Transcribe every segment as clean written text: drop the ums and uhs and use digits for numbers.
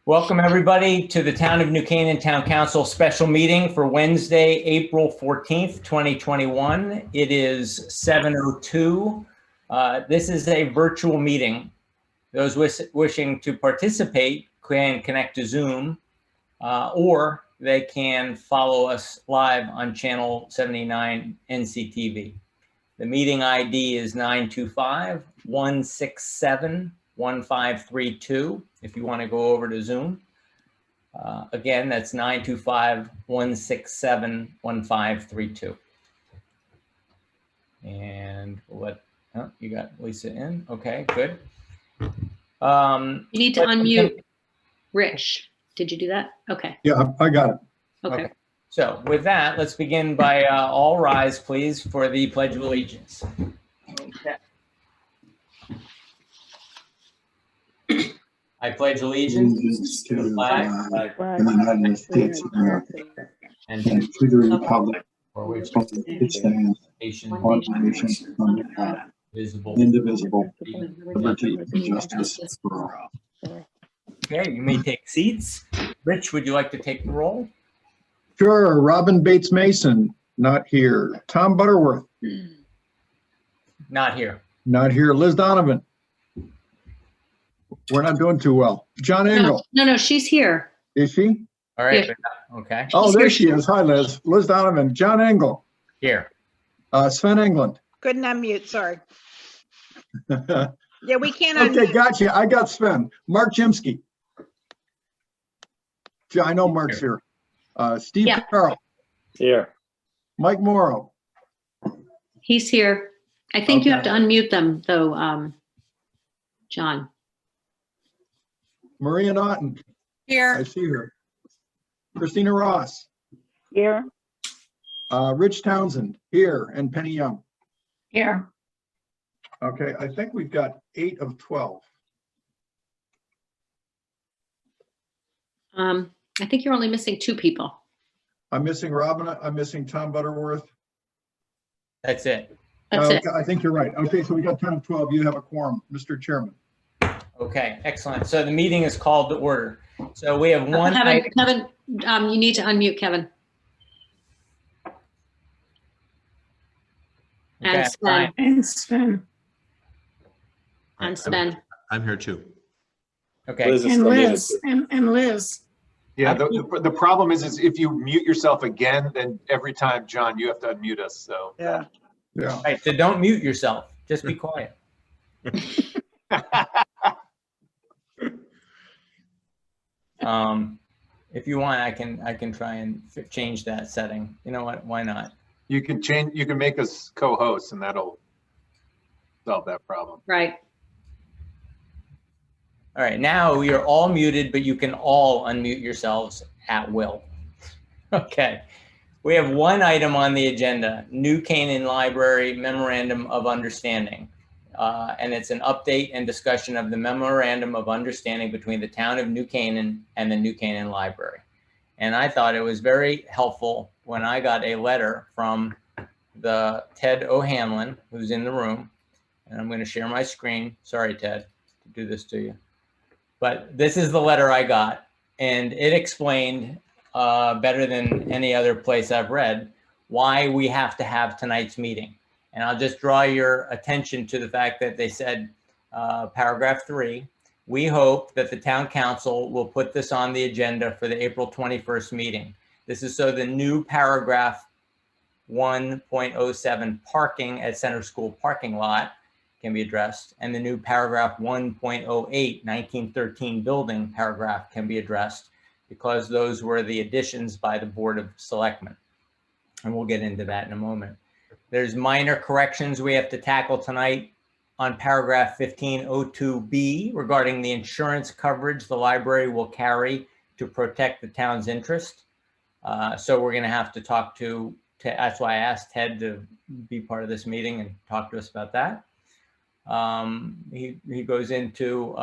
Welcome everybody to the Town of New Canaan Town Council special meeting for Wednesday, April 14th, 2021. It is 7:02. This is a virtual meeting. Those wishing to participate can connect to Zoom or they can follow us live on channel 79 NCTV. The meeting ID is 925-167-1532 if you want to go over to Zoom. Again, that's 925-167-1532. And you got Lisa in. Okay, good. You need to unmute Rich. Did you do that? Okay. Yeah, I got it. Okay. So with that, let's begin by all rise, please, for the Pledge of Allegiance. Okay. I pledge allegiance to the flag of the United States of America and and to the republic for which it stands, one nation under God, visible. indivisible, liberty and justice for all. Okay, you may take seats. Rich, would you like to take the roll? Sure. Robin Bates Mason, not here. Tom Butterworth, Not here. not here. Liz Donovan. We're not doing too well. John Engel, No, she's here. is she? All right. Yeah. Okay. Oh, She's there here. she is. Hi, Liz. Liz Donovan, John Engel, Here. Sven England. Couldn't unmute, sorry. Okay, Yeah, we can't unmute. gotcha. I got Sven. Mark Jimsky. Yeah, I know Mark's here. Steve Yeah. Carroll, Here. Mike Morrow. He's here. I think you have Okay. to unmute them though, John. Maria Naughton. I Here. see her. Christina Ross. Here. Rich Townsend here, and Penny Young. Here. Okay, I think we've got 8 of 12. I think you're only missing 2 people. I'm missing Robin. I'm missing Tom Butterworth. That's it. That's it. I think you're right. Okay, so we got 10 of 12. You have a quorum, Mr. Chairman. Okay, excellent. So the meeting is called to order. So we have one item. Kevin, you need to unmute Kevin. Okay, And Sven. fine. And Sven. And Sven. I'm here too. Okay. Liz is And still muted, Liz. too. And Liz. Yeah, the problem is if you mute yourself again, then every time, John, you have to unmute us, so. Yeah. Yeah. All right, so don't mute yourself. Just be quiet. If you want, I can try and change that setting. You know what? Why not? You can make us co-hosts and that'll solve that problem. Right. All right, now we are all muted, but you can all unmute yourselves at will. Okay, we have one item on the agenda, New Canaan Library Memorandum of Understanding. And it's an update and discussion of the Memorandum of Understanding between the Town of New Canaan and the New Canaan Library. And I thought it was very helpful when I got a letter from the Ted O'Hanlon, who's in the room. And I'm going to share my screen. Sorry, Ted, to do this to you. But this is the letter I got, and it explained better than any other place I've read why we have to have tonight's meeting. And I'll just draw your attention to the fact that they said, paragraph 3, we hope that the town council will put this on the agenda for the April 21st meeting. This is so the new paragraph 1.07 parking at Center School parking lot can be addressed, and the new paragraph 1.08 1913 building paragraph can be addressed, because those were the additions by the Board of Selectmen. And we'll get into that in a moment. There's minor corrections we have to tackle tonight on paragraph 1502B regarding the insurance coverage the library will carry to protect the town's interest. So we're going to have to talk to, that's why I asked Ted to be part of this meeting and talk to us about that. He goes into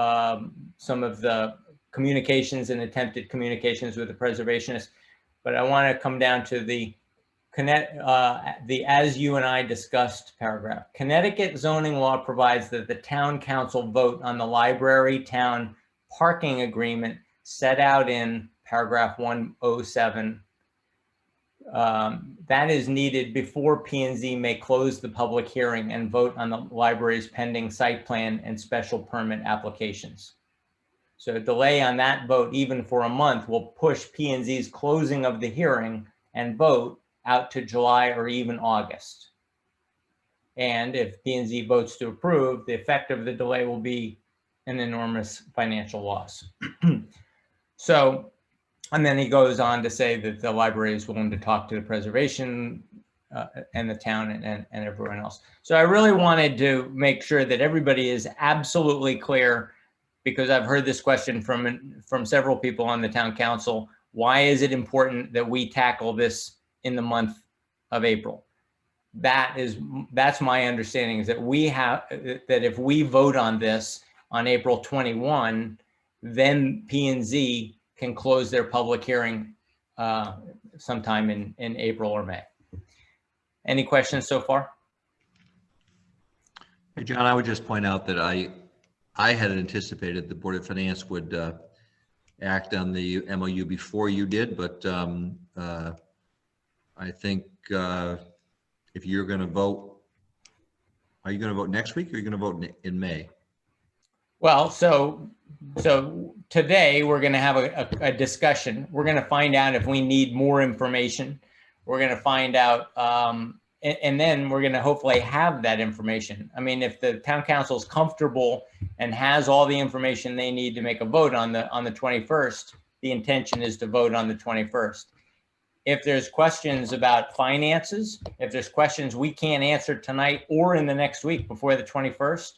some of the communications and attempted communications with the preservationists, but I want to come down to the as you and I discussed paragraph. Connecticut zoning law provides that the town council vote on the library town parking agreement set out in paragraph 107. That is needed before P&Z may close the public hearing and vote on the library's pending site plan and special permit applications. So a delay on that vote, even for a month, will push P&Z's closing of the hearing and vote out to July or even August. And if P&Z votes to approve, the effect of the delay will be an enormous financial loss. So, and then he goes on to say that the library is willing to talk to the preservation and the town and everyone else. So I really wanted to make sure that everybody is absolutely clear, because I've heard this question from several people on the town council. Why is it important that we tackle this in the month of April? That's my understanding, is that that if we vote on this on April 21, then P&Z can close their public hearing sometime in April or May. Any questions so far? Hey, John, I would just point out that I had anticipated the Board of Finance would act on the MOU before you did, but I think if you're going to vote, are you going to vote next week or are you going to vote in May? Well, so today we're going to have a discussion. We're going to find out if we need more information. We're going to find out, and then we're going to hopefully have that information. I mean, if the town council is comfortable and has all the information they need to make a vote on the 21st, the intention is to vote on the 21st. If there's questions about finances, if there's questions we can't answer tonight or in the next week before the 21st,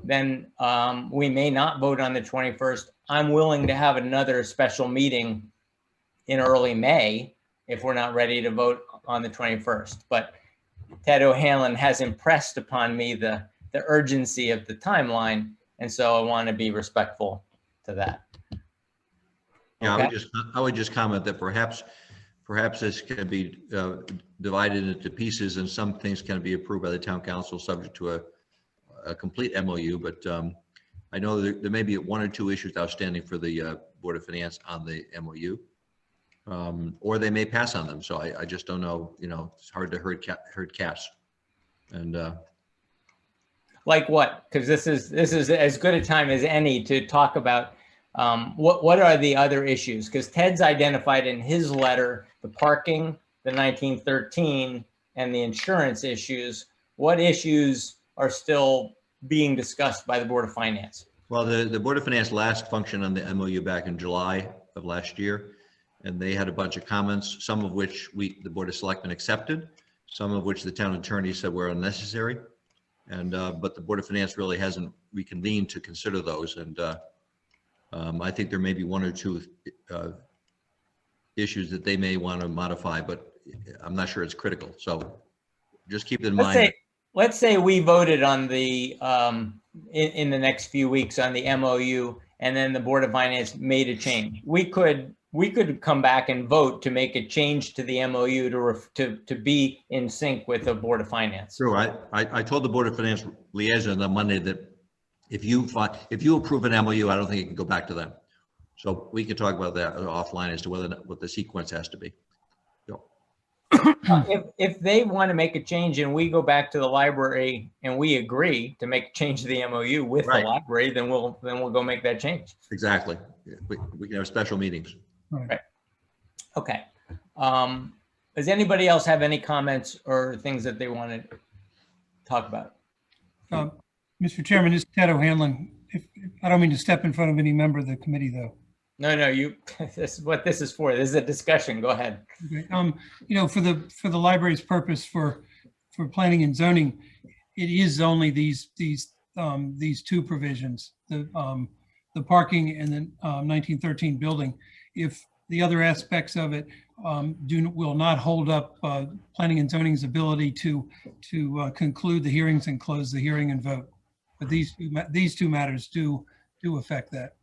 then we may not vote on the 21st. I'm willing to have another special meeting in early May if we're not ready to vote on the 21st. But Ted O'Hanlon has impressed upon me the urgency of the timeline, and so I want to be respectful to that. Yeah, Okay. I would just comment that perhaps this can be divided into pieces, and some things can be approved by the town council subject to a complete MOU. But I know there may be one or two issues outstanding for the Board of Finance on the MOU, or they may pass on them. So I just don't know. You know, it's hard to herd cats. And Like what? Because this is as good a time as any to talk about what are the other issues? Because Ted's identified in his letter the parking, the 1913, and the insurance issues. What issues are still being discussed by the Board of Finance? well, the Board of Finance last functioned on the MOU back in July of last year, and they had a bunch of comments, some of which the Board of Selectmen accepted, some of which the town attorney said were unnecessary. And but the Board of Finance really hasn't reconvened to consider those. And I think there may be one or two issues that they may want to modify, but I'm not sure it's critical. So just keep it in mind. Let's say we voted on the in the next few weeks on the MOU, and then the Board of Finance made a change. We could come back and vote to make a change to the MOU to be in sync with the Board of Finance. True. I told the Board of Finance liaison on Monday that if you approve an MOU, I don't think it can go back to them. So we can talk about that offline as to what the sequence has to be. If they want to make a change and we go back to the library and we agree to make a change to the MOU with Right. the library, then we'll go make that change. Exactly. We can have special meetings. Okay. Does anybody else have any comments or things that they want to talk about? Mr. Chairman, this is Ted O'Hanlon. I don't mean to step in front of any member of the committee, though. No, this is what this is for. This is a discussion. Go ahead. Okay. You know, for the library's purpose for planning and zoning, it is only these two provisions, the parking and the 1913 building. If the other aspects of it will not hold up planning and zoning's ability to conclude the hearings and close the hearing and vote. But these two matters do affect that.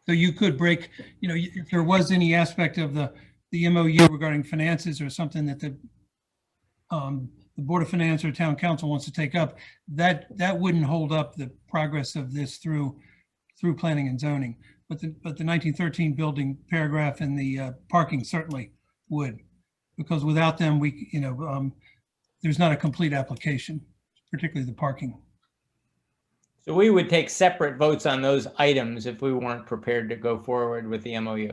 So you could break, you know, if there was any aspect of the MOU regarding finances or something that the Board of Finance or Town Council wants to take up, that wouldn't hold up the progress of this through planning and zoning. but the 1913 building paragraph and the parking certainly would, because without them, there's not a complete application, particularly the parking. So we would take separate votes on those items if we weren't prepared to go forward with the MOU.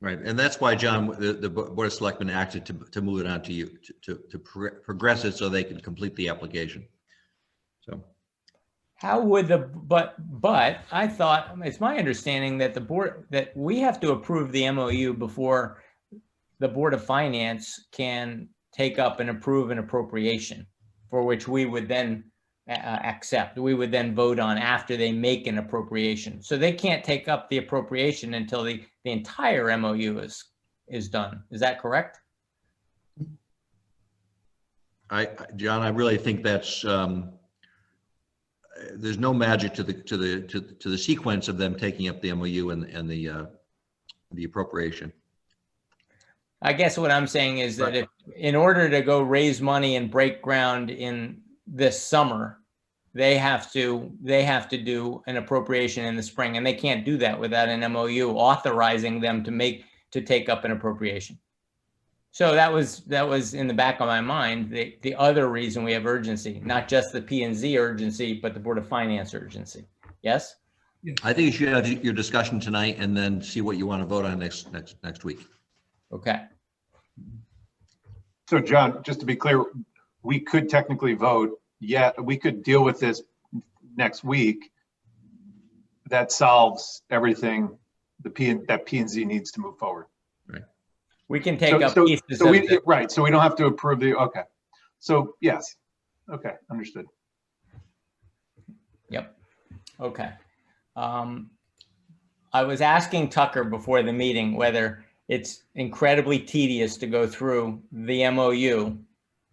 Right, and that's why, John, the Board of Selectmen acted to move it on to you, to progress it so they can complete the application. So, How would but I thought, it's my understanding that that we have to approve the MOU before the Board of Finance can take up and approve an appropriation, for which we would then accept. We would then vote on after they make an appropriation. So they can't take up the appropriation until the entire MOU is done. Is that correct? John, I really think that's there's no magic to the sequence of them taking up the MOU and the appropriation. I guess what I'm saying is that if, in order to go raise money and break ground in this summer, they have to do an appropriation in the spring, and they can't do that without an MOU authorizing them to take up an appropriation. So that was in the back of my mind, the other reason we have urgency, not just the P&Z urgency, but the Board of Finance urgency. Yes? I think you should have your discussion tonight and then see what you want to vote on next week. Okay. So John, just to be clear, we could technically vote. Yeah, we could deal with this next week. That solves everything that P&Z needs to move forward. We can take up pieces so of we, it. right. So we don't have to approve okay. So yes. Okay. Understood. Yep. Okay. I was asking Tucker before the meeting whether it's incredibly tedious to go through the MOU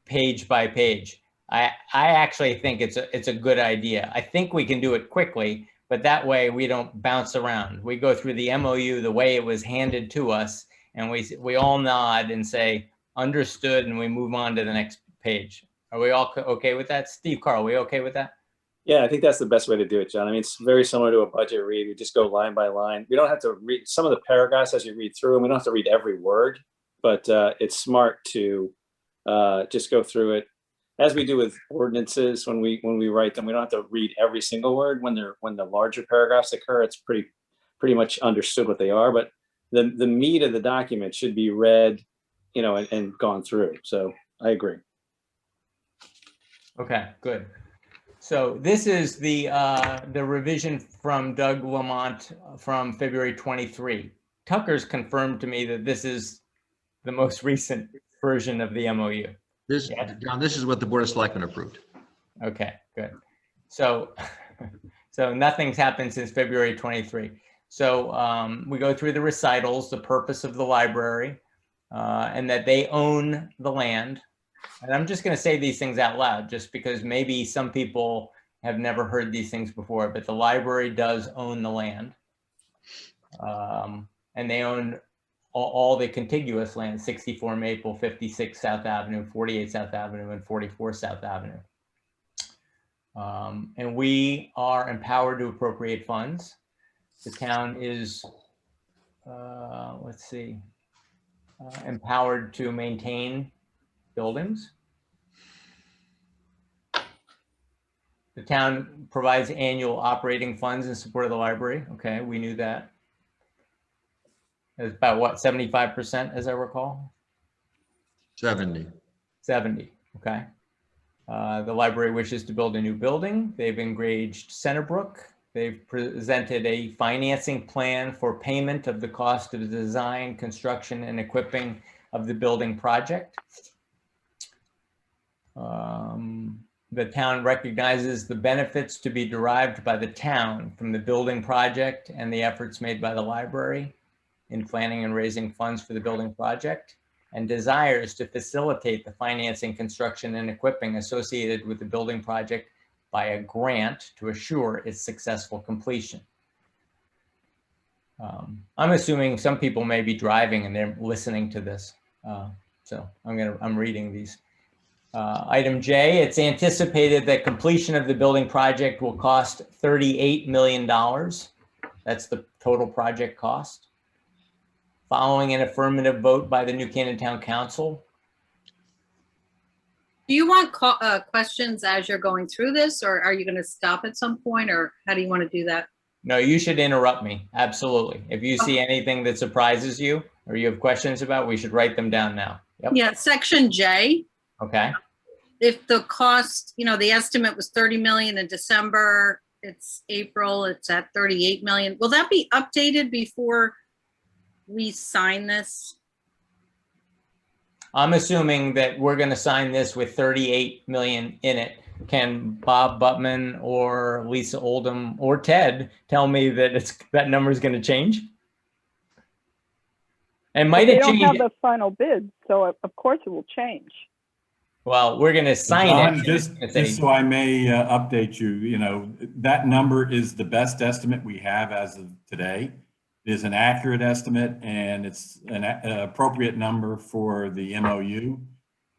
page by page. I actually think it's a good idea. I think we can do it quickly, but that way we don't bounce around. We go through the MOU the way it was handed to us, and we all nod and say, understood, and we move on to the next page. Are we all okay with that? Steve, Carl, are we okay with that? Yeah, I think that's the best way to do it, John. I mean, it's very similar to a budget read. We just go line by line. We don't have to read some of the paragraphs as you read through them. We don't have to read every word, but it's smart to just go through it as we do with ordinances. When we write them, we don't have to read every single word. When the larger paragraphs occur, it's pretty much understood what they are. But the meat of the document should be read, and gone through. So I agree. Okay, good. So this is the revision from Doug Lamont from February 23. Tucker's confirmed to me that this is the most recent version of the MOU. John, this is what the Board of Selectmen approved. Okay, good. So nothing's happened since February 23. So we go through the recitals, the purpose of the library, and that they own the land. And I'm just going to say these things out loud just because maybe some people have never heard these things before, but the library does own the land. And they own all the contiguous land, 64 Maple, 56 South Avenue, 48 South Avenue, and 44 South Avenue. And we are empowered to appropriate funds. The town is, empowered to maintain buildings. The town provides annual operating funds in support of the library. Okay, we knew that. It's about what, 75%, as I recall? 70. 70, okay. The library wishes to build a new building. They've engaged Centerbrook. They've presented a financing plan for payment of the cost of the design, construction, and equipping of the building project. The town recognizes the benefits to be derived by the town from the building project and the efforts made by the library in planning and raising funds for the building project, and desires to facilitate the financing, construction, and equipping associated with the building project by a grant to assure its successful completion. I'm assuming some people may be driving and they're listening to this. So I'm reading these. Item J, it's anticipated that completion of the building project will cost $38 million. That's the total project cost. Following an affirmative vote by the New Canaan Town Council. Do you want questions as you're going through this, or are you going to stop at some point, or how do you want to do that? No, you should interrupt me. Absolutely. If you see anything that surprises you or you have questions about, we should write them down now. Yep. Yeah, section J. Okay. If the cost, the estimate was 30 million in December, it's April, it's at 38 million. Will that be updated before we sign this? I'm assuming that we're going to sign this with 38 million in it. Can Bob Buttman or Lisa Oldham or Ted tell me that that number is going to change? And might They it don't change? have the final bid, so of course it will change. Well, we're going to sign John, it. just so I may update you, that number is the best estimate we have as of today. It is an accurate estimate, and it's an appropriate number for the MOU.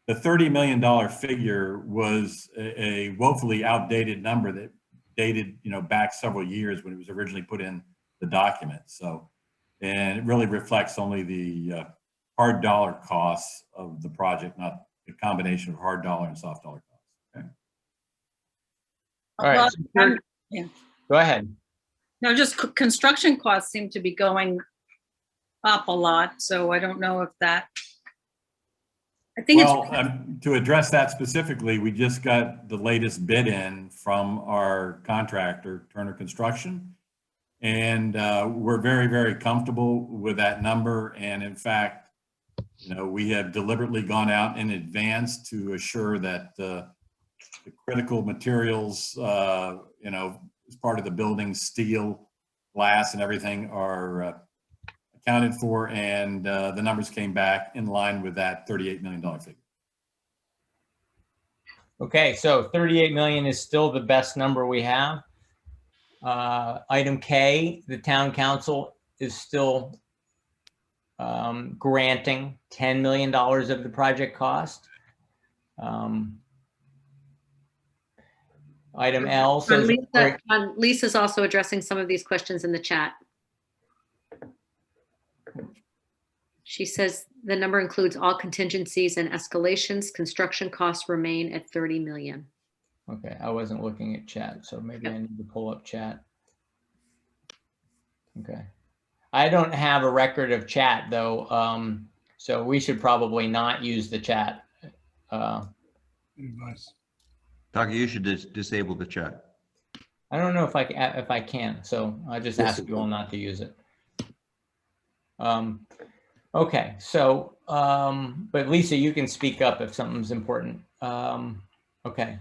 The $30 million figure was a woefully outdated number that dated, back several years when it was originally put in the document. So, and it really reflects only the hard dollar costs of the project, not the combination of hard dollar and soft dollar costs. Okay. All right. Yeah. Go ahead. No, just construction costs seem to be going up a lot, so I don't know if that. I think to address that specifically, we just got the latest bid in from our contractor, Turner Construction, and we're very, very comfortable with that number. And in fact, we have deliberately gone out in advance to assure that the critical materials, as part of the building, steel, glass, and everything are accounted for, and the numbers came back in line with that $38 million figure. Okay, so 38 million is still the best number we have. Item K, the town council is still granting $10 million of the project cost. Item L says Lisa's also addressing some of these questions in the chat. She says the number includes all contingencies and escalations. Construction costs remain at 30 million. Okay, I wasn't looking at chat, so maybe I need to pull up chat. Okay. I don't have a record of chat though, so we should probably not use the chat. Advice. Tucker, you should disable the chat. I don't know if I can, so I just ask you all not to use it. Okay, so, but Lisa, you can speak up if something's important. Okay.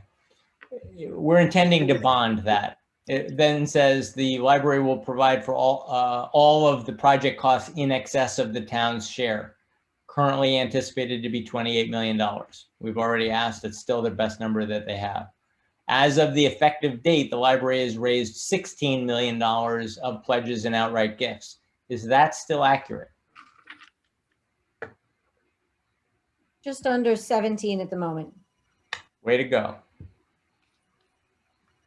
We're intending to bond that. It then says the library will provide for all of the project costs in excess of the town's share, currently anticipated to be $28 million. We've already asked, it's still the best number that they have. As of the effective date, the library has raised $16 million of pledges and outright gifts. Is that still accurate? Just under 17 at the moment. Way to go.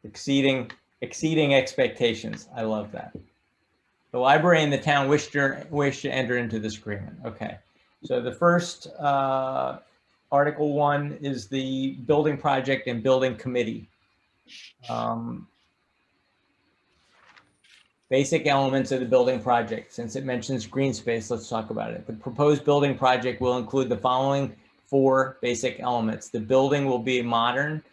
Exceeding expectations. I love that. The library and the town wish to enter into this agreement. Okay. So the first Article 1 is the building project and building committee. Basic elements of the building project. Since it mentions green space, let's talk about it. The proposed building project will include the following 4 basic elements. The building will be modern.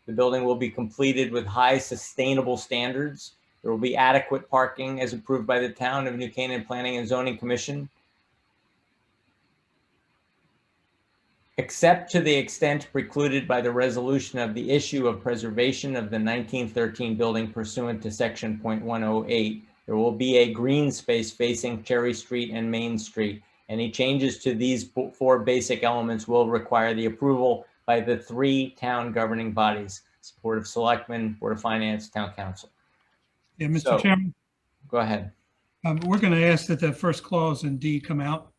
The building will be completed with high sustainable standards. There will be adequate parking as approved by the Town of New Canaan Planning and Zoning Commission. Except to the extent precluded by the resolution of the issue of preservation of the 1913 building pursuant to section .108, there will be a green space facing Cherry Street and Main Street. Any changes to these 4 basic elements will require the approval by the 3 town governing bodies: Board of Selectmen, Board of Finance, Town Council. Yeah, Mr. Chairman. Go ahead. We're going to ask that that first clause in D come out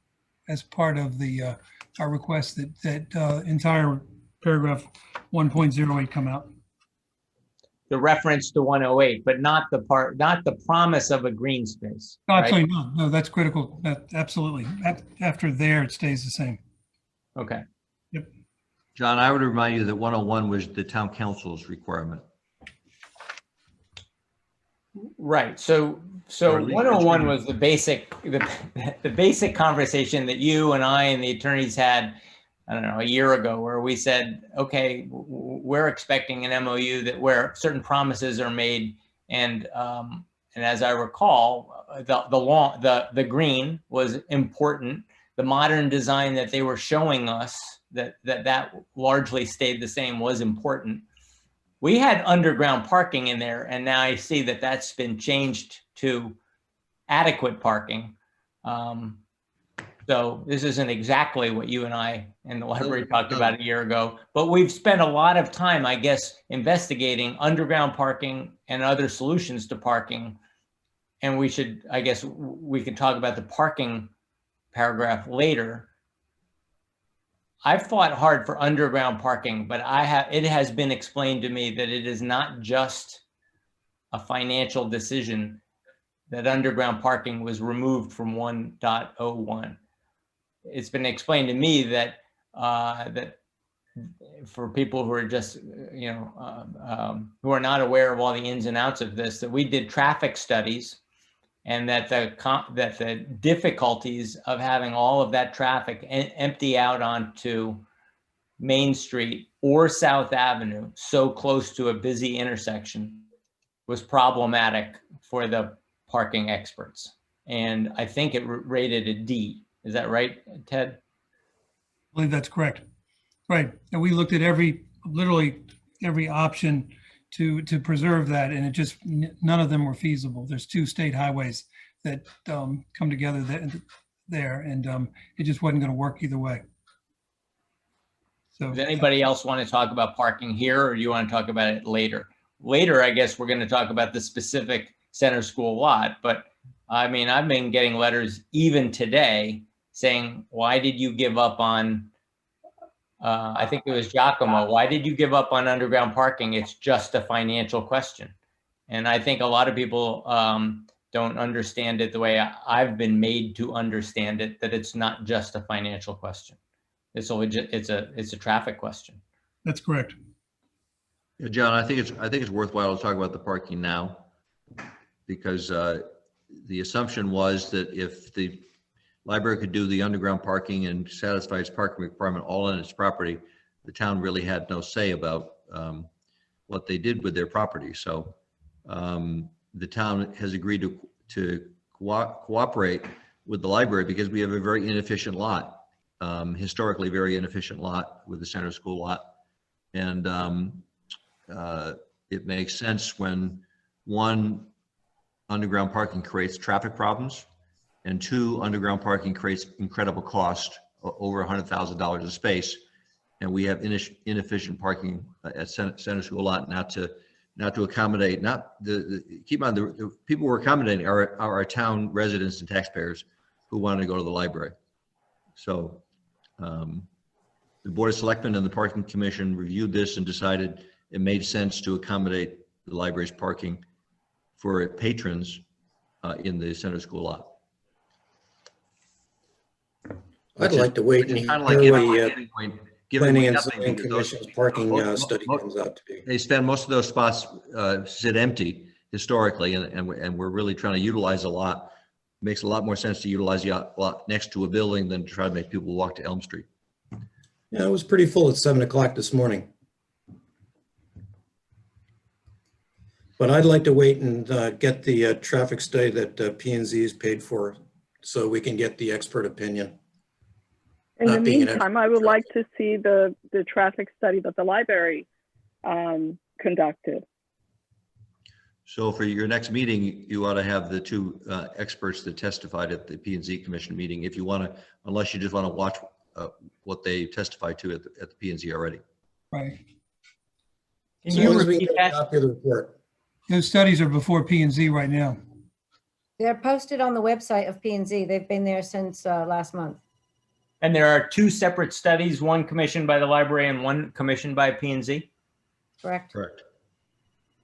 as part of the our request that entire paragraph 1.08 come out. the reference to 108, but not the promise of a green space. No, right? absolutely not. No, that's critical. That absolutely. After there, it stays the same. Okay. John, I would remind you that 101 was the town council's requirement. Right. So Or at least 101 was the basic conversation that you and I and the attorneys had, I don't know, a year ago, where we said, okay, we're expecting an MOU that where certain promises are made, and as I recall, the green was important. The modern design that they were showing us that largely stayed the same was important. We had underground parking in there, and now I see that that's been changed to adequate parking. So this isn't exactly what you and I and the library talked about a year ago, but we've spent a lot of time, I guess, investigating underground parking and other solutions to parking. And we should, I guess, we can talk about the parking paragraph later. I've fought hard for underground parking, but it has been explained to me that it is not just a financial decision that underground parking was removed from 1.01. It's been explained to me that that for people who are just, who are not aware of all the ins and outs of this, that we did traffic studies, and that the difficulties of having all of that traffic empty out onto Main Street or South Avenue so close to a busy intersection was problematic for the parking experts. And I think it rated a D. Is that right, Ted? I believe that's correct. Right. And we looked at literally every option to preserve that, and it just, none of them were feasible. There's 2 state highways that come together there, and it just wasn't going to work either way. So Does anybody else want to talk about parking here, or do you want to talk about it later? Later, I guess we're going to talk about the specific center school lot, but I mean, I've been getting letters even today saying, why did you give up on, I think it was Giacomo, why did you give up on underground parking? It's just a financial question. And I think a lot of people don't understand it the way I've been made to understand it, that it's not just a financial question. It's a traffic question. that's correct. Yeah, John, I think it's worthwhile to talk about the parking now, because the assumption was that if the library could do the underground parking and satisfy its parking requirement all on its property, the town really had no say about what they did with their property. So the town has agreed to cooperate with the library because we have a very inefficient lot, historically very inefficient lot with the center school lot. And it makes sense when, 1, underground parking creates traffic problems, and 2, underground parking creates incredible cost, over $100,000 a space. And we have inefficient parking at center school lot, not to accommodate, keep in mind, the people we're accommodating are our town residents and taxpayers who want to go to the library. So the Board of Selectmen and the Parking Commission reviewed this and decided it made sense to accommodate the library's parking for patrons in the center school lot. I'd like to wait and hear Kind of what like the given Planning and nothing, Zoning because those- Commission's parking study comes out to be. They spend most of those spots sit empty historically, and we're really trying to utilize a lot. Makes a lot more sense to utilize the lot next to a building than to try to make people walk to Elm Street. Yeah, it was pretty full at 7 o'clock this morning. But I'd like to wait and get the traffic study that P&Z is paid for, so we can get the expert opinion. In the Not being an meantime, I would like to see the traffic study that the library conducted. So for your next meeting, you ought to have the 2 experts that testified at the P&Z Commission meeting, if you want to, unless you just want to watch what they testified to at the P&Z already. Right. Can As you long as we repeat get a that? copy of the report. Those studies are before P&Z right now. They're posted on the website of P&Z. They've been there since last month. And there are 2 separate studies, one commissioned by the library and one commissioned by P&Z? Correct? Correct.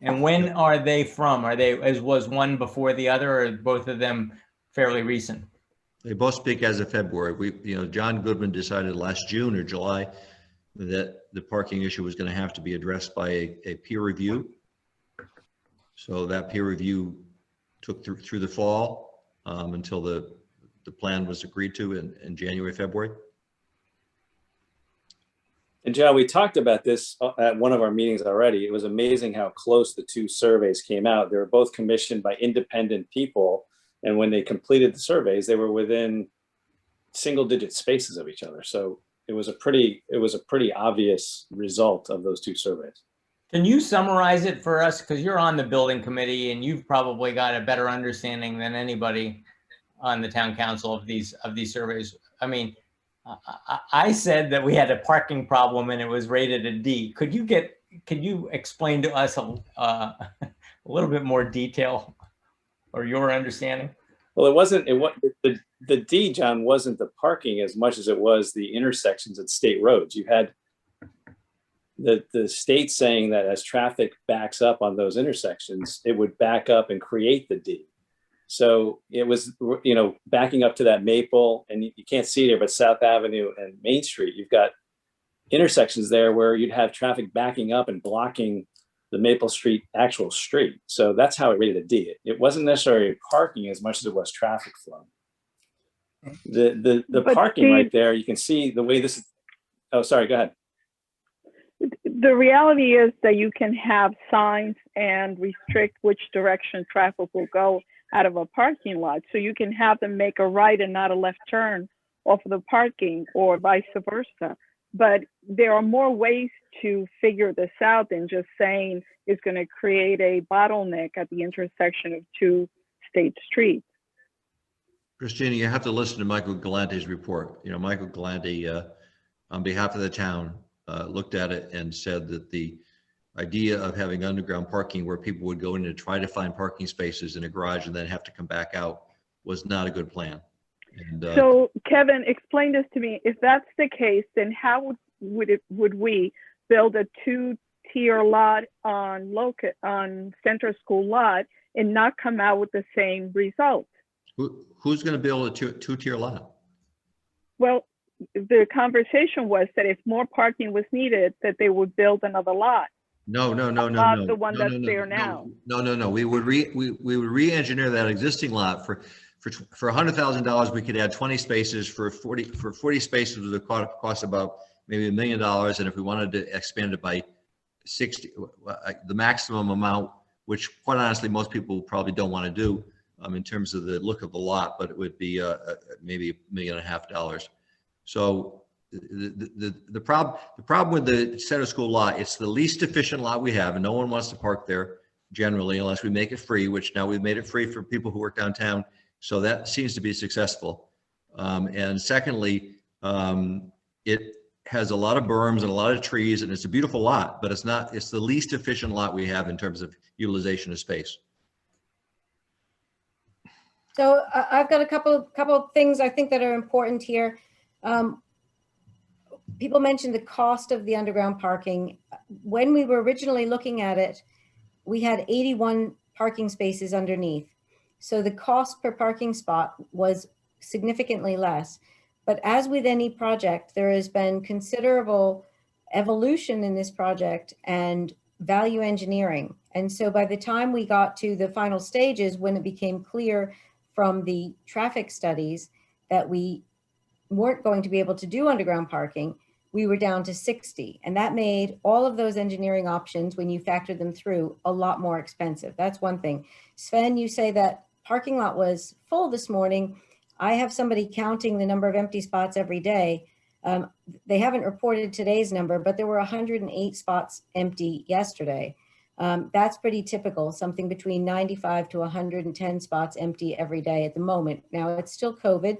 And when are they from? Are they, as was one before the other, or both of them fairly recent? They both speak as of February. John Goodman decided last June or July that the parking issue was going to have to be addressed by a peer review. So that peer review took through the fall until the plan was agreed to in January, February. And John, we talked about this at one of our meetings already. It was amazing how close the two surveys came out. They were both commissioned by independent people. And when they completed the surveys, they were within single-digit spaces of each other. So it was a pretty obvious result of those two surveys. Can you summarize it for us? Because you're on the building committee and you've probably got a better understanding than anybody on the town council of these surveys. I mean, I said that we had a parking problem and it was rated a D. Could you explain to us a little bit more detail or your understanding? Well, the D, John, wasn't the parking as much as it was the intersections at state roads. You had the state saying that as traffic backs up on those intersections, it would back up and create the D. So it was, backing up to that Maple, and you can't see it here, but South Avenue and Main Street, you've got intersections there where you'd have traffic backing up and blocking the Maple Street actual street. So that's how it rated a D. It wasn't necessarily parking as much as it was traffic flow. The parking Steve, right there, you can see the way this is. Oh, sorry, go ahead. The reality is that you can have signs and restrict which direction traffic will go out of a parking lot. So you can have them make a right and not a left turn off of the parking, or vice versa. But there are more ways to figure this out than just saying it's going to create a bottleneck at the intersection of two state streets. Christina, you have to listen to Michael Galante's report. Michael Galante, on behalf of the town, looked at it and said that the idea of having underground parking where people would go in to try to find parking spaces in a garage and then have to come back out was not a good plan. And, so Kevin, explain this to me. If that's the case, then how would we build a two-tier lot on Center School lot and not come out with the same result? Who's going to build a two-tier lot? Well, the conversation was that if more parking was needed, that they would build another lot. No. Not the one that's there now. No. We would re-engineer that existing lot for $100,000. We could add 20 spaces. For 40 spaces, it would cost about maybe $1 million. And if we wanted to expand it by 60, the maximum amount, which quite honestly most people probably don't want to do in terms of the look of the lot, but it would be maybe $1.5 million. So the problem with the Center School lot, it's the least efficient lot we have, and no one wants to park there generally unless we make it free, which now we've made it free for people who work downtown. So that seems to be successful. And secondly, it has a lot of berms and a lot of trees, and it's a beautiful lot, but it's the least efficient lot we have in terms of utilization of space. So I've got a couple of things I think that are important here. People mentioned the cost of the underground parking. When we were originally looking at it, we had 81 parking spaces underneath. So the cost per parking spot was significantly less. But as with any project, there has been considerable evolution in this project and value engineering. And so by the time we got to the final stages, when it became clear from the traffic studies that we weren't going to be able to do underground parking, we were down to 60. And that made all of those engineering options, when you factor them through, a lot more expensive. That's one thing. Sven, you say that parking lot was full this morning. I have somebody counting the number of empty spots every day. They haven't reported today's number, but there were 108 spots empty yesterday. That's pretty typical, something between 95 to 110 spots empty every day at the moment. Now, it's still COVID,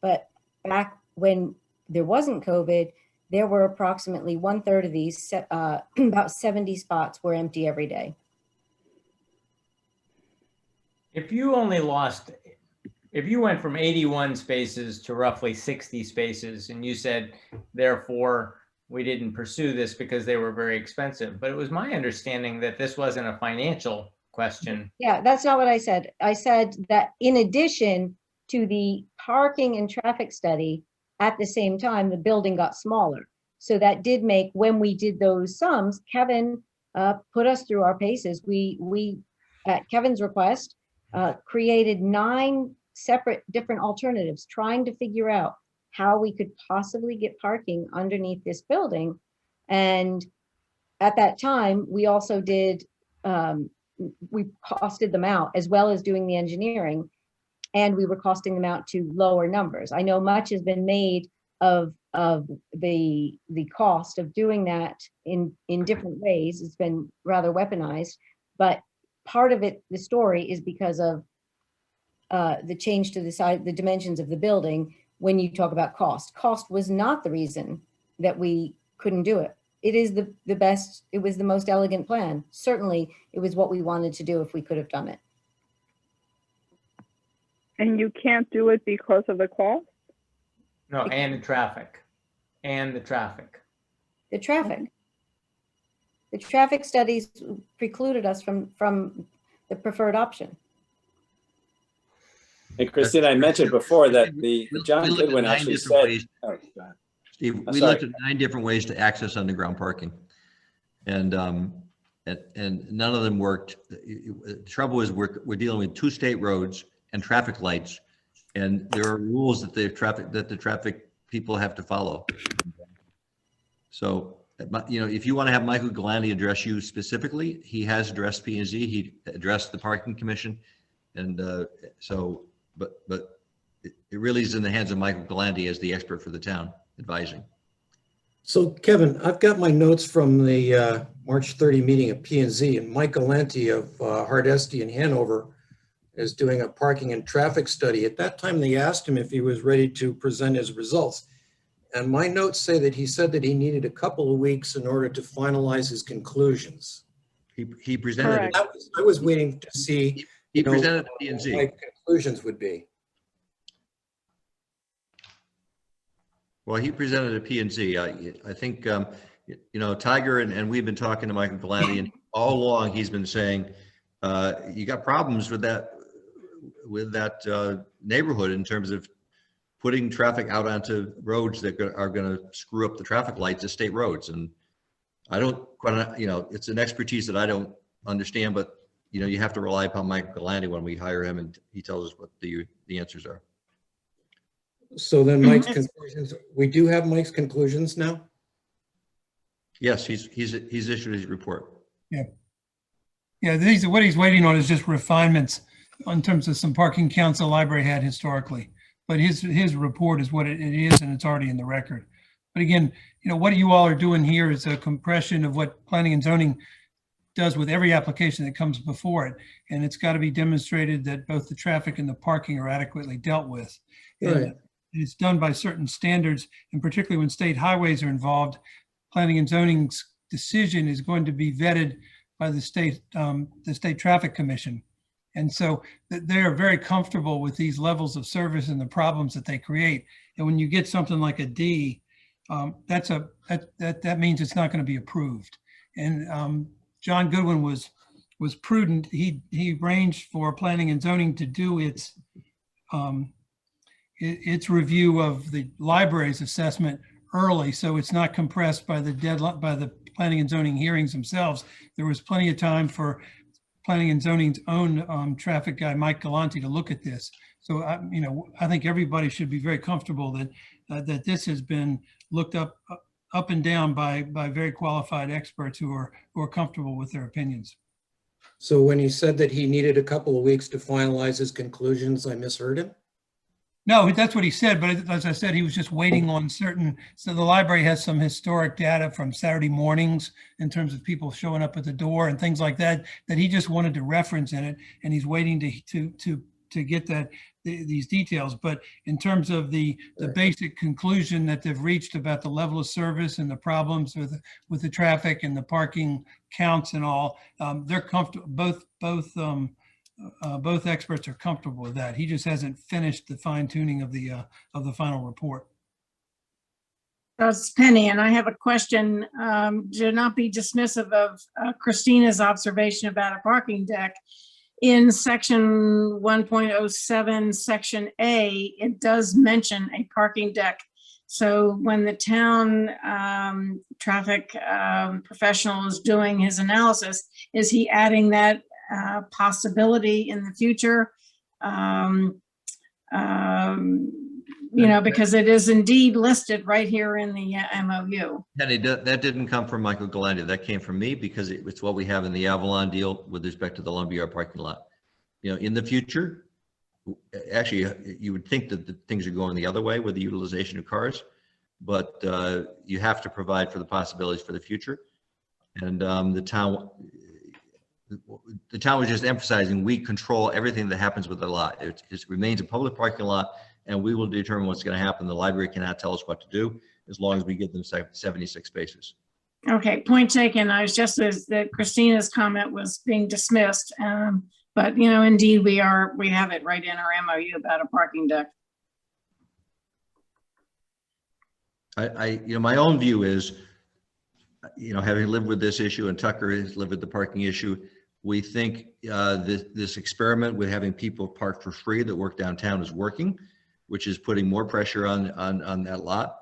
but back when there wasn't COVID, there were approximately 1/3 of these, about 70 spots were empty every day. If you went from 81 spaces to roughly 60 spaces, and you said, therefore, we didn't pursue this because they were very expensive. But it was my understanding that this wasn't a financial question. Yeah, that's not what I said. I said that in addition to the parking and traffic study, at the same time, the building got smaller. So that did make, when we did those sums, Kevin put us through our paces. We at Kevin's request, created 9 separate different alternatives, trying to figure out how we could possibly get parking underneath this building. And at that time, we also did, we costed them out as well as doing the engineering, and we were costing them out to lower numbers. I know much has been made of the cost of doing that in different ways. It's been rather weaponized, but part of it, the story, is because of the change to the size, the dimensions of the building. When you talk about cost, cost was not the reason that we couldn't do it. It is the best, it was the most elegant plan. Certainly, it was what we wanted to do if we could have done it. And you can't do it because of the cost? No, and the traffic, and the traffic. The traffic. The traffic studies precluded us from the preferred option. And Christine, I mentioned before that the John We looked at Goodwin 9 actually different said, ways- oh, go ahead. Steve, I'm we sorry. looked at 9 different ways to access underground parking. And none of them worked. The trouble is we're dealing with 2 state roads and traffic lights. And there are rules that the traffic people have to follow. So, if you want to have Michael Galante address you specifically, he has addressed P&Z, he addressed the parking commission. And but it really is in the hands of Michael Galante as the expert for the town advising. So Kevin, I've got my notes from the March 30 meeting of P&Z, and Mike Galante of Hardesty in Hanover is doing a parking and traffic study. At that time, they asked him if he was ready to present his results. And my notes say that he said that he needed a couple of weeks in order to finalize his conclusions. He presented, Correct. I was waiting to see he you know, presented to what P&Z. my conclusions would be. Well, he presented at P&Z. I think, Tiger and we've been talking to Michael Galante, and all along he's been saying, you got problems with that neighborhood in terms of putting traffic out onto roads that are going to screw up the traffic lights of state roads. And I don't quite, it's an expertise that I don't understand, but you have to rely upon Michael Galante when we hire him, and he tells us what the answers are. So then Mike's conclusions, we do have Mike's conclusions now? Yes, he's issued his report. Yeah. Yeah, what he's waiting on is just refinements in terms of some parking counts the library had historically. But his report is what it is, and it's already in the record. But again, what you all are doing here is a compression of what planning and zoning does with every application that comes before it. And it's got to be demonstrated that both the traffic and the parking are adequately dealt with. Right. And it's done by certain standards, and particularly when state highways are involved, planning and zoning's decision is going to be vetted by the state traffic commission. And so they are very comfortable with these levels of service and the problems that they create. And when you get something like a D, that means it's not going to be approved. And John Goodwin was prudent. He arranged for planning and zoning to do its review of the library's assessment early, so it's not compressed by the deadline, by the planning and zoning hearings themselves. There was plenty of time for planning and zoning's own traffic guy, Mike Galante, to look at this. So I think everybody should be very comfortable that this has been looked up and down by very qualified experts who are comfortable with their opinions. So when he said that he needed a couple of weeks to finalize his conclusions, I misheard him? No, that's what he said, but as I said, he was just waiting on certain, so the library has some historic data from Saturday mornings in terms of people showing up at the door and things like that he just wanted to reference in it, and he's waiting to get these details. But in terms of the basic conclusion that they've reached about the level of service and the problems with the traffic and the parking counts and all, they're comfortable. Both experts are comfortable with that. He just hasn't finished the fine tuning of the final report. It's Penny, and I have a question. To not be dismissive of Christina's observation about a parking deck. In section 1.07, section A, it does mention a parking deck. So when the town traffic professional is doing his analysis, is he adding that possibility in the future? You know, because it is indeed listed right here in the MOU. Penny, that didn't come from Michael Galante. That came from me because it's what we have in the Avalon deal with respect to the lumberyard parking lot. You know, in the future, actually, you would think that the things are going the other way with the utilization of cars, but you have to provide for the possibilities for the future. And the town was just emphasizing we control everything that happens with the lot. It remains a public parking lot, and we will determine what's going to happen. The library cannot tell us what to do as long as we give them 76 spaces. Okay, point taken. I was just as that Christina's comment was being dismissed, but you know, indeed we have it right in our MOU about a parking deck. You know, my own view is, you know, having lived with this issue and Tucker has lived with the parking issue, we think this experiment with having people park for free that work downtown is working, which is putting more pressure on that lot.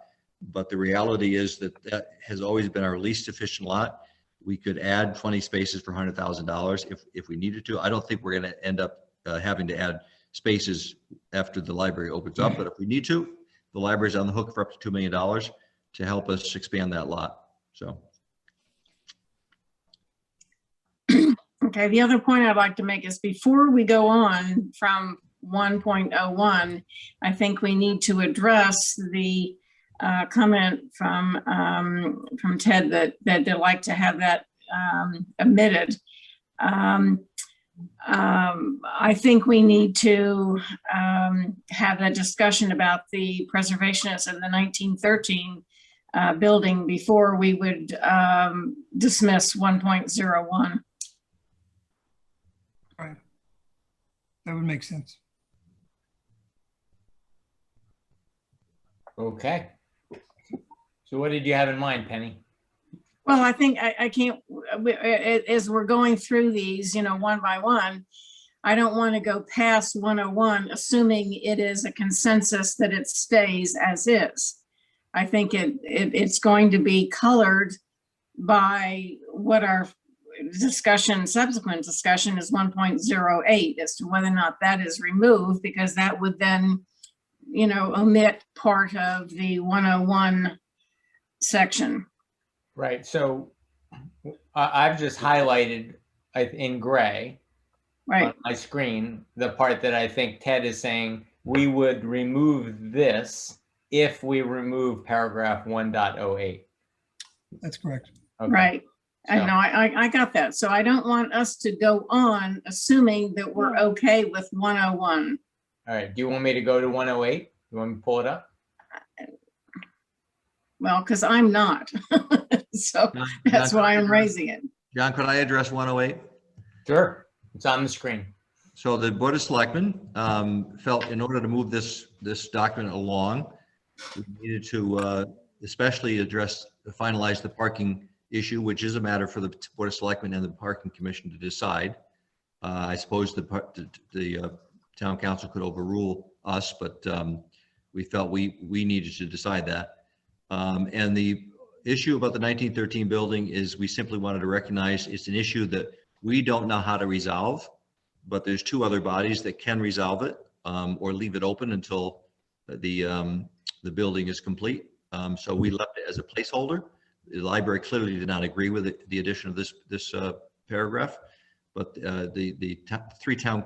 But the reality is that has always been our least efficient lot. We could add 20 spaces for $100,000 if we needed to. I don't think we're going to end up having to add spaces after the library opens up, but if we need to, the library's on the hook for up to $2 million to help us expand that lot. So. Okay, the other point I'd like to make is before we go on from 1.01, I think we need to address the comment from Ted that they'd like to have that omitted. I think we need to have a discussion about the preservationists of the 1913 building before we would dismiss 1.01. Right. That would make sense. Okay. So what did you have in mind, Penny? Well, I think I can't, as we're going through these, you know, one by one, I don't want to go past 101, assuming it is a consensus that it stays as is. I think it's going to be colored by what our subsequent discussion is 1.08 as to whether or not that is removed, because that would then, you know, omit part of the 101 section. Right. So I've just highlighted in gray on my screen the part that I think Ted is saying we would remove this if we remove paragraph 1.08. That's correct. Okay. Right. I know, I got that. So I don't want us to go on assuming that we're okay with 101. All right. Do you want me to go to 108? You want me to pull it up? Well, because I'm not. So that's why I'm raising it. John, could I address 108? Sure. It's on the screen. So the Board of Selectmen felt in order to move this document along, we needed to especially finalize the parking issue, which is a matter for the Board of Selectmen and the Parking Commission to decide. I suppose the town council could overrule us, but we felt we needed to decide that. And the issue about the 1913 building is we simply wanted to recognize it's an issue that we don't know how to resolve, but there's two other bodies that can resolve it or leave it open until the building is complete. So we left it as a placeholder. The library clearly did not agree with the addition of this paragraph, but the three town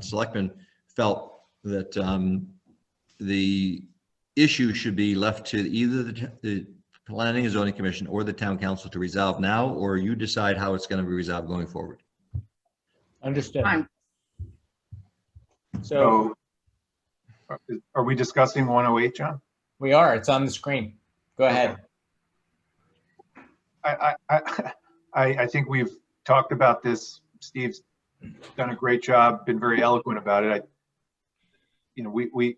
selectmen felt that the issue should be left to either the Planning and Zoning Commission or the town council to resolve now, or you decide how it's going to be resolved going forward. Understood. Fine. So are we discussing 108, John? we are. It's on the screen. Go ahead. I think we've talked about this. Steve's done a great job, been very eloquent about it. We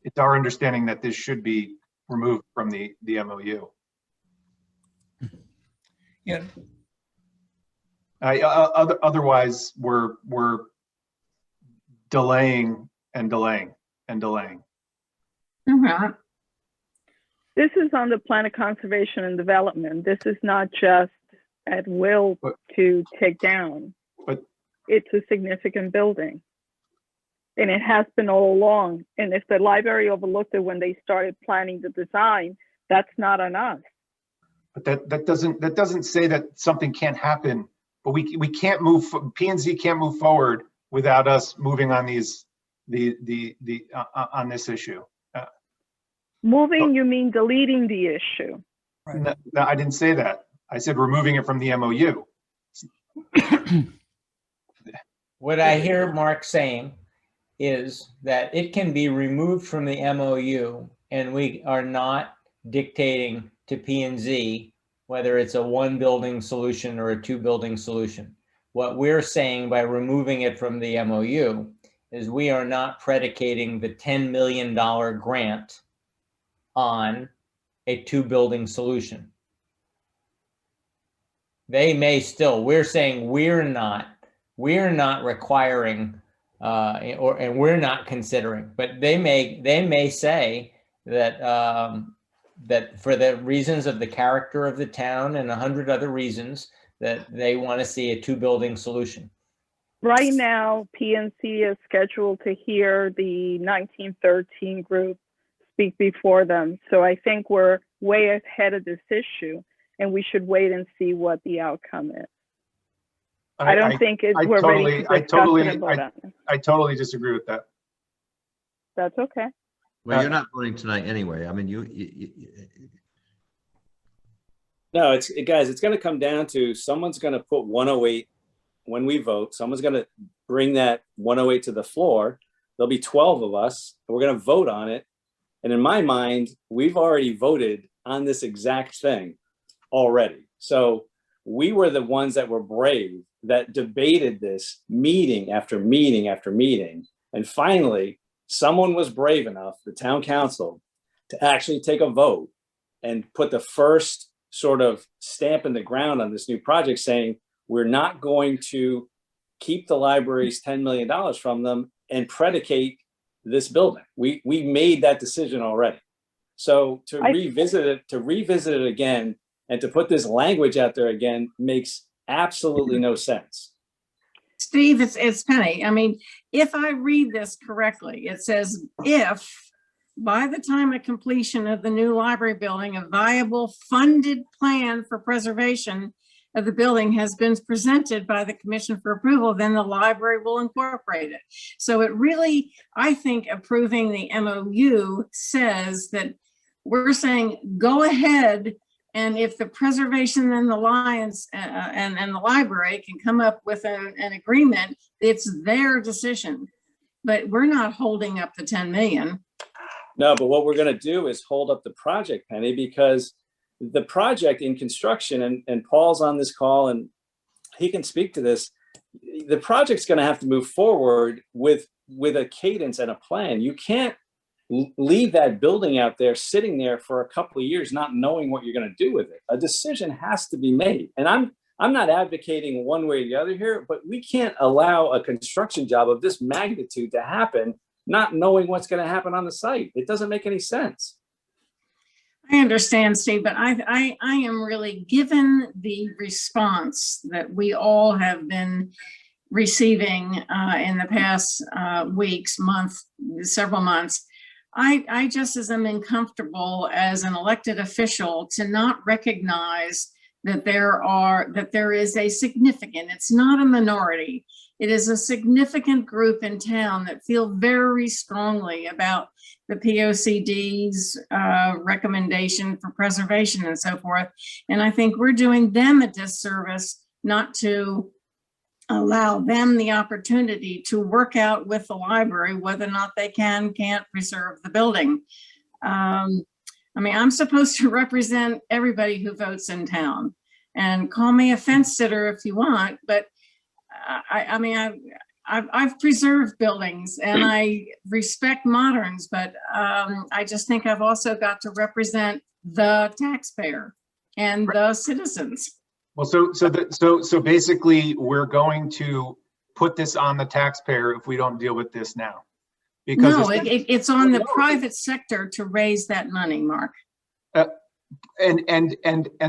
it's our understanding that this should be removed from the MOU. Yeah, Otherwise, we're delaying and delaying and delaying. Okay. This is on the plan of conservation and development. This is not just at will to take down. But it's a significant building. And it has been all along. And if the library overlooked it when they started planning the design, that's not on us. But that doesn't say that something can't happen. But we can't move. P&Z can't move forward without us moving on on this issue. Moving, you mean deleting the issue? No, I didn't say that. I said removing it from the MOU. What I hear Mark saying is that it can be removed from the MOU, and we are not dictating to P&Z whether it's a 1-building solution or a 2-building solution. What we're saying by removing it from the MOU is we are not predicating the $10 million grant on a 2-building solution. They may still, we're saying we're not requiring and we're not considering, but they may say that that for the reasons of the character of the town and 100 other reasons that they want to see a 2-building solution. Right now, PNC is scheduled to hear the 1913 group speak before them. So I think we're way ahead of this issue, and we should wait and see what the outcome is. I don't think we're ready to discuss it and vote on it. I totally disagree with that. That's okay. Well, you're not voting tonight anyway. I mean, No, guys, it's going to come down to someone's going to put 108 when we vote. Someone's going to bring that 108 to the floor. There'll be 12 of us, and we're going to vote on it. And in my mind, we've already voted on this exact thing already. So we were the ones that were brave, that debated this meeting after meeting after meeting. And finally, someone was brave enough, the town council, to actually take a vote and put the first sort of stamp in the ground on this new project, saying we're not going to keep the libraries $10 million from them and predicate this building. We made that decision already. So to revisit it again and to put this language out there again makes absolutely no sense. Steve, it's Penny. I mean, if I read this correctly, it says if by the time of completion of the new library building, a viable funded plan for preservation of the building has been presented by the commission for approval, then the library will incorporate it. So it really, I think approving the MOU says that we're saying, go ahead. And if the preservation and the Lions and the library can come up with an agreement, it's their decision. But we're not holding up the 10 million. No, but what we're going to do is hold up the project, Penny, because the project in construction, and Paul's on this call and he can speak to this, the project's going to have to move forward with a cadence and a plan. You can't leave that building out there sitting there for a couple of years not knowing what you're going to do with it. A decision has to be made. And I'm not advocating one way or the other here, but we can't allow a construction job of this magnitude to happen not knowing what's going to happen on the site. It doesn't make any sense. I understand, Steve, but I am really, given the response that we all have been receiving in the past weeks, several months, I just am uncomfortable as an elected official to not recognize that there is a significant, it's not a minority, it is a significant group in town that feel very strongly about the POCD's recommendation for preservation and so forth. And I think we're doing them a disservice not to allow them the opportunity to work out with the library whether or not they can't preserve the building. I mean, I'm supposed to represent everybody who votes in town, and call me a fence sitter if you want, but I mean, I've preserved buildings and I respect moderns, but I just think I've also got to represent the taxpayer and the citizens. Well, so basically, we're going to put this on the taxpayer if we don't deal with this now. Because No, it's on the private sector to raise that money, Mark. And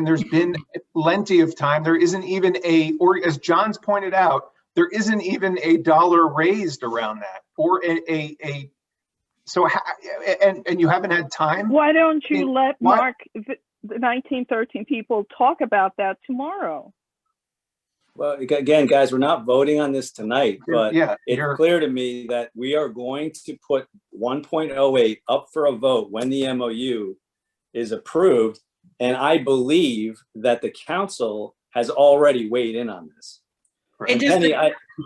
there's been plenty of time. There isn't even or as John's pointed out, there isn't even a dollar raised around that, or and you haven't had time. Why don't you let Mark, the 1913 people talk about that tomorrow? Well, again, guys, we're not voting on this tonight, but Yeah, it's clear to me that we are going to put 1.08 up for a vote when the MOU is approved. And I believe that the council has already weighed in on this. And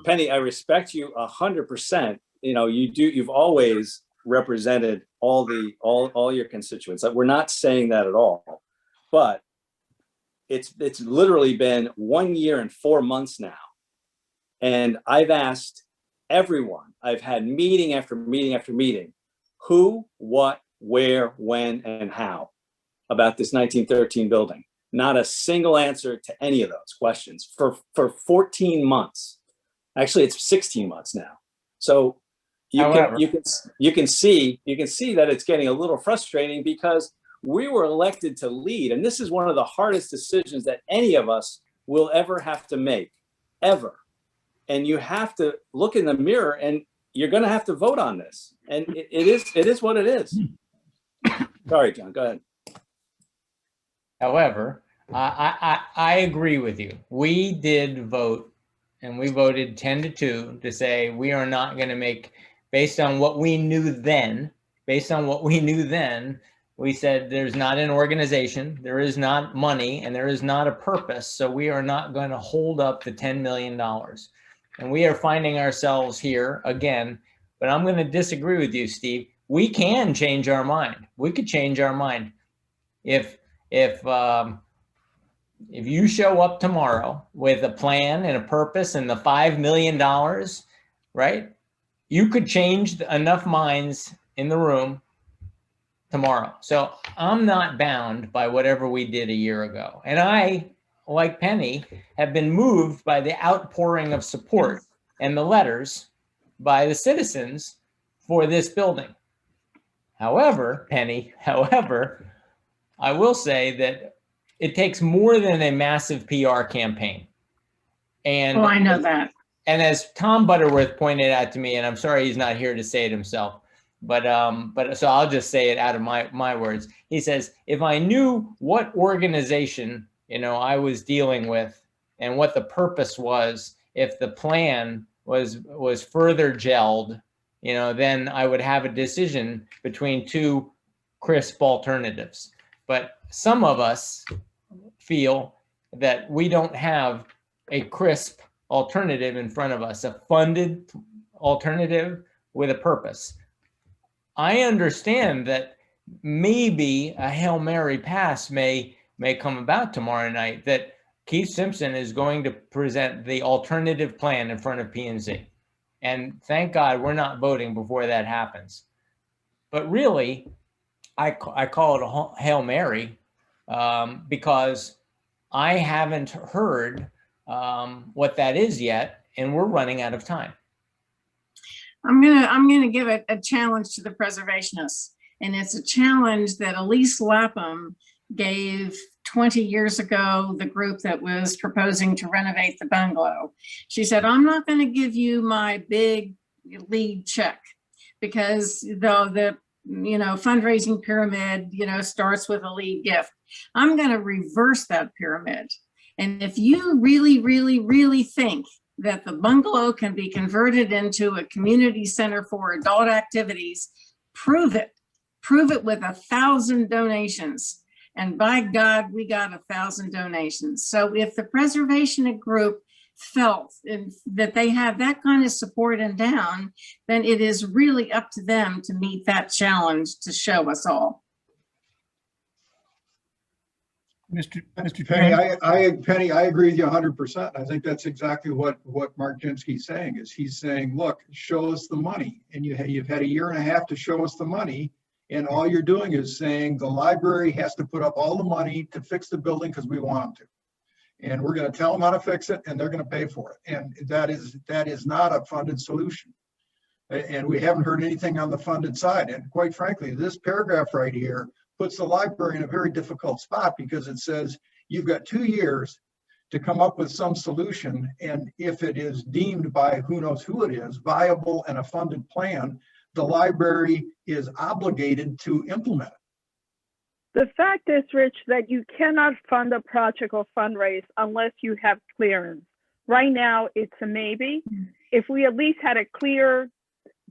Penny, I respect you 100%. You know, you've always represented all your constituents. We're not saying that at all, but it's literally been 1 year and 4 months now. And I've asked everyone, I've had meeting after meeting after meeting, who, what, where, when, and how about this 1913 building. Not a single answer to any of those questions for 14 months. Actually, it's 16 months now. So you can see that it's getting a little frustrating because we were elected to lead, and this is one of the hardest decisions that any of us will ever have to make, ever. And you have to look in the mirror, and you're going to have to vote on this. And it is what it is. Sorry, John. Go ahead. However, I agree with you. We did vote, and we voted 10-2 to say we are not going to make, based on what we knew then, we said there's not an organization, there is not money, and there is not a purpose. So we are not going to hold up the $10 million. And we are finding ourselves here again, but I'm going to disagree with you, Steve. We can change our mind. We could change our mind. If you show up tomorrow with a plan and a purpose and the $5 million, right? You could change enough minds in the room tomorrow. So I'm not bound by whatever we did a year ago. And I, like Penny, have been moved by the outpouring of support and the letters by the citizens for this building. However, Penny, I will say that it takes more than a massive PR campaign. And I know that. And as Tom Butterworth pointed out to me, and I'm sorry he's not here to say it himself, but so I'll just say it out of my words. He says, if I knew what organization, I was dealing with and what the purpose was, if the plan was further gelled, then I would have a decision between two crisp alternatives. But some of us feel that we don't have a crisp alternative in front of us, a funded alternative with a purpose. I understand that maybe a Hail Mary pass may come about tomorrow night, that Keith Simpson is going to present the alternative plan in front of P&Z. And thank God we're not voting before that happens. But really, I call it a Hail Mary because I haven't heard what that is yet, and we're running out of time. I'm gonna give it a challenge to the preservationists, and it's a challenge that Elise Lapham gave 20 years ago, the group that was proposing to renovate the bungalow. She said, I'm not going to give you my big lead check because the fundraising pyramid, starts with a lead gift. I'm going to reverse that pyramid. And if you really, really, really think that the bungalow can be converted into a community center for adult activities, prove it. Prove it with 1,000 donations. And by God, we got 1,000 donations. So if the preservation group felt that they have that kind of support and down, then it is really up to them to meet that challenge to show us all. Mr. Penny, Chairman, Penny, I agree with you 100%. I think that's exactly what Mark Jinsky's saying, is he's saying, look, show us the money. And you've had a year and a half to show us the money. And all you're doing is saying the library has to put up all the money to fix the building because we want them to. And we're going to tell them how to fix it and they're going to pay for it. And that is not a funded solution. And we haven't heard anything on the funded side. And quite frankly, this paragraph right here puts the library in a very difficult spot, because it says you've got 2 years to come up with some solution. And if it is deemed by who knows who it is, viable and a funded plan, the library is obligated to implement it. The fact is, Rich, that you cannot fund a project or fundraise unless you have clearance. Right now, it's a maybe. If we at least had a clear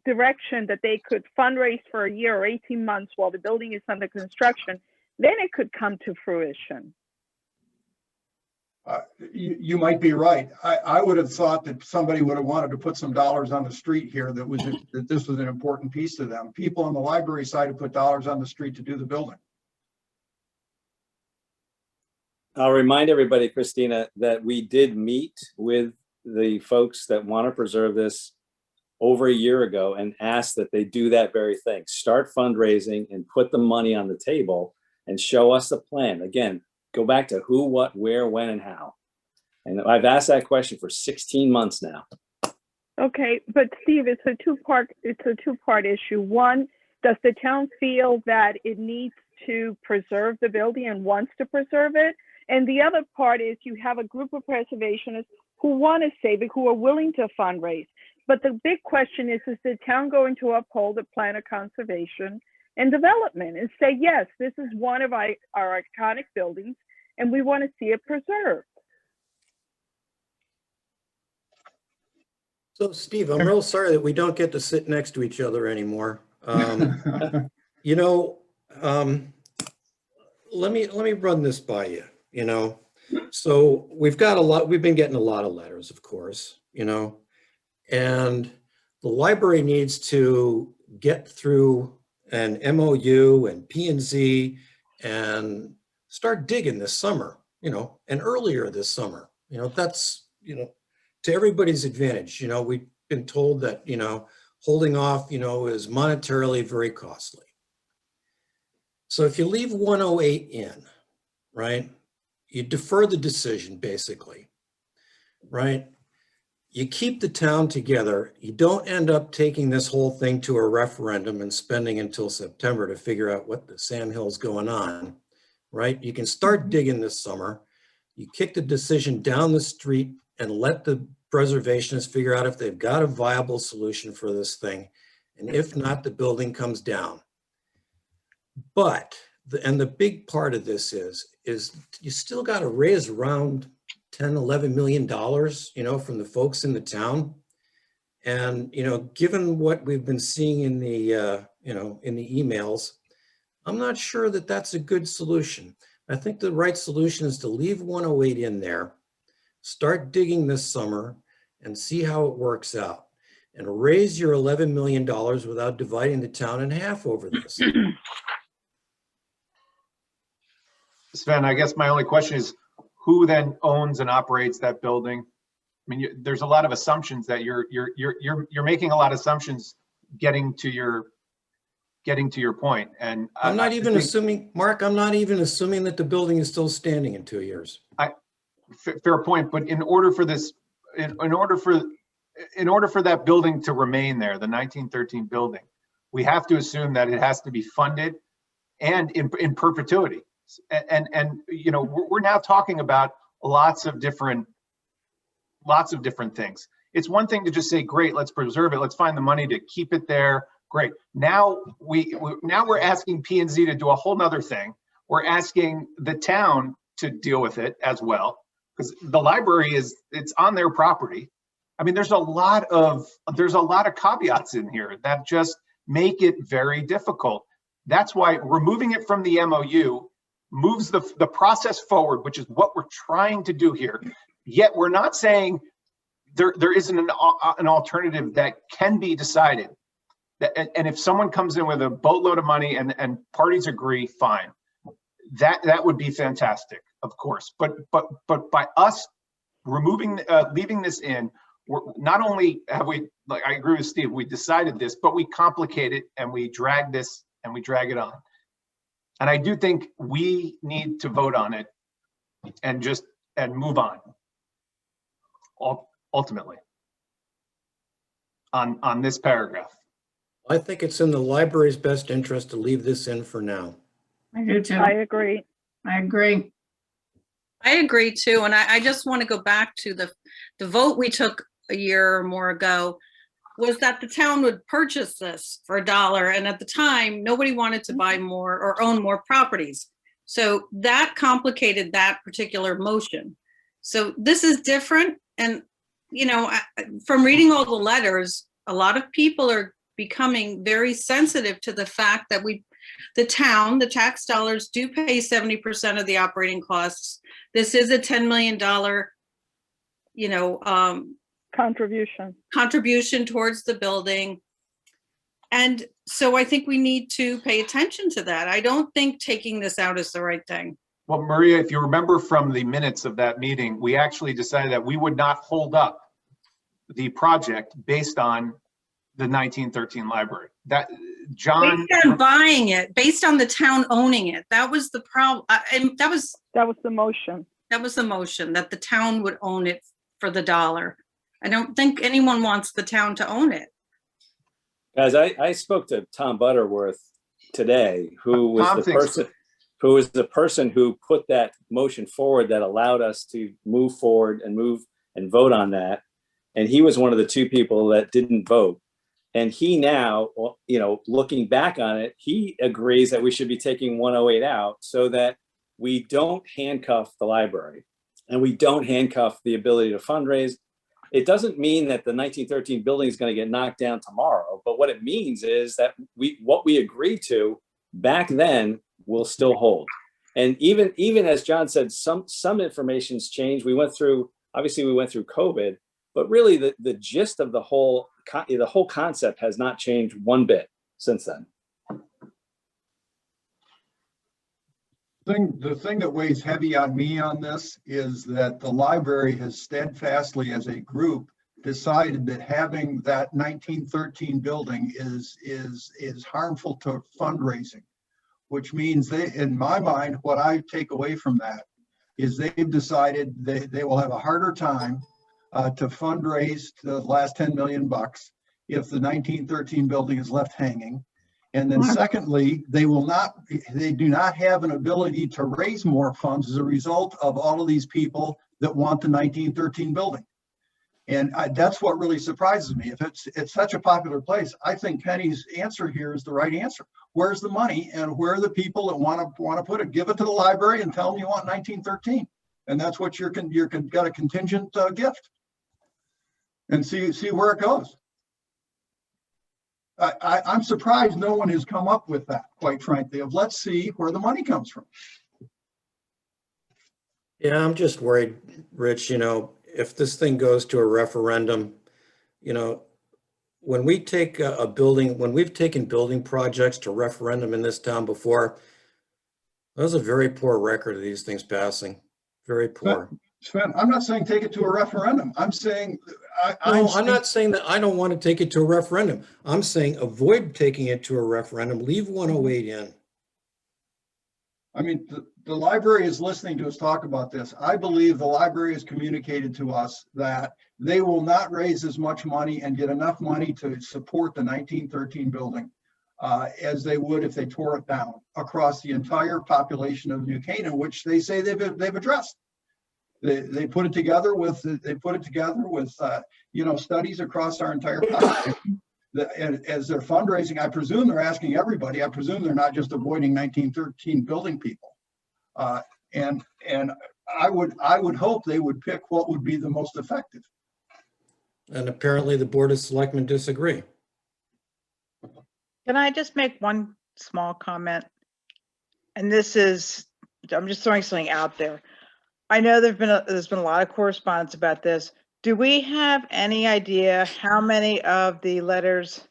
direction that they could fundraise for a year or 18 months while the building is under construction, then it could come to fruition. You might be right. I would have thought that somebody would have wanted to put some dollars on the street here, that this was an important piece to them. People on the library side have put dollars on the street to do the building. I'll remind everybody, Christina, that we did meet with the folks that want to preserve this over a year ago and asked that they do that very thing. Start fundraising and put the money on the table and show us a plan. Again, go back to who, what, where, when, and how. And I've asked that question for 16 months now. Okay, but Steve, it's a two-part issue. One, does the town feel that it needs to preserve the building and wants to preserve it? And the other part is you have a group of preservationists who want to save it, who are willing to fundraise. But the big question is the town going to uphold the plan of conservation and development and say, yes, this is one of our iconic buildings and we want to see it preserved? So Steve, I'm real sorry that we don't get to sit next to each other anymore. You know, let me run this by you, you know. So we've been getting a lot of letters, of course, you know, and the library needs to get through an MOU and P&Z and start digging this summer, you know, and earlier this summer. You know, that's, you know, to everybody's advantage. You know, we've been told that, you know, holding off, you know, is monetarily very costly. So if you leave 108 in, right, you defer the decision basically, right? You keep the town together. You don't end up taking this whole thing to a referendum and spending until September to figure out what the sandhill's going on, right? You can start digging this summer. You kick the decision down the street and let the preservationists figure out if they've got a viable solution for this thing. And if not, the building comes down. But, and the big part of this is you still got to raise around $10, $11 million, you know, from the folks in the town. And, you know, given what we've been seeing in the, you know, in the emails, I'm not sure that that's a good solution. I think the right solution is to leave 108 in there, start digging this summer and see how it works out, and raise your $11 million without dividing the town in half over this. Sven, I guess my only question is, who then owns and operates that building? I mean, there's a lot of assumptions that you're making a lot of assumptions getting to your point. And I'm not even assuming, Mark, I'm not even assuming that the building is still standing in 2 years. Fair point, but in order for this, in order for that building to remain there, the 1913 building, we have to assume that it has to be funded and in perpetuity. And you know, we're now talking about lots of different things. It's one thing to just say, great, let's preserve it, let's find the money to keep it there. Great. Now we're asking P&Z to do a whole nother thing. We're asking the town to deal with it as well, because the library it's on their property. I mean, there's a lot of caveats in here that just make it very difficult. That's why removing it from the MOU moves the process forward, which is what we're trying to do here. Yet we're not saying there isn't an alternative that can be decided. And if someone comes in with a boatload of money and parties agree, fine. That would be fantastic. of course, but by us removing, leaving this in, we're not only have we, like, I agree with Steve, we decided this, but we complicate it and we drag this and we drag it on. And I do think we need to vote on it and move on. Ultimately, on this paragraph. I think it's in the library's best interest to leave this in for now. I do too. I agree. I agree. I agree too. And I just want to go back to the vote we took a year or more ago was that the town would purchase this for $1. And at the time, nobody wanted to buy more or own more properties. So that complicated that particular motion. So this is different. And, you know, from reading all the letters, a lot of people are becoming very sensitive to the fact that the town, the tax dollars do pay 70% of the operating costs. This is a $10 million, you know, contribution towards the building. And so I think we need to pay attention to that. I don't think taking this out is the right thing. Well, Maria, if you remember from the minutes of that meeting, we actually decided that we would not hold up the project based on the 1913 library. That John based on buying it, based on the town owning it. That was the problem. And that was the motion. That was the motion, that the town would own it for the $1. I don't think anyone wants the town to own it. Guys, I spoke to Tom Butterworth today, who was the person who put that motion forward that allowed us to move forward and vote on that. And he was one of the two people that didn't vote. And he now, you know, looking back on it, he agrees that we should be taking 108 out so that we don't handcuff the library and we don't handcuff the ability to fundraise. It doesn't mean that the 1913 building is going to get knocked down tomorrow, but what it means is that what we agreed to back then will still hold. And even as John said, some information's changed. Obviously we went through COVID, but really the gist of the whole concept has not changed one bit since then. The thing that weighs heavy on me on this is that the library has steadfastly as a group decided that having that 1913 building is harmful to fundraising, which means in my mind, what I take away from that is they've decided they will have a harder time to fundraise the last 10 million bucks if the 1913 building is left hanging. And then secondly, they do not have an ability to raise more funds as a result of all of these people that want the 1913 building. And that's what really surprises me. If it's such a popular place, I think Penny's answer here is the right answer. Where's the money and where are the people that want to put it? Give it to the library and tell them you want 1913. And that's what you're got a contingent gift. And see where it goes. I'm surprised no one has come up with that, quite frankly, of let's see where the money comes from. Yeah, I'm just worried, Rich, you know, if this thing goes to a referendum, you know, when we take when we've taken building projects to referendum in this town before, there's a very poor record of these things passing, very poor. Sven, I'm not saying take it to a referendum. I'm saying I'm not saying that I don't want to take it to a referendum. I'm saying avoid taking it to a referendum. Leave 108 in. I mean, the library is listening to us talk about this. I believe the library has communicated to us that they will not raise as much money and get enough money to support the 1913 building as they would if they tore it down across the entire population of New Canaan, which they say they've addressed. They put it together with you know, studies across our entire population. As they're fundraising, I presume they're asking everybody. I presume they're not just avoiding 1913 building people. And I would hope they would pick what would be the most effective. And apparently the Board of Selectmen disagree. Can I just make one small comment? And this is, I'm just throwing something out there. I know there's been a lot of correspondence about this. Do we have any idea how many of the letters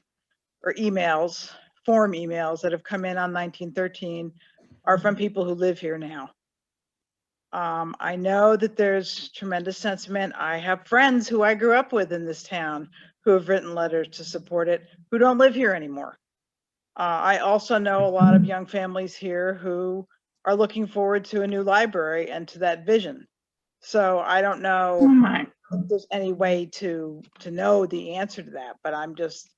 or emails, form emails that have come in on 1913 are from people who live here now? I know that there's tremendous sentiment. I have friends who I grew up with in this town who have written letters to support it, who don't live here anymore. I also know a lot of young families here who are looking forward to a new library and to that vision. So I don't know if there's any way to know the answer to that, but I'm just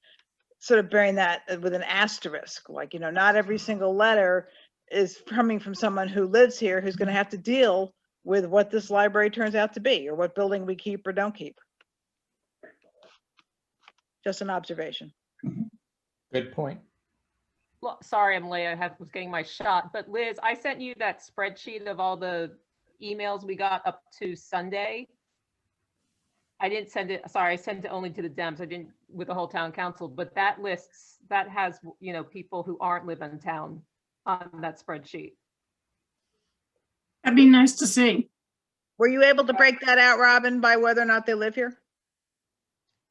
sort of bearing that with an asterisk. Like, you know, not every single letter is coming from someone who lives here who's going to have to deal with what this library turns out to be, or what building we keep or don't keep. Just an observation. Good point. Well, sorry, I'm late. I was getting my shot, but Liz, I sent you that spreadsheet of all the emails we got up to Sunday. I didn't send it, sorry, I sent it only to the Dems. I didn't with the whole town council, but that has, you know, people who aren't live in town on that spreadsheet. That'd be nice to see. Were you able to break that out, Robin, by whether or not they live here?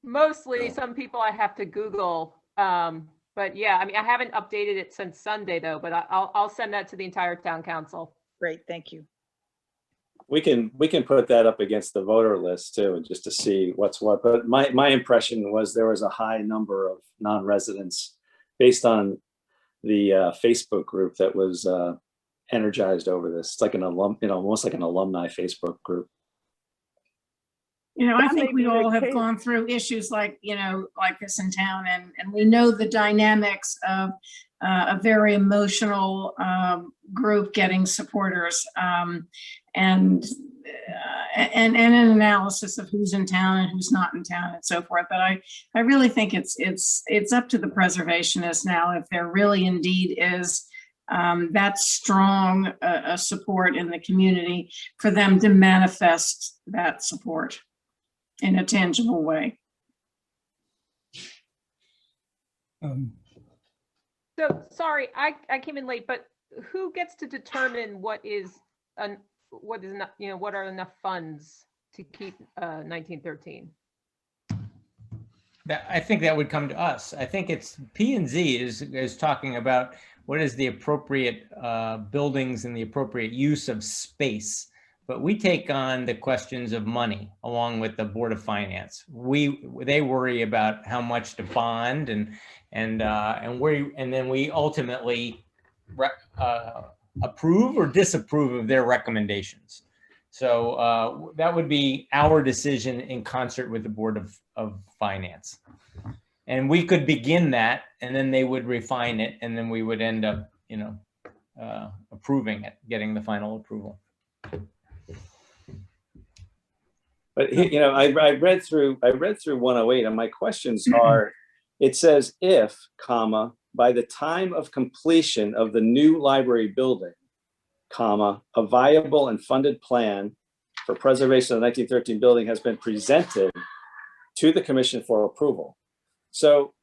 Mostly, some people I have to Google. But yeah, I mean, I haven't updated it since Sunday though, but I'll send that to the entire town council. Great, thank you. We can put that up against the voter list too, and just to see what's what. But my impression was there was a high number of non-residents based on the Facebook group that was energized over this. It's like an almost like an alumni Facebook group. You know, I That think may we be the all have case. gone through issues like, you know, like this in town, and we know the dynamics of a very emotional group getting supporters, and an analysis of who's in town and who's not in town and so forth. But I really think it's up to the preservationists now, if there really indeed is that strong a support in the community, for them to manifest that support in a tangible way. So sorry, I came in late, but who gets to determine what is not, you know, what are enough funds to keep 1913? I think that would come to us. I think it's P&Z is talking about what is the appropriate buildings and the appropriate use of space. But we take on the questions of money along with the Board of Finance. They worry about how much to bond and then we ultimately approve or disapprove of their recommendations. So that would be our decision in concert with the Board of Finance. And we could begin that, and then they would refine it, and then we would end up, you know, approving it, getting the final approval. But you know, I read through 108, and my questions are: it says if, comma, by the time of completion of the new library building, comma, a viable and funded plan for preservation of the 1913 building has been presented to the commission for approval. So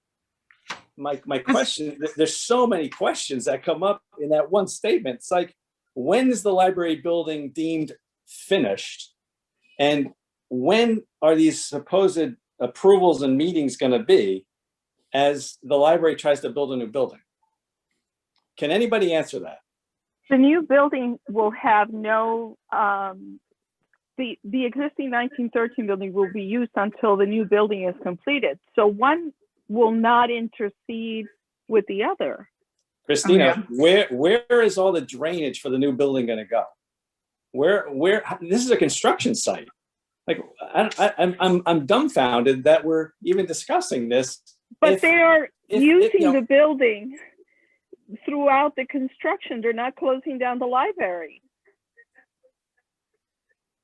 my question, there's so many questions that come up in that one statement. It's like, when is the library building deemed finished? And when are these supposed approvals and meetings going to be as the library tries to build a new building? Can anybody answer that? The new building will have no, the existing 1913 building will be used until the new building is completed. So one will not intercede with the other. Christina, where is all the drainage for the new building going to go? Where this is a construction site. Like I'm dumbfounded that we're even discussing this. But they are using the building throughout the construction. They're not closing down the library.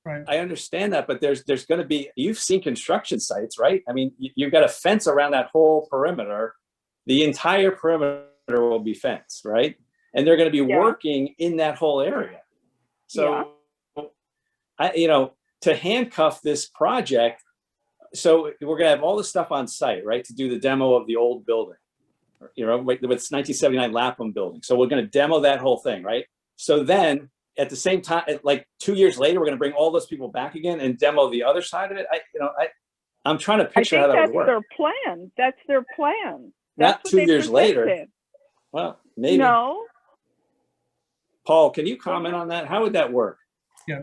Right. I understand that, but there's going to be, you've seen construction sites, right? I mean, you've got a fence around that whole perimeter. The entire perimeter will be fenced, right? And they're going to be working in that whole area. So, you know, to handcuff this project, so we're going to have all this stuff on site, right? To do the demo of the old building, you know, with 1979 Lapham building. So we're going to demo that whole thing, right? So then at the same time, like 2 years later, we're going to bring all those people back again and demo the other side of it. I'm trying to picture how that would work. That's their plan. That's their plan. Not 2 years later. Well, maybe. No. Paul, can you comment on that? How would that work? Yeah.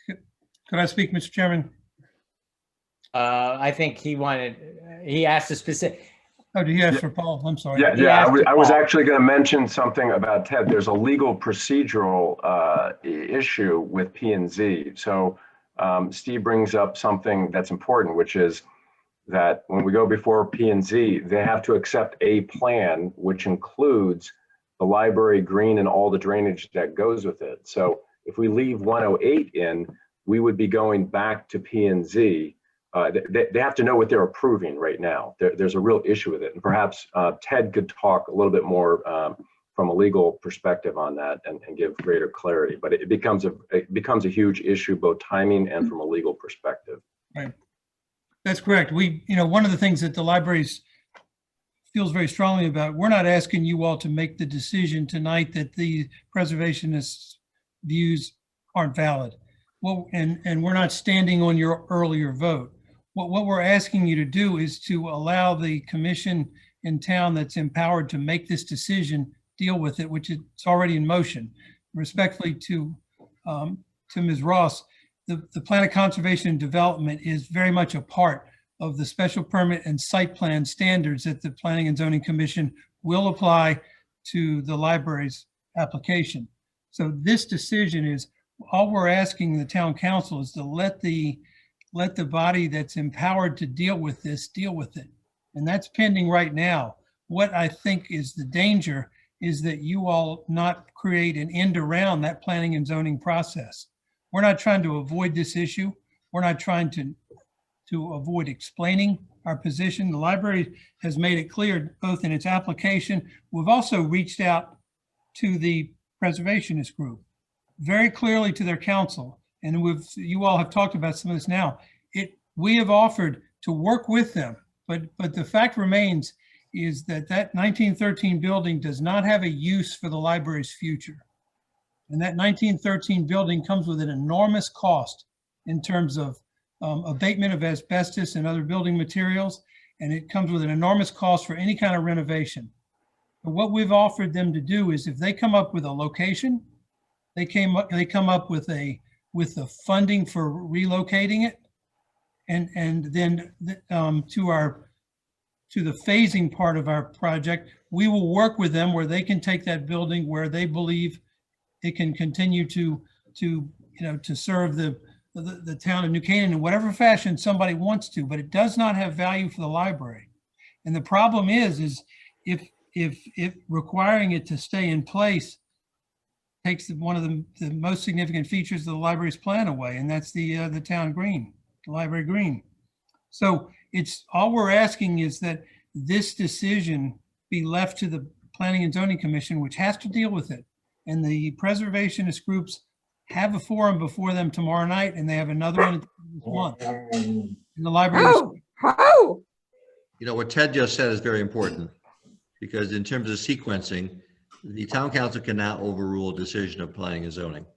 Could I speak, Mr. Chairman? I think he asked a specific. Oh, did you ask for Paul? I'm sorry. Yeah, He yeah. asked I was Paul. actually going to mention something about Ted. There's a legal procedural issue with P&Z. So Steve brings up something that's important, which is that when we go before P&Z, they have to accept a plan, which includes the library green and all the drainage that goes with it. So if we leave 108 in, we would be going back to P&Z. They have to know what they're approving right now. There's a real issue with it. And perhaps Ted could talk a little bit more from a legal perspective on that and give greater clarity. But it becomes a huge issue, both timing and from a legal perspective. Right. That's correct. One of the things that the libraries feels very strongly about, we're not asking you all to make the decision tonight that the preservationists' views aren't valid. Well, and we're not standing on your earlier vote. What we're asking you to do is to allow the commission in town that's empowered to make this decision deal with it, which is already in motion. Respectfully to Ms. Ross, the Plan of Conservation and Development is very much a part of the special permit and site plan standards that the Planning and Zoning Commission will apply to the library's application. So this decision is, all we're asking the town council is to let the body that's empowered to deal with this, deal with it. And that's pending right now. What I think is the danger is that you all not create an end around that planning and zoning process. We're not trying to avoid this issue. We're not trying to avoid explaining our position. The library has made it clear, both in its application. We've also reached out to the preservationist group, very clearly to their council. And you all have talked about some of this now. We have offered to work with them, but the fact remains is that 1913 building does not have a use for the library's future. And that 1913 building comes with an enormous cost in terms of abatement of asbestos and other building materials. And it comes with an enormous cost for any kind of renovation. But what we've offered them to do is, if they come up with a location, they come up with the funding for relocating it, and then to the phasing part of our project, we will work with them where they can take that building where they believe it can continue to serve the town of New Canaan in whatever fashion somebody wants to, but it does not have value for the library. And the problem is if requiring it to stay in place takes one of the most significant features of the library's plan away, and that's the town green, the library green. So all we're asking is that this decision be left to the Planning and Zoning Commission, which has to deal with it. And the preservationist groups have a forum before them tomorrow night, and they have another one this month. And the library. What Ted just said is very important, because in terms of sequencing, the town council cannot overrule a decision of planning and zoning.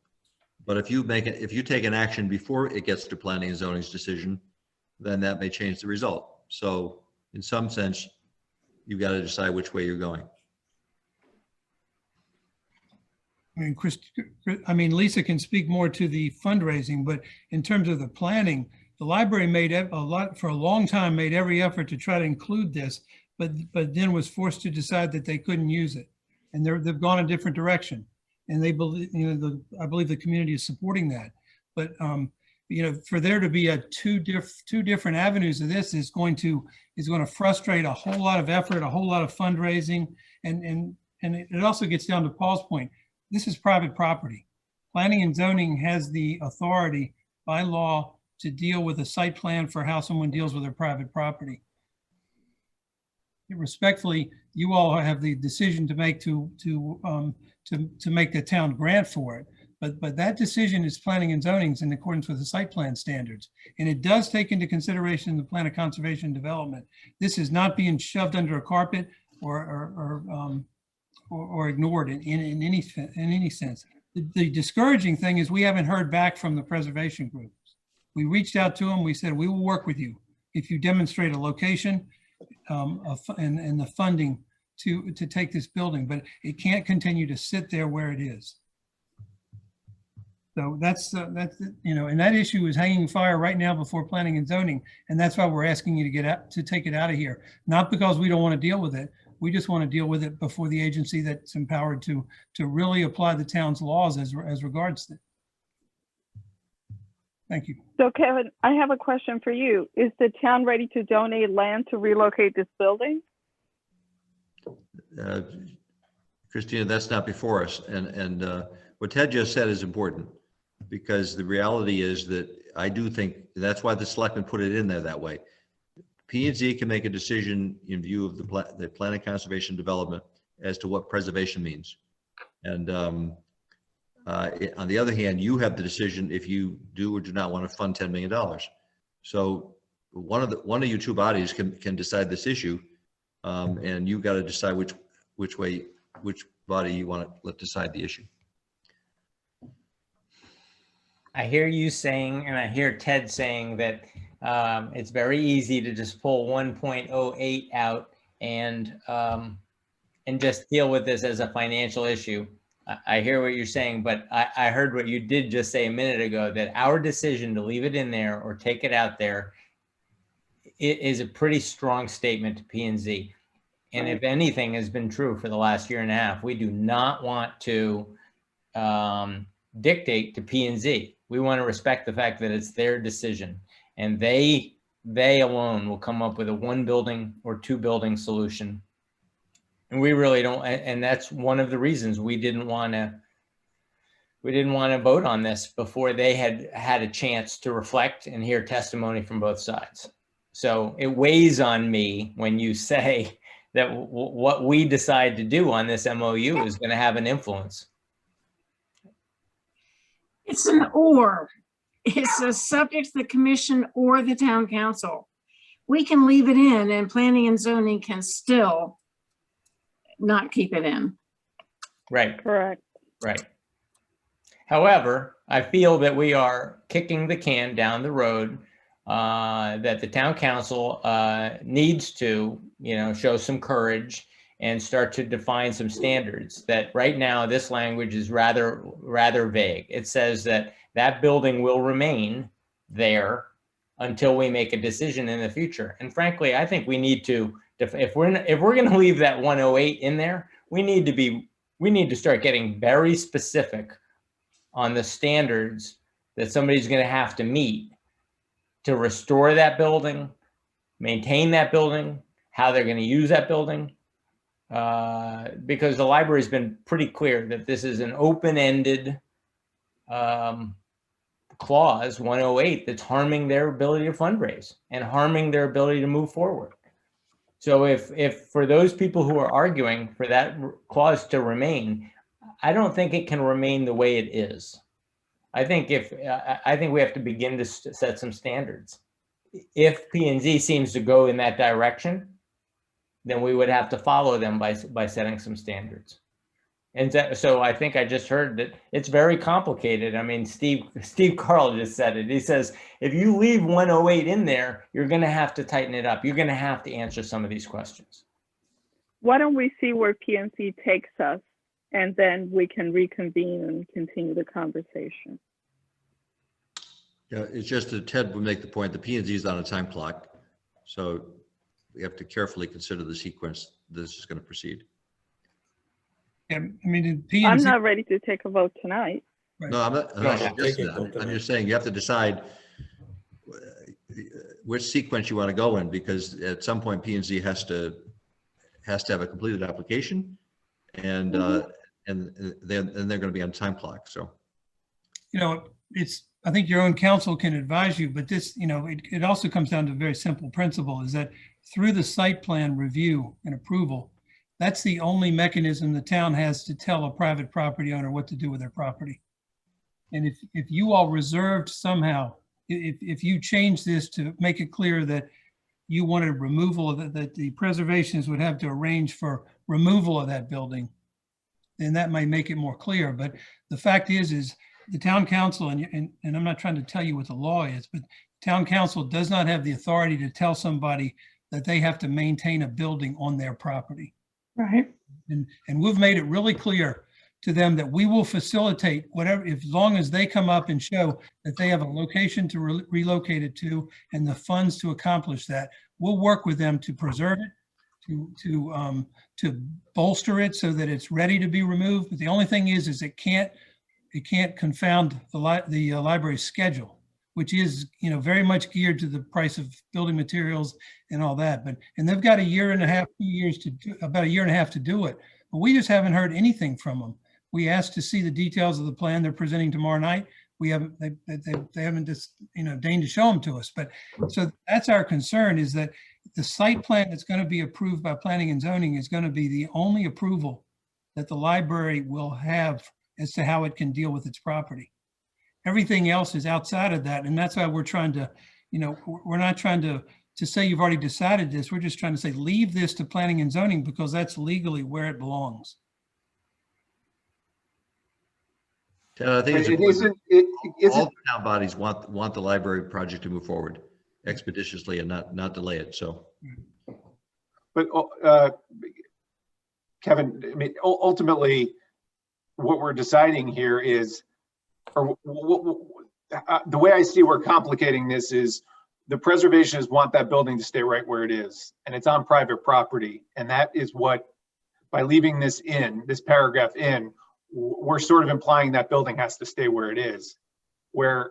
But if you take an action before it gets to planning and zoning's decision, then that may change the result. So in some sense, you've got to decide which way you're going. Lisa can speak more to the fundraising, but in terms of the planning, the library for a long time made every effort to try to include this, but then was forced to decide that they couldn't use it. And they've gone a different direction. And they believe, I believe the community is supporting that. But for there to be two different avenues of this is going to frustrate a whole lot of effort, a whole lot of fundraising, and it also gets down to Paul's point. This is private property. Planning and zoning has the authority by law to deal with a site plan for how someone deals with their private property. Respectfully, you all have the decision to make to make the town grant for it. But that decision is planning and zoning in accordance with the site plan standards. And it does take into consideration the Plan of Conservation and Development. This is not being shoved under a carpet or ignored in any sense. The discouraging thing is we haven't heard back from the preservation groups. We reached out to them. We said, we will work with you if you demonstrate a location and the funding to take this building, but it can't continue to sit there where it is. So that's, you know, and that issue is hanging fire right now before planning and zoning. And that's why we're asking you to get out, to take it out of here. Not because we don't want to deal with it. We just want to deal with it before the agency that's empowered to really apply the town's laws as regards to it. Thank you. So Kevin, I have a question for you. Is the town ready to donate land to relocate this building? Christina, that's not before us. And what Ted just said is important, because the reality is that I do think that's why the selectmen put it in there that way. P&Z can make a decision in view of the planning, conservation, development as to what preservation means. And on the other hand, you have the decision if you do or do not want to fund $10 million. So one of you two bodies can decide this issue, and you've got to decide which body you want to let decide the issue. I hear you saying, and I hear Ted saying that it's very easy to just pull 1.08 out and just deal with this as a financial issue. I hear what you're saying, but I heard what you did just say a minute ago, that our decision to leave it in there or take it out there, it is a pretty strong statement to P&Z. And if anything has been true for the last year and a half, we do not want to dictate to P&Z. We want to respect the fact that it's their decision, and they alone will come up with a 1 building or 2 building solution. And we really don't, and that's one of the reasons we didn't want to vote on this before they had a chance to reflect and hear testimony from both sides. So it weighs on me when you say that what we decide to do on this MOU is going to have an influence. It's an or. It's a subject to the commission or the town council. We can leave it in and planning and zoning can still not keep it in. Right. Correct. Right. However, I feel that we are kicking the can down the road, that the town council needs to, show some courage and start to define some standards. That right now, this language is rather vague. It says that building will remain there until we make a decision in the future. And frankly, I think we need to, if we're going to leave that 108 in there, we need to start getting very specific on the standards that somebody's going to have to meet to restore that building, maintain that building, how they're going to use that building. Because the library has been pretty clear that this is an open-ended clause, 108, that's harming their ability to fundraise and harming their ability to move forward. So if for those people who are arguing for that clause to remain, I don't think it can remain the way it is. I think we have to begin to set some standards. If P&Z seems to go in that direction, then we would have to follow them by setting some standards. And so I think I just heard that it's very complicated. I mean, Steve Carl just said it. He says, if you leave 108 in there, you're going to have to tighten it up. You're going to have to answer some of these questions. Why don't we see where P&Z takes us, and then we can reconvene and continue the conversation. Yeah, it's just that Ted would make the point that P&Z is on a time clock. So we have to carefully consider the sequence this is going to proceed. Yeah, I mean, P&Z, I'm not ready to take a vote tonight. Right. No, I'm not suggesting that. I'm just saying you have to decide which sequence you want to go in, because at some point P&Z has to have a completed application, and and they're going to be on time clock. So, I think your own counsel can advise you, but this, it also comes down to a very simple principle, is that through the site plan review and approval, that's the only mechanism the town has to tell a private property owner what to do with their property. And if you all reserved somehow, if you change this to make it clear that you wanted removal of that the preservationists would have to arrange for removal of that building, then that might make it more clear. But the fact is the town council, and I'm not trying to tell you what the law is, but town council does not have the authority to tell somebody that they have to maintain a building on their property. Right. And we've made it really clear to them that we will facilitate whatever, as long as they come up and show that they have a location to relocate it to and the funds to accomplish that. We'll work with them to preserve it, to bolster it so that it's ready to be removed. But the only thing is it can't confound the library's schedule, which is, you know, very much geared to the price of building materials and all that. And they've got a year and a half, 2 years to do, about a year and a half to do it. But we just haven't heard anything from them. We asked to see the details of the plan they're presenting tomorrow night. They haven't just, you know, deigned to show them to us. But so that's our concern, is that the site plan that's going to be approved by planning and zoning is going to be the only approval that the library will have as to how it can deal with its property. Everything else is outside of that. And that's why we're trying to, you know, we're not trying to say you've already decided this. We're just trying to say, leave this to planning and zoning because that's legally where it belongs. I think it's important. All the town bodies want the library project to move forward expeditiously and not delay it. So, but Kevin, I mean, ultimately, what we're deciding here is, or the way I see we're complicating this is, the preservationists want that building to stay right where it is, and it's on private property, and that is what, by leaving this paragraph in, we're sort of implying that building has to stay where it is, where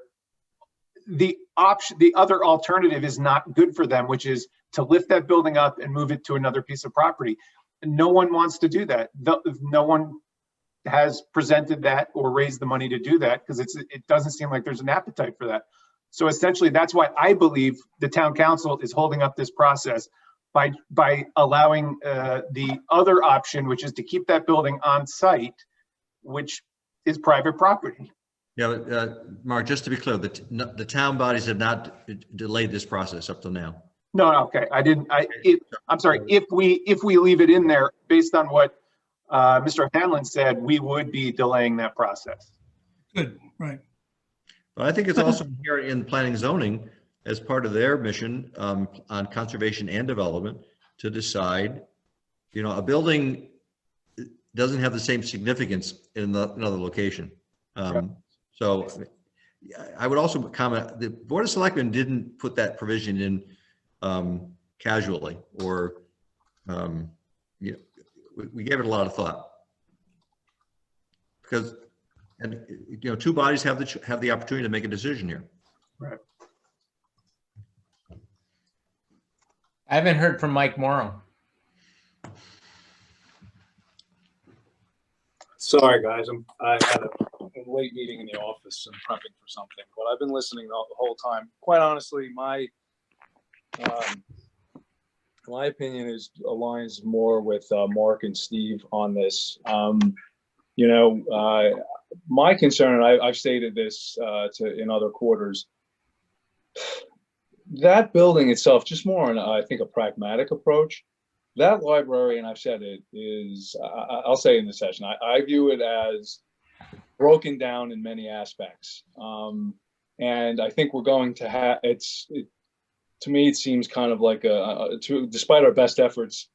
the other alternative is not good for them, which is to lift that building up and move it to another piece of property. And no one wants to do that. No one has presented that or raised the money to do that, because it doesn't seem like there's an appetite for that. So essentially, that's why I believe the town council is holding up this process by allowing the other option, which is to keep that building on site, which is private property. Yeah, Mark, just to be clear, the town bodies have not delayed this process up till now. No, okay, I'm sorry. If we leave it in there, based on what Mr. Hanlon said, we would be delaying that process. Good, right. But I think it's also here in planning and zoning as part of their mission on conservation and development to decide, you know, a building doesn't have the same significance in another location. So I would also comment, the Board of Selectmen didn't put that provision in casually, or you know, we gave it a lot of thought, because, and you know, two bodies have the opportunity to make a decision here. Right. I haven't heard from Mike Morrow. Sorry, guys. I had a late meeting in the office and prepping for something, but I've been listening the whole time. Quite honestly, my opinion aligns more with Mark and Steve on this. You know, my concern, and I've stated this in other quarters, that building itself, just more on, I think, a pragmatic approach. That library, and I've said it, is, I'll say in this session, I view it as broken down in many aspects. And I think we're going to have, to me, it seems kind of like despite our best efforts,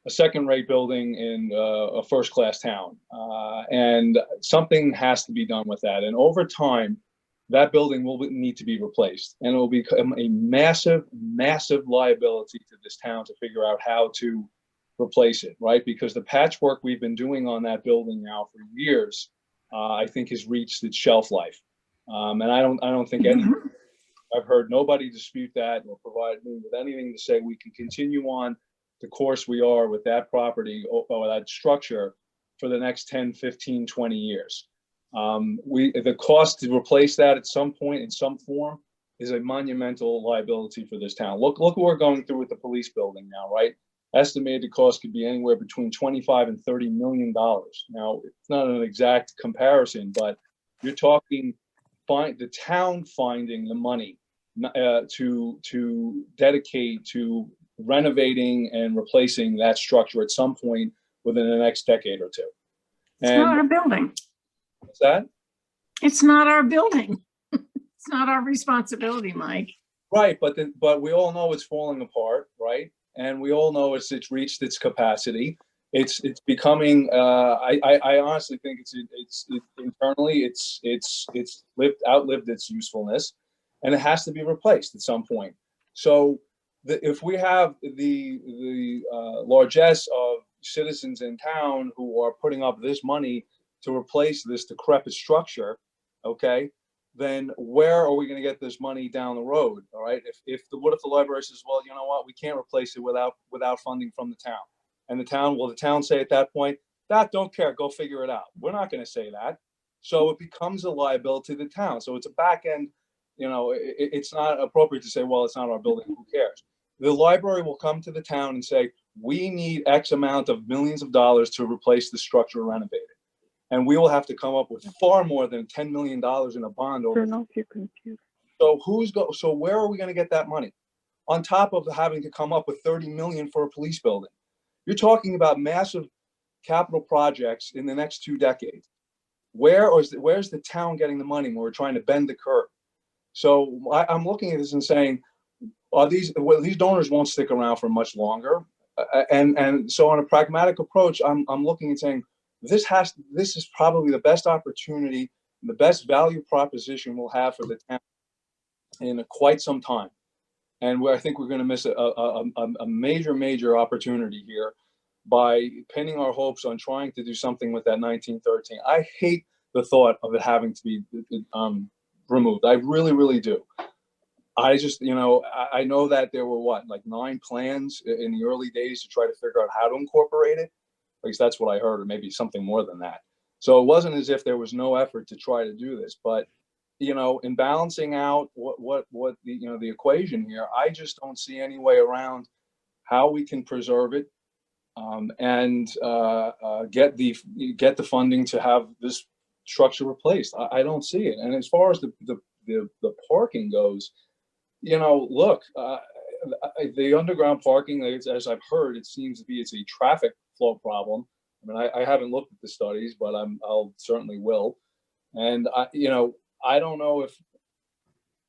a second-rate building in a first-class town. And something has to be done with that. And over time, that building will need to be replaced, and it will become a massive, massive liability to this town to figure out how to replace it, right? Because the patchwork we've been doing on that building now for years, I think has reached its shelf life. And I don't think I've heard nobody dispute that or provide me with anything to say we can continue on the course we are with that property or that structure for the next 10, 15, 20 years. The cost to replace that at some point in some form is a monumental liability for this town. Look what we're going through with the police building now, right? Estimated cost could be anywhere between $25 and $30 million. Now, it's not an exact comparison, but you're talking the town finding the money to dedicate to renovating and replacing that structure at some point within the next decade or two. It's not our building. What's that? It's not our building. It's not our responsibility, Mike. Right, but we all know it's falling apart, right? And we all know it's reached its capacity. it's becoming, I honestly think it's internally, it's outlived its usefulness, and it has to be replaced at some point. So if we have the largesse of citizens in town who are putting up this money to replace this decrepit structure, okay, then where are we going to get this money down the road? All right. What if the library says, well, you know what, we can't replace it without funding from the town, and the town say at that point, that don't care, go figure it out. We're not going to say that. So it becomes a liability to the town. So it's a back end, it's not appropriate to say, well, it's not our building, who cares? The library will come to the town and say, we need X amount of millions of dollars to replace the structure, renovate it. And we will have to come up with far more than $10 million in a bond. So where are we going to get that money? On top of having to come up with $30 million for a police building. You're talking about massive capital projects in the next 2 decades. Where's the town getting the money when we're trying to bend the curve? So I'm looking at this and saying, these donors won't stick around for much longer. And so on a pragmatic approach, I'm looking and saying, this is probably the best opportunity, the best value proposition we'll have for the town in quite some time. And I think we're going to miss a major opportunity here by pinning our hopes on trying to do something with that 1913. I hate the thought of it having to be removed. I really do. I just, I know that there were 9 plans in the early days to try to figure out how to incorporate it. At least that's what I heard, or maybe something more than that. So it wasn't as if there was no effort to try to do this, but in balancing out what the equation here, I just don't see any way around how we can preserve it and get the funding to have this structure replaced. I don't see it. And as far as the parking goes, look, the underground parking, as I've heard, it seems to be it's a traffic flow problem. I mean, I haven't looked at the studies, but I'll certainly will. And I don't know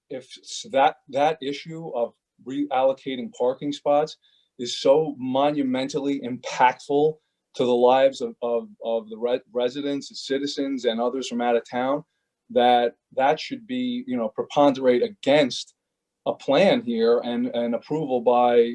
if that issue of reallocating parking spots is so monumentally impactful to the lives of the residents, citizens, and others from out of town that should be preponderate against a plan here and approval by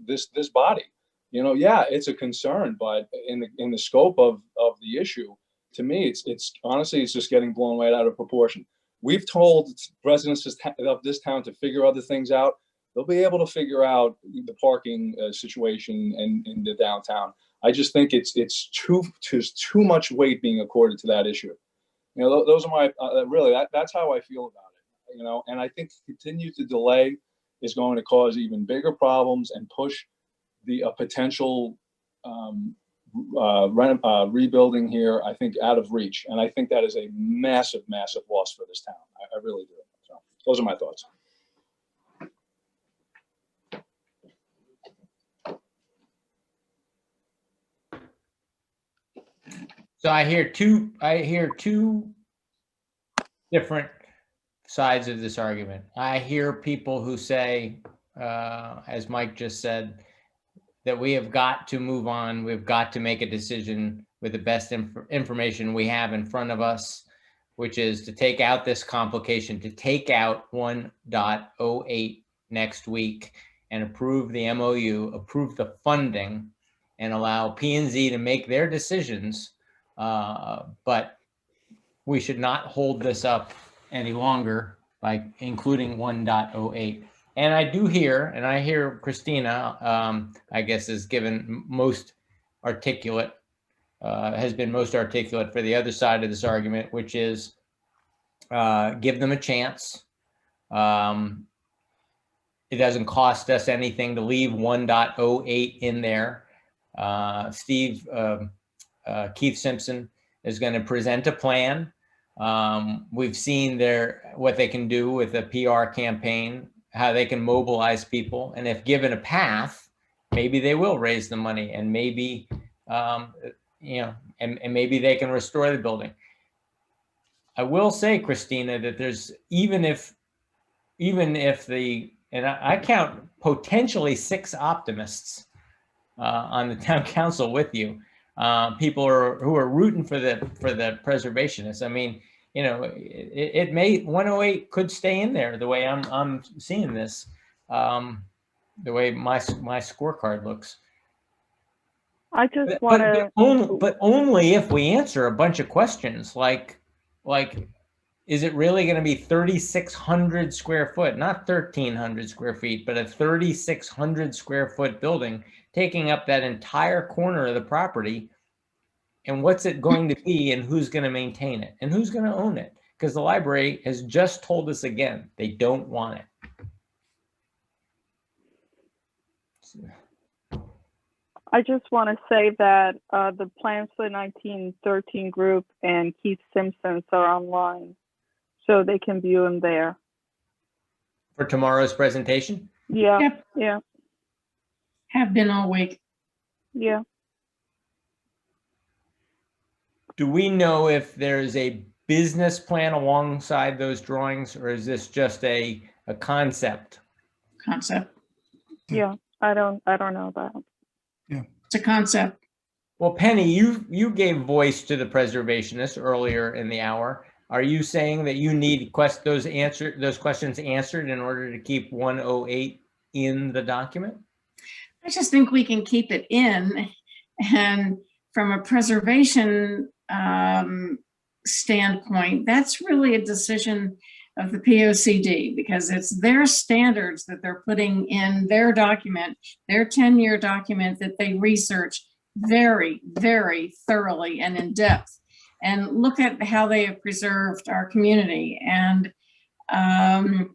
this body. Yeah, it's a concern, but in the scope of the issue, to me, it's honestly, it's just getting blown right out of proportion. We've told residents of this town to figure other things out. They'll be able to figure out the parking situation in the downtown. I just think it's too much weight being accorded to that issue. Those are my that's how I feel about it. And I think continue to delay is going to cause even bigger problems and push the potential rebuilding here, I think, out of reach. And I think that is a massive loss for this town. I really do. So those are my thoughts. So I hear two different sides of this argument. I hear people who say, as Mike just said, that we have got to move on. We've got to make a decision with the best information we have in front of us, which is to take out this complication, to take out 1.08 next week and approve the MOU, approve the funding, and allow P&Z to make their decisions. But we should not hold this up any longer by including 1.08. And I hear Christina, I guess, is given most articulate, has been most articulate for the other side of this argument, which is give them a chance. It doesn't cost us anything to leave 1.08 in there. Keith Simpson is going to present a plan. We've seen what they can do with a PR campaign, how they can mobilize people. And if given a path, maybe they will raise the money, and maybe, and maybe they can restore the building. I will say, Christina, that there's, even if I count potentially 6 optimists on the town council with you. People who are rooting for the preservationists. I mean, you know, it may 108 could stay in there the way I'm seeing this, the way my scorecard looks. I just want to. But only if we answer a bunch of questions like, is it really going to be 3,600 square foot, not 1,300 square feet, but a 3,600 square foot building taking up that entire corner of the property? And what's it going to be, and who's going to maintain it, and who's going to own it? Because the library has just told us again, they don't want it. I just want to say that the plans for the 1913 group and Keith Simpson's are online, so they can view them there. For tomorrow's presentation? Yeah, Yep. yeah, Have been all week. yeah. Do we know if there's a business plan alongside those drawings, or is this just a concept? Concept. Yeah, I don't know that. It's a concept. Well, Penny, you gave voice to the preservationists earlier in the hour. Are you saying that you need those questions answered in order to keep 108 in the document? I just think we can keep it in, and from a preservation standpoint, that's really a decision of the POCD, because it's their standards that they're putting in their document, their 10-year document that they research very, very thoroughly and in depth. And look at how they have preserved our community. And I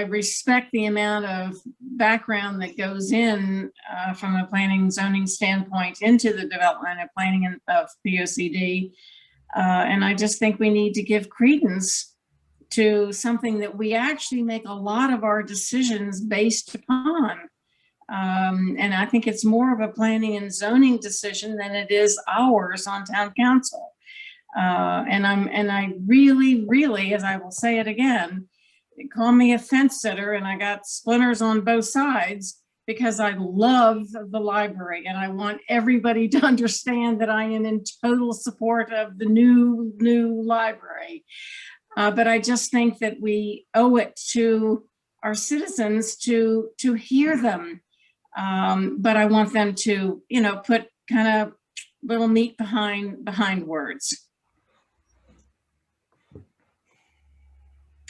respect the amount of background that goes in from a planning and zoning standpoint into the development of planning of POCD. And I just think we need to give credence to something that we actually make a lot of our decisions based upon. And I think it's more of a planning and zoning decision than it is ours on town council. And I really, as I will say it again, call me a fence sitter, and I got splinters on both sides, because I love the library and I want everybody to understand that I am in total support of the new library. But I just think that we owe it to our citizens to hear them. But I want them to, you know, put kind of little meat behind words.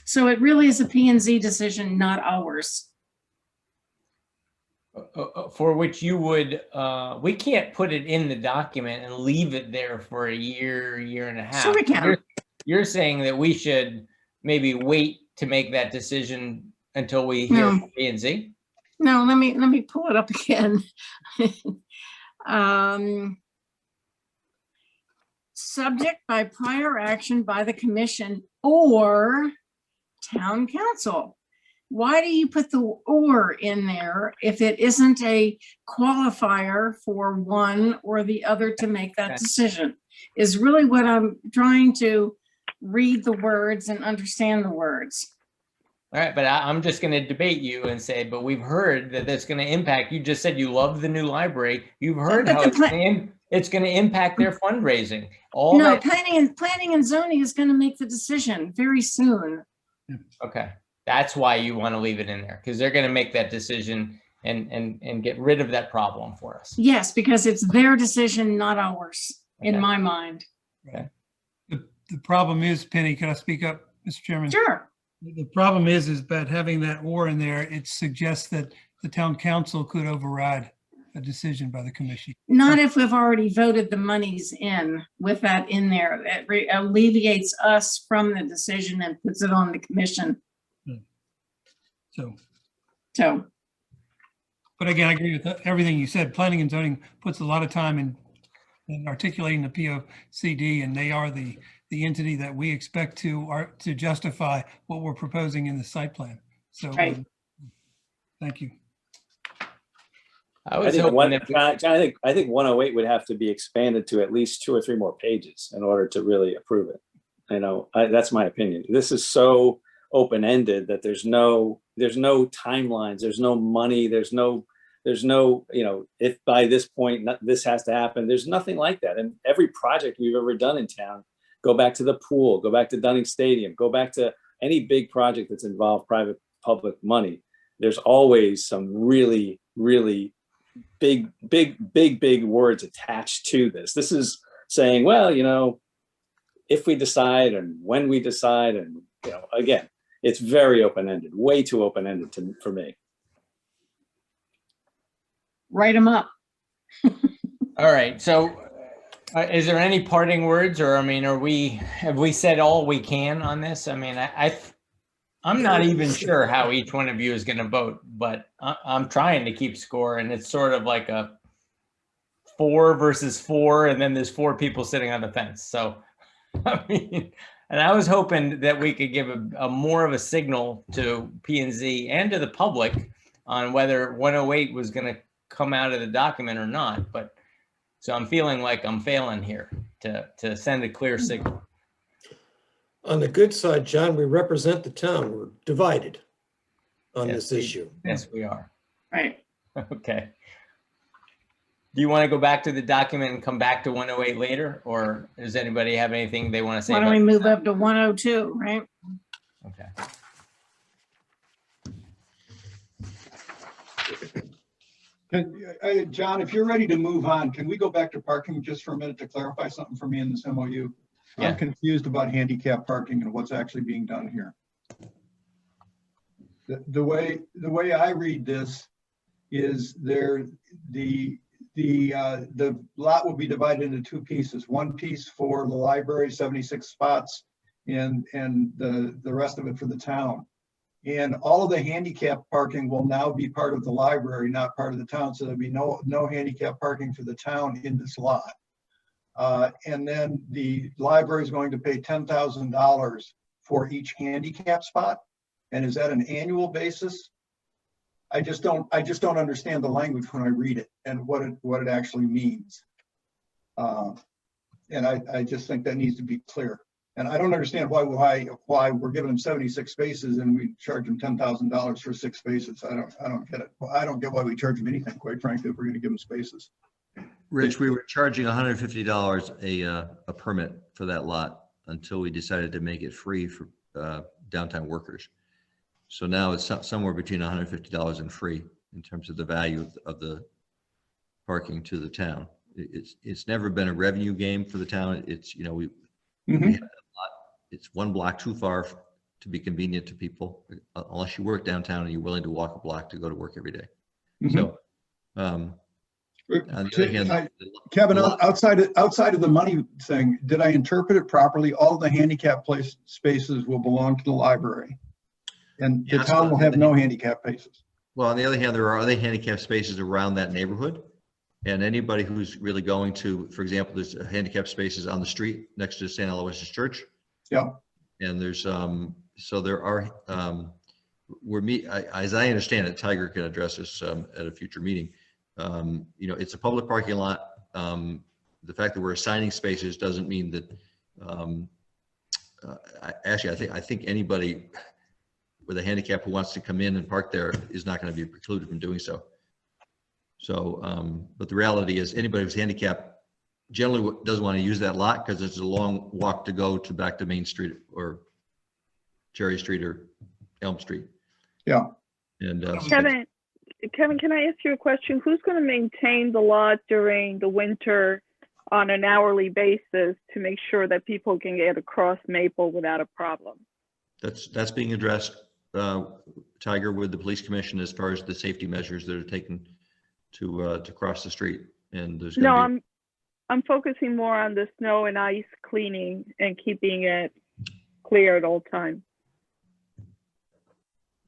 So it really is a P&Z decision, not ours. For which you would, we can't put it in the document and leave it there for a year and a half. Sure we can. You're saying that we should maybe wait to make that decision until we hear from P&Z? No, let me pull it up again. Subject by prior action by the commission or town council. Why do you put the or in there if it isn't a qualifier for one or the other to make that decision? Is really what I'm trying to read the words and understand the words. All right, but I'm just going to debate you and say, but we've heard that that's going to impact. You just said you love the new library. You've heard how it's going to impact their fundraising. Planning and zoning is going to make the decision very soon. Okay, that's why you want to leave it in there, because they're going to make that decision and get rid of that problem for us. Yes, because it's their decision, not ours, in my mind. Okay. The problem is, Penny, can I speak up, Mr. Chairman? Sure. The problem is that having that or in there, it suggests that the town council could override a decision by the commission. Not if we've already voted the monies in with that in there. It alleviates us from the decision and puts it on the commission. So. But again, I agree with everything you said. Planning and zoning puts a lot of time in articulating the POCD, and they are the entity that we expect to justify what we're proposing in the site plan. So, right. Thank you. I think 108 would have to be expanded to at least 2 or 3 more pages in order to really approve it. You know, that's my opinion. This is so open-ended that there's no timelines, there's no money, there's no There's no, if by this point, this has to happen, there's nothing like that. And every project we've ever done in town, go back to the pool, go back to Dunning Stadium, go back to any big project that's involved private public money. There's always some really, really big words attached to this. This is saying, well, if we decide and when we decide, and again, it's very open-ended, way too open-ended for me. Write them up. All right, so is there any parting words, or have we said all we can on this? I'm not even sure how each one of you is going to vote, but I'm trying to keep score, and it's sort of like a 4 versus 4, and then there's 4 people sitting on the fence. So, and I was hoping that we could give a more of a signal to P&Z and to the public on whether 108 was going to come out of the document or not. But so I'm feeling like I'm failing here to send a clear signal. On the good side, John, we represent the town. We're divided on this issue. Yes, we are. Right. Okay. Do you want to go back to the document and come back to 108 later, or does anybody have anything they want to say? Why don't we move up to 102, right? Okay. John, if you're ready to move on, can we go back to parking just for a minute to clarify something for me in this MOU? Yeah. I'm confused about handicap parking and what's actually being done here. The way I read this is the lot will be divided into 2 pieces. One piece for the library, 76 spots, and the rest of it for the town. And all of the handicap parking will now be part of the library, not part of the town. So there'll be no handicap parking for the town in this lot. And then the library is going to pay $10,000 for each handicap spot. And is that an annual basis? I just don't understand the language when I read it and what it actually means. And I just think that needs to be clear. And I don't understand why we're giving them 76 spaces and we charge them $10,000 for 6 spaces. I don't get it. Well, I don't get why we charge them anything, quite frankly, if we're going to give them spaces. Rich, we were charging $150 a permit for that lot until we decided to make it free for downtown workers. So now it's somewhere between $150 and free in terms of the value of the parking to the town. It's never been a revenue game for the town. It's, we have a lot. It's 1 block too far to be convenient to people, unless you work downtown and you're willing to walk a block to go to work every day. So, on the other hand, Kevin, outside of the money thing, did I interpret it properly? All the handicap spaces will belong to the library, and the town will have no handicap spaces. Well, on the other hand, there are other handicap spaces around that neighborhood, and anybody who's really going to, for example, there's handicap spaces on the street next to St. Aloysius Church. Yeah. And there's so there are as I understand it, Tiger can address this at a future meeting. It's a public parking lot. The fact that we're assigning spaces doesn't mean that. Actually, I think anybody with a handicap who wants to come in and park there is not going to be precluded from doing so. So, but the reality is, anybody who's handicapped generally doesn't want to use that lot because it's a long walk to go back to Main Street or Cherry Street or Elm Street. Yeah. And Kevin, can I ask you a question? Who's going to maintain the lot during the winter on an hourly basis to make sure that people can get across Maple without a problem? That's being addressed, Tiger, with the police commission as far as the safety measures that are taken to cross the street. And there's I'm focusing more on the snow and ice cleaning and keeping it clear at all times.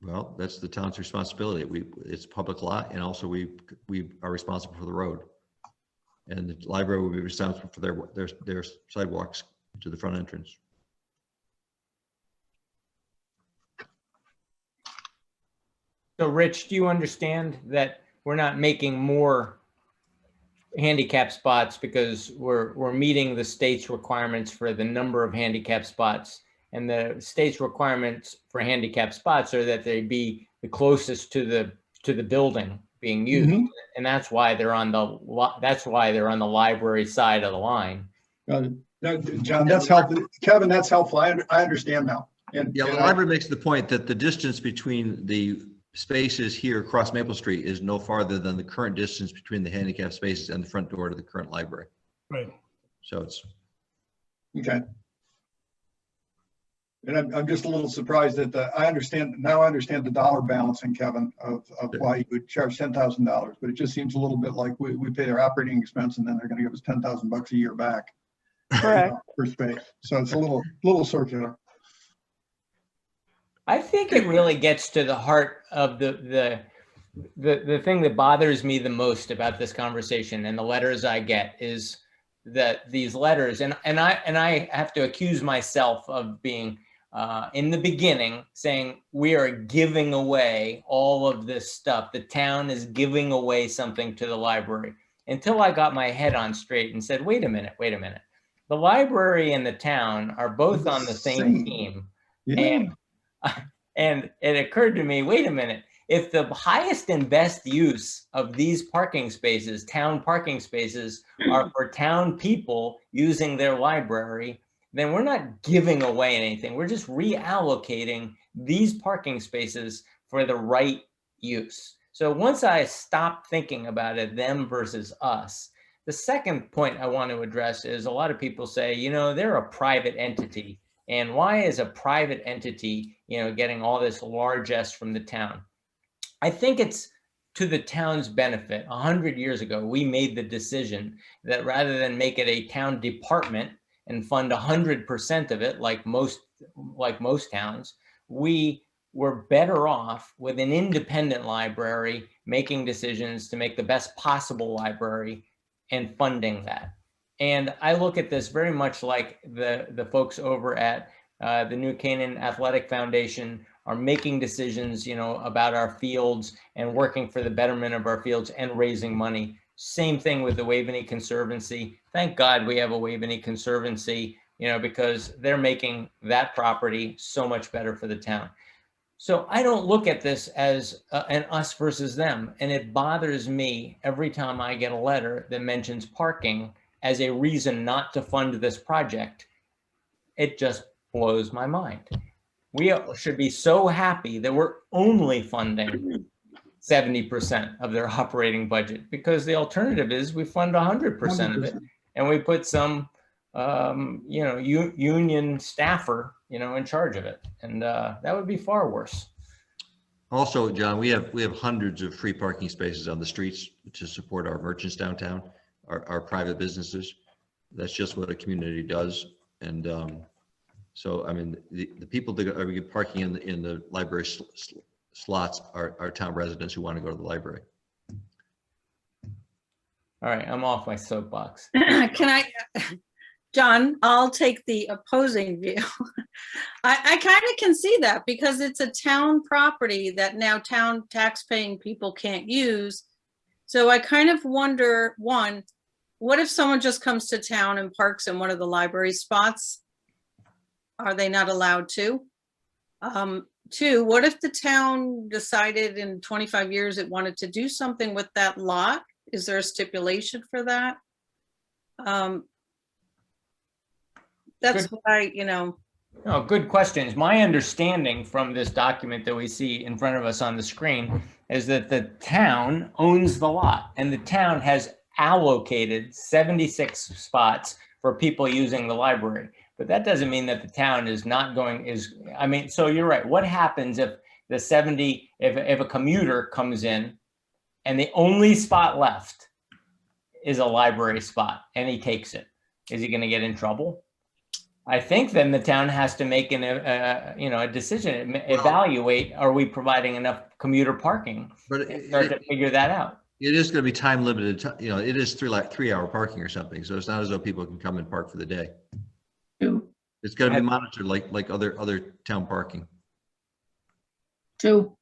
Well, that's the town's responsibility. It's public lot, and also we are responsible for the road. And the library will be responsible for their sidewalks to the front entrance. So Rich, do you understand that we're not making more handicap spots because we're meeting the state's requirements for the number of handicap spots, and the state's requirements for handicap spots are that they be the closest to the building being used. Mhm. And that's why they're on the library side of the line. No, John, that's helpful. Kevin, that's helpful. I understand now. And, Yeah, and the I- library makes the point that the distance between the spaces here across Maple Street is no farther than the current distance between the handicap spaces and the front door to the current library. Right. So it's, Okay. And I'm just a little surprised that I understand the dollar balancing, Kevin, of why you would charge $10,000, but it just seems a little bit like we pay their operating expense and then they're gonna give us $10,000 a year back. Correct. For space. So it's a little circular. I think it really gets to the heart of the thing that bothers me the most about this conversation and the letters I get is that these letters, and I have to accuse myself of being in the beginning saying we are giving away all of this stuff. The town is giving away something to the library until I got my head on straight and said, wait a minute. The library and the town are both on the same team. Yeah. And it occurred to me, wait a minute, if the highest and best use of these parking spaces, town parking spaces, are for town people using their library, then we're not giving away anything. We're just reallocating these parking spaces for the right use. So once I stopped thinking about it, them versus us, the second point I want to address is a lot of people say, you know, they're a private entity. And why is a private entity, you know, getting all this largesse from the town? I think it's to the town's benefit. 100 years ago, we made the decision that rather than make it a town department and fund 100% of it, like most towns, we were better off with an independent library making decisions to make the best possible library and funding that. And I look at this very much like the folks over at the New Canaan Athletic Foundation are making decisions, you know, about our fields and working for the betterment of our fields and raising money. Same thing with the Waveney Conservancy. Thank God we have a Waveney Conservancy, you know, because they're making that property so much better for the town. So I don't look at this as an us versus them. And it bothers me every time I get a letter that mentions parking as a reason not to fund this project. It just blows my mind. We should be so happy that we're only funding 70% of their operating budget, because the alternative is we fund 100% of it and we put some, you know, union staffer, you know, in charge of it. And that would be far worse. also, John, we have hundreds of free parking spaces on the streets to support our merchants downtown, our private businesses. That's just what a community does. And so, I mean, the people that are parking in the library slots are town residents who want to go to the library. All right, I'm off my soapbox. Can I, John, I'll take the opposing view. I kind of can see that because it's a town property that now town tax-paying people can't use. So I kind of wonder, one, what if someone just comes to town and parks in one of the library spots? Are they not allowed to? Two, what if the town decided in 25 years it wanted to do something with that lot? Is there a stipulation for that? That's what I, you know. No, good questions. My understanding from this document that we see in front of us on the screen is that the town owns the lot and the town has allocated 76 spots for people using the library. But that doesn't mean that the town is not going, I mean, so you're right. What happens if the 70, if a commuter comes in and the only spot left is a library spot and he takes it? Is he going to get in trouble? I think then the town has to make a decision, evaluate, are we providing enough commuter parking? But start to figure that out. It is going to be time limited. It is 3-hour parking or something. So it's not as though people can come and park for the day. It's got to be monitored like other town parking. Two.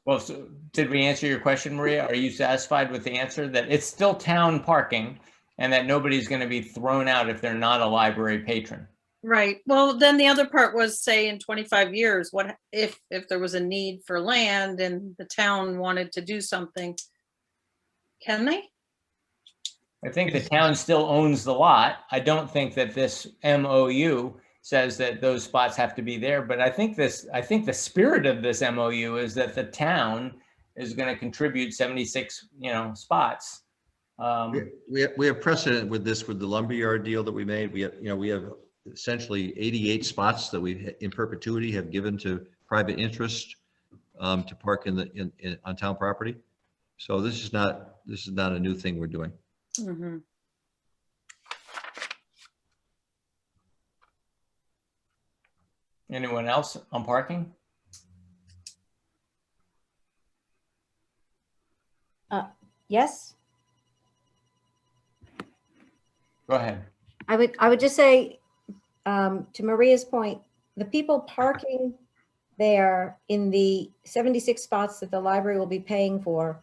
Well, so did we answer your question, Maria? Are you satisfied with the answer that it's still town parking and that nobody's going to be thrown out if they're not a library patron? Right. Well, then the other part was, say, in 25 years, what if there was a need for land and the town wanted to do something? Can they? I think the town still owns the lot. I don't think that this MOU says that those spots have to be there, but I think the spirit of this MOU is that the town is going to contribute 76, spots. We have precedent with this, with the lumberyard deal that we made. We have essentially 88 spots that we in perpetuity have given to private interest to park on town property. So this is not a new thing we're doing. Mm-hmm. Anyone else on parking? Yes, Go ahead. I would just say, to Maria's point, the people parking there in the 76 spots that the library will be paying for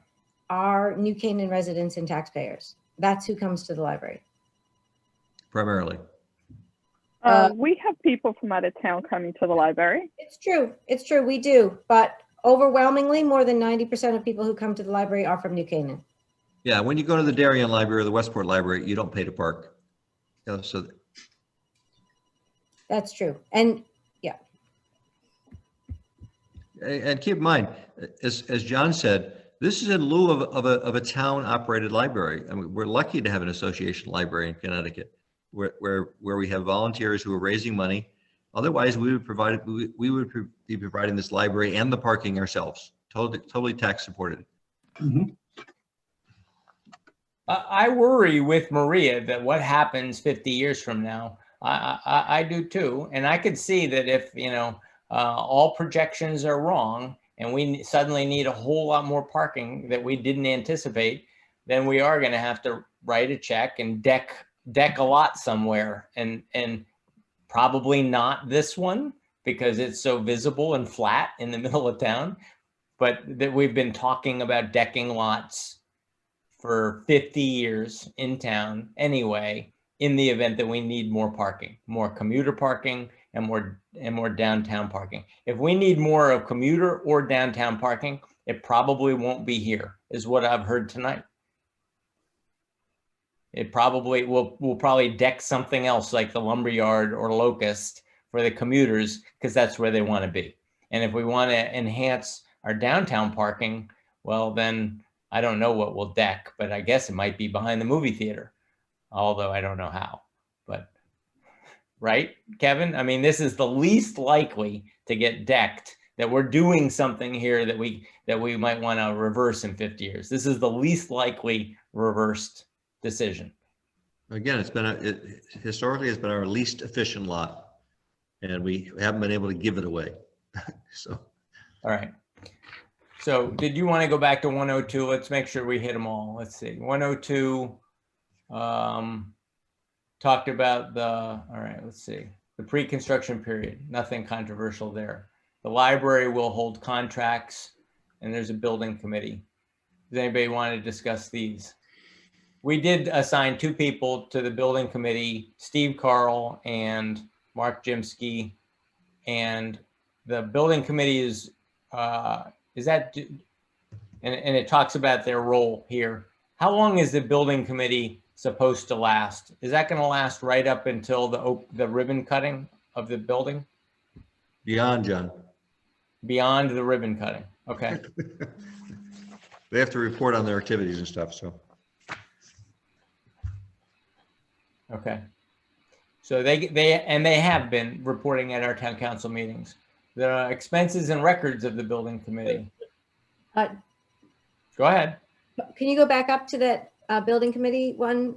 are New Canaan residents and taxpayers. That's who comes to the library. Primarily. We have people from out of town coming to the library. It's true. It's true. We do. But overwhelmingly, more than 90% of people who come to the library are from New Canaan. Yeah, when you go to the Darien Library or the Westport Library, you don't pay to park. So That's true. And yeah. And keep in mind, as John said, this is in lieu of a town operated library. I mean, we're lucky to have an association library in Connecticut where we have volunteers who are raising money. Otherwise, we would be providing this library and the parking ourselves, totally tax supported. Mhm. I worry with Maria that what happens 50 years from now. I do too, and I could see that if all projections are wrong and we suddenly need a whole lot more parking that we didn't anticipate, then we are going to have to write a check and deck a lot somewhere, and probably not this one because it's so visible and flat in the middle of town, but that we've been talking about decking lots for 50 years in town anyway, in the event that we need more parking, more commuter parking and more downtown parking. If we need more of commuter or downtown parking, it probably won't be here, is what I've heard tonight. It probably we'll probably deck something else like the Lumberyard or Locust for the commuters because that's where they want to be. And if we want to enhance our downtown parking, well, then I don't know what we'll deck, but I guess it might be behind the movie theater, although I don't know how. But right, Kevin? I mean, this is the least likely to get decked, that we're doing something here that we might want to reverse in 50 years. This is the least likely reversed decision. Again, historically it's been our least efficient lot, and we haven't been able to give it away. So, all right. So did you want to go back to 102? Let's make sure we hit them all. Let's see. 102 talked about all right, let's see. The pre-construction period, nothing controversial there. The library will hold contracts and there's a building committee. Does anybody want to discuss these? We did assign 2 people to the building committee, Steve Carl and Mark Jimsky. And the building committee is that, and it talks about their role here. How long is the building committee supposed to last? Is that going to last right up until the ribbon cutting of the building? Beyond, John. Beyond the ribbon cutting. Okay. They have to report on their activities and stuff, so. Okay. So they have been reporting at our town council meetings. The expenses and records of the building committee. Go ahead. Can you go back up to that building committee one?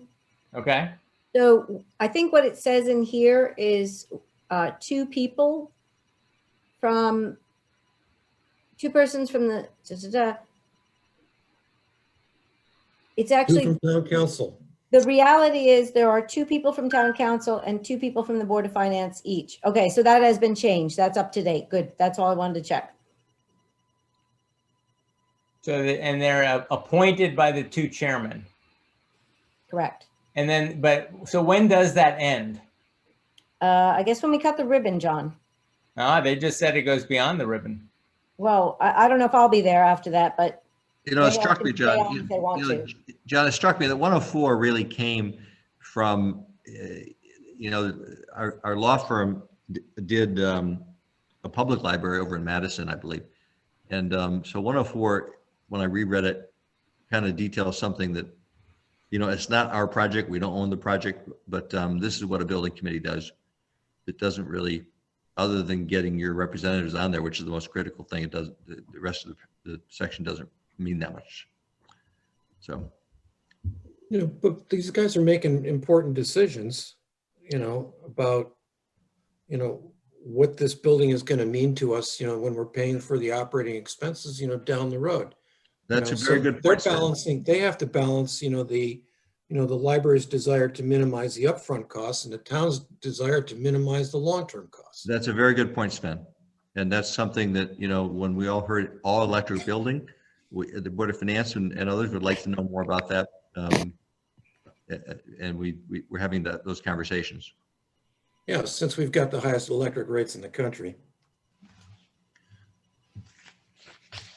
Okay. So I think what it says in here is 2 persons from the, it's actually From town council. The reality is there are 2 people from town council and 2 people from the Board of Finance each. Okay, so that has been changed. That's up to date. Good. That's all I wanted to check. So, and they're appointed by the 2 chairmen. Correct. And then, so when does that end? I guess when we cut the ribbon, John. They just said it goes beyond the ribbon. Well, I don't know if I'll be there after that, but You know, it they all struck can me, stay John, on if they want to. John, it struck me that 104 really came from, our law firm did a public library over in Madison, I believe. And so 104, when I reread it, kind of details something that, it's not our project. We don't own the project, but this is what a building committee does. It doesn't really, other than getting your representatives on there, which is the most critical thing, it does, the rest of the section doesn't mean that much. So. But these guys are making important decisions, about, what this building is going to mean to us, when we're paying for the operating expenses, down the road. That's a very good point. They're balancing, they have to balance, the library's desire to minimize the upfront costs and the town's desire to minimize the long-term costs. That's a very good point, Sven. And that's something that, when we all heard all electric building, the Board of Finance and others would like to know more about that. And we're having those conversations. Yeah, since we've got the highest electric rates in the country.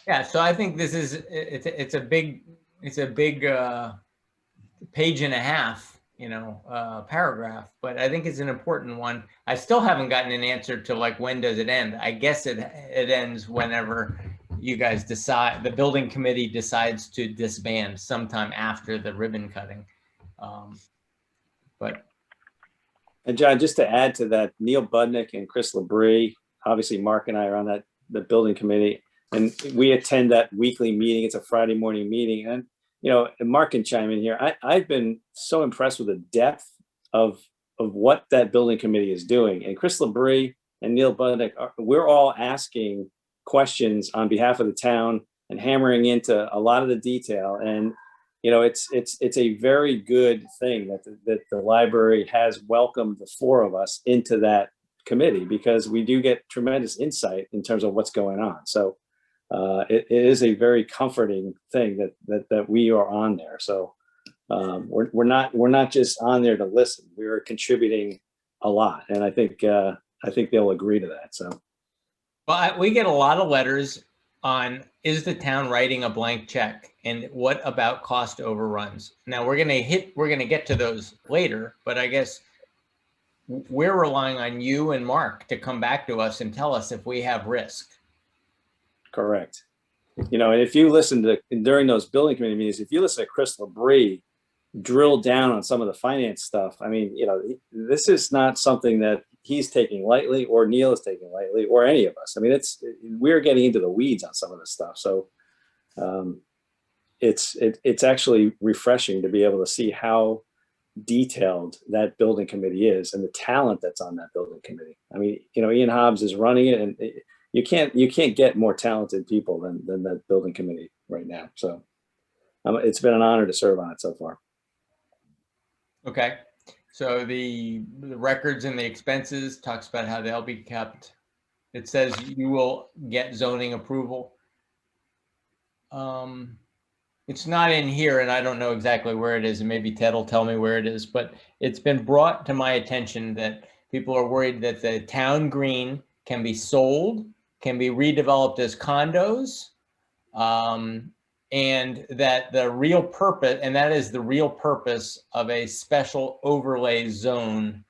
Yeah, so I think this is, it's a big page and a half, paragraph, but I think it's an important one. I still haven't gotten an answer to like, when does it end? I guess it ends whenever you guys decide, the building committee decides to disband sometime after the ribbon cutting. And John, just to add to that, Neil Budnick and Chris Labrie, obviously Mark and I are on the building committee, and we attend that weekly meeting. It's a Friday morning meeting. And, and Mark can chime in here. I've been so impressed with the depth of what that building committee is doing. And Chris Labrie and Neil Budnick, we're all asking questions on behalf of the town and hammering into a lot of the detail. And it's a very good thing that the library has welcomed the four of us into that committee, because we do get tremendous insight in terms of what's going on. So it is a very comforting thing that we are on there. So we're not just on there to listen. We're contributing a lot, and I think they'll agree to that. So, well, we get a lot of letters on, is the town writing a blank check, and what about cost overruns? Now we're gonna get to those later, but I guess we're relying on you and Mark to come back to us and tell us if we have risk. Correct. And if you listen to, during those building committee meetings, if you listen to Chris Labrie drill down on some of the finance stuff, I mean, this is not something that he's taking lightly, or Neil is taking lightly, or any of us. I mean, we're getting into the weeds on some of this stuff. So it's actually refreshing to be able to see how detailed that building committee is and the talent that's on that building committee. I mean, Ian Hobbs is running it, and you can't get more talented people than that building committee right now. So it's been an honor to serve on it so far. Okay. So the records and the expenses talks about how they'll be kept. It says you will get zoning approval. It's not in here, and I don't know exactly where it is, and maybe Ted will tell me where it is, but it's been brought to my attention that people are worried that the town green can be sold, can be redeveloped as condos, and that the real purpose, and that is the real purpose of a special overlay zone.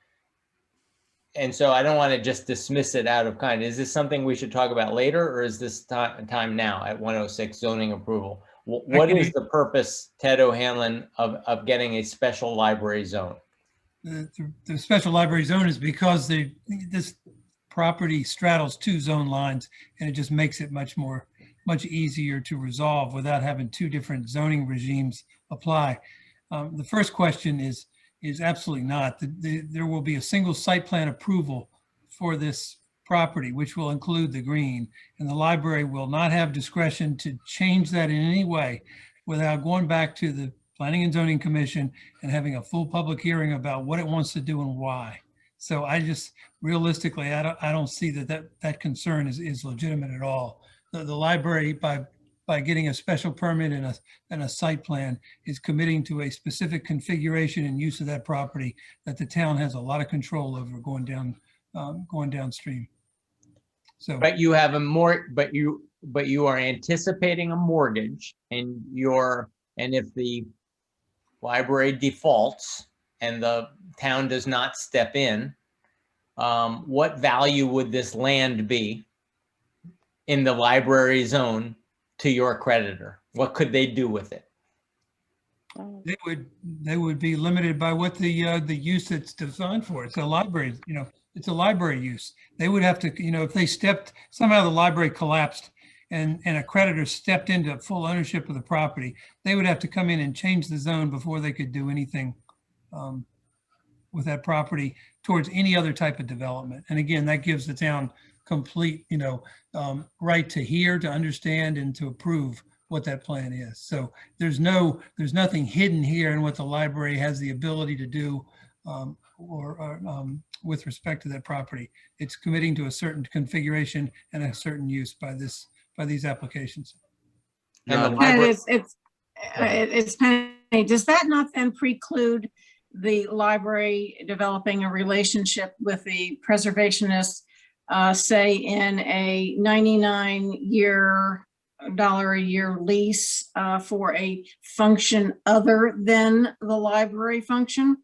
And so I don't want to just dismiss it out of kind. Is this something we should talk about later, or is this time now at 106 zoning approval? What is the purpose, Ted O'Hanlon, of getting a special library zone? The special library zone is because this property straddles two zone lines, and it just makes it much easier to resolve without having two different zoning regimes apply. The first question is absolutely not. There will be a single site plan approval for this property, which will include the green, and the library will not have discretion to change that in any way without going back to the Planning and Zoning Commission and having a full public hearing about what it wants to do and why. So I just, realistically, I don't see that concern is legitimate at all. The library, by by getting a special permit and a site plan is committing to a specific configuration and use of that property that the town has a lot of control over going downstream. So, But you have but you are anticipating a mortgage, and if the library defaults and the town does not step in, what value would this land be in the library zone to your creditor? What could they do with it? they would be limited by what the use it's designed for. It's a library, it's a library use. They would have to, if they somehow the library collapsed and a creditor stepped into full ownership of the property, they would have to come in and change the zone before they could do anything with that property towards any other type of development. And again, that gives the town complete, right to hear, to understand, and to approve what that plan is. So there's nothing hidden here in what the library has the ability to do with respect to that property. It's committing to a certain configuration and a certain use by these applications. And it's Penny. Does that not then preclude the library developing a relationship with the preservationists, say in a $99 a year lease for a function other than the library function?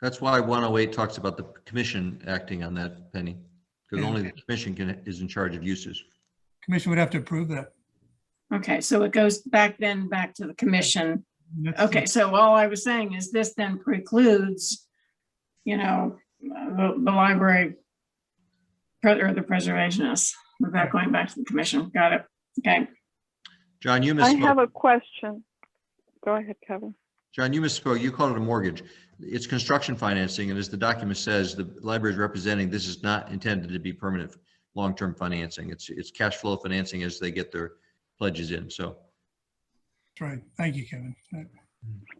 That's why 108 talks about the commission acting on that, Penny, because only the commission is in charge of uses. Commission would have to approve that. Okay, so it goes back to the commission. Okay, so all I was saying is this then precludes, the library or the preservationists without going back to the commission. Got it. Okay. John, you I misspoke. have a question. Go ahead, Kevin. John, you misspoke. You called it a mortgage. It's construction financing, and as the document says, the library is representing this is not intended to be permanent long-term financing. It's cash flow financing as they get their pledges in. So. That's right. Thank you, Kevin.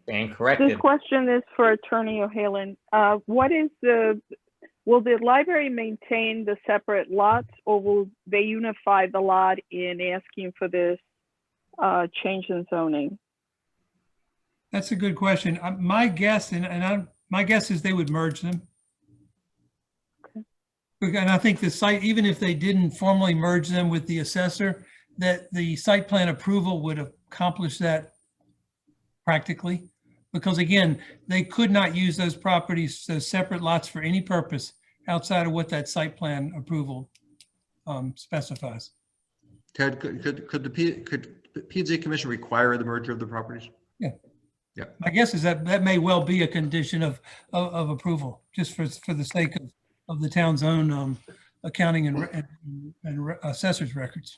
Being corrected. This question is for Attorney O'Haley. Will the library maintain the separate lots, or will they unify the lot in asking for this change in zoning? That's a good question. My guess, my guess is they would merge them. Okay. And I think the site, even if they didn't formally merge them with the assessor, that the site plan approval would accomplish that practically. Because again, they could not use those properties, those separate lots for any purpose outside of what that site plan approval specifies. Ted, could the P&Z Commission require the merger of the properties? Yeah. Yeah. My guess is that may well be a condition of approval, just for the sake of the town's own accounting and assessor's records.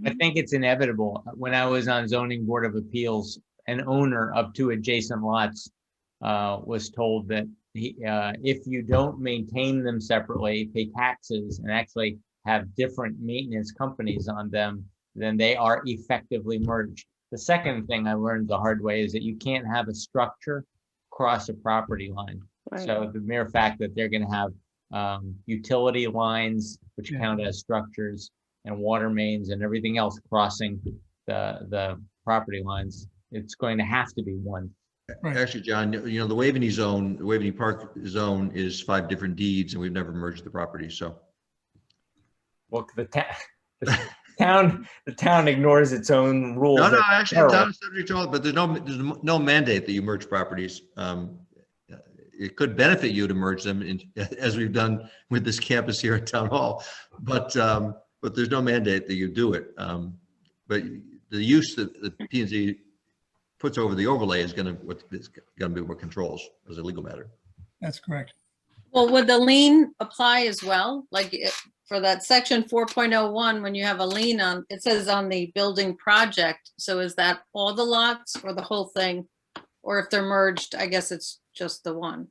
I think it's inevitable. When I was on Zoning Board of Appeals, an owner of 2 adjacent lots was told that if you don't maintain them separately, pay taxes, and actually have different maintenance companies on them, then they are effectively merged. The second thing I learned the hard way is that you can't have a structure cross a property line. Right. So the mere fact that they're going to have utility lines, which count as structures, and water mains and everything else crossing the property lines, it's going to have to be one. Right. Actually, John, the Waveney zone, the Waveney Park zone is 5 different deeds, and we've never merged the properties. So, Well, the town ignores its own rules. no, actually, the town is subject to all, but there's no mandate that you merge properties. It could benefit you to merge them, as we've done with this campus here at Town Hall, but there's no mandate that you do it. But the use that the P&Z puts over the overlay is going to be what controls as a legal matter. That's correct. Well, would the lien apply as well? Like for that section 4.01, when you have a lien on, it says on the building project. So is that all the lots or the whole thing? Or if they're merged, I guess it's just the one.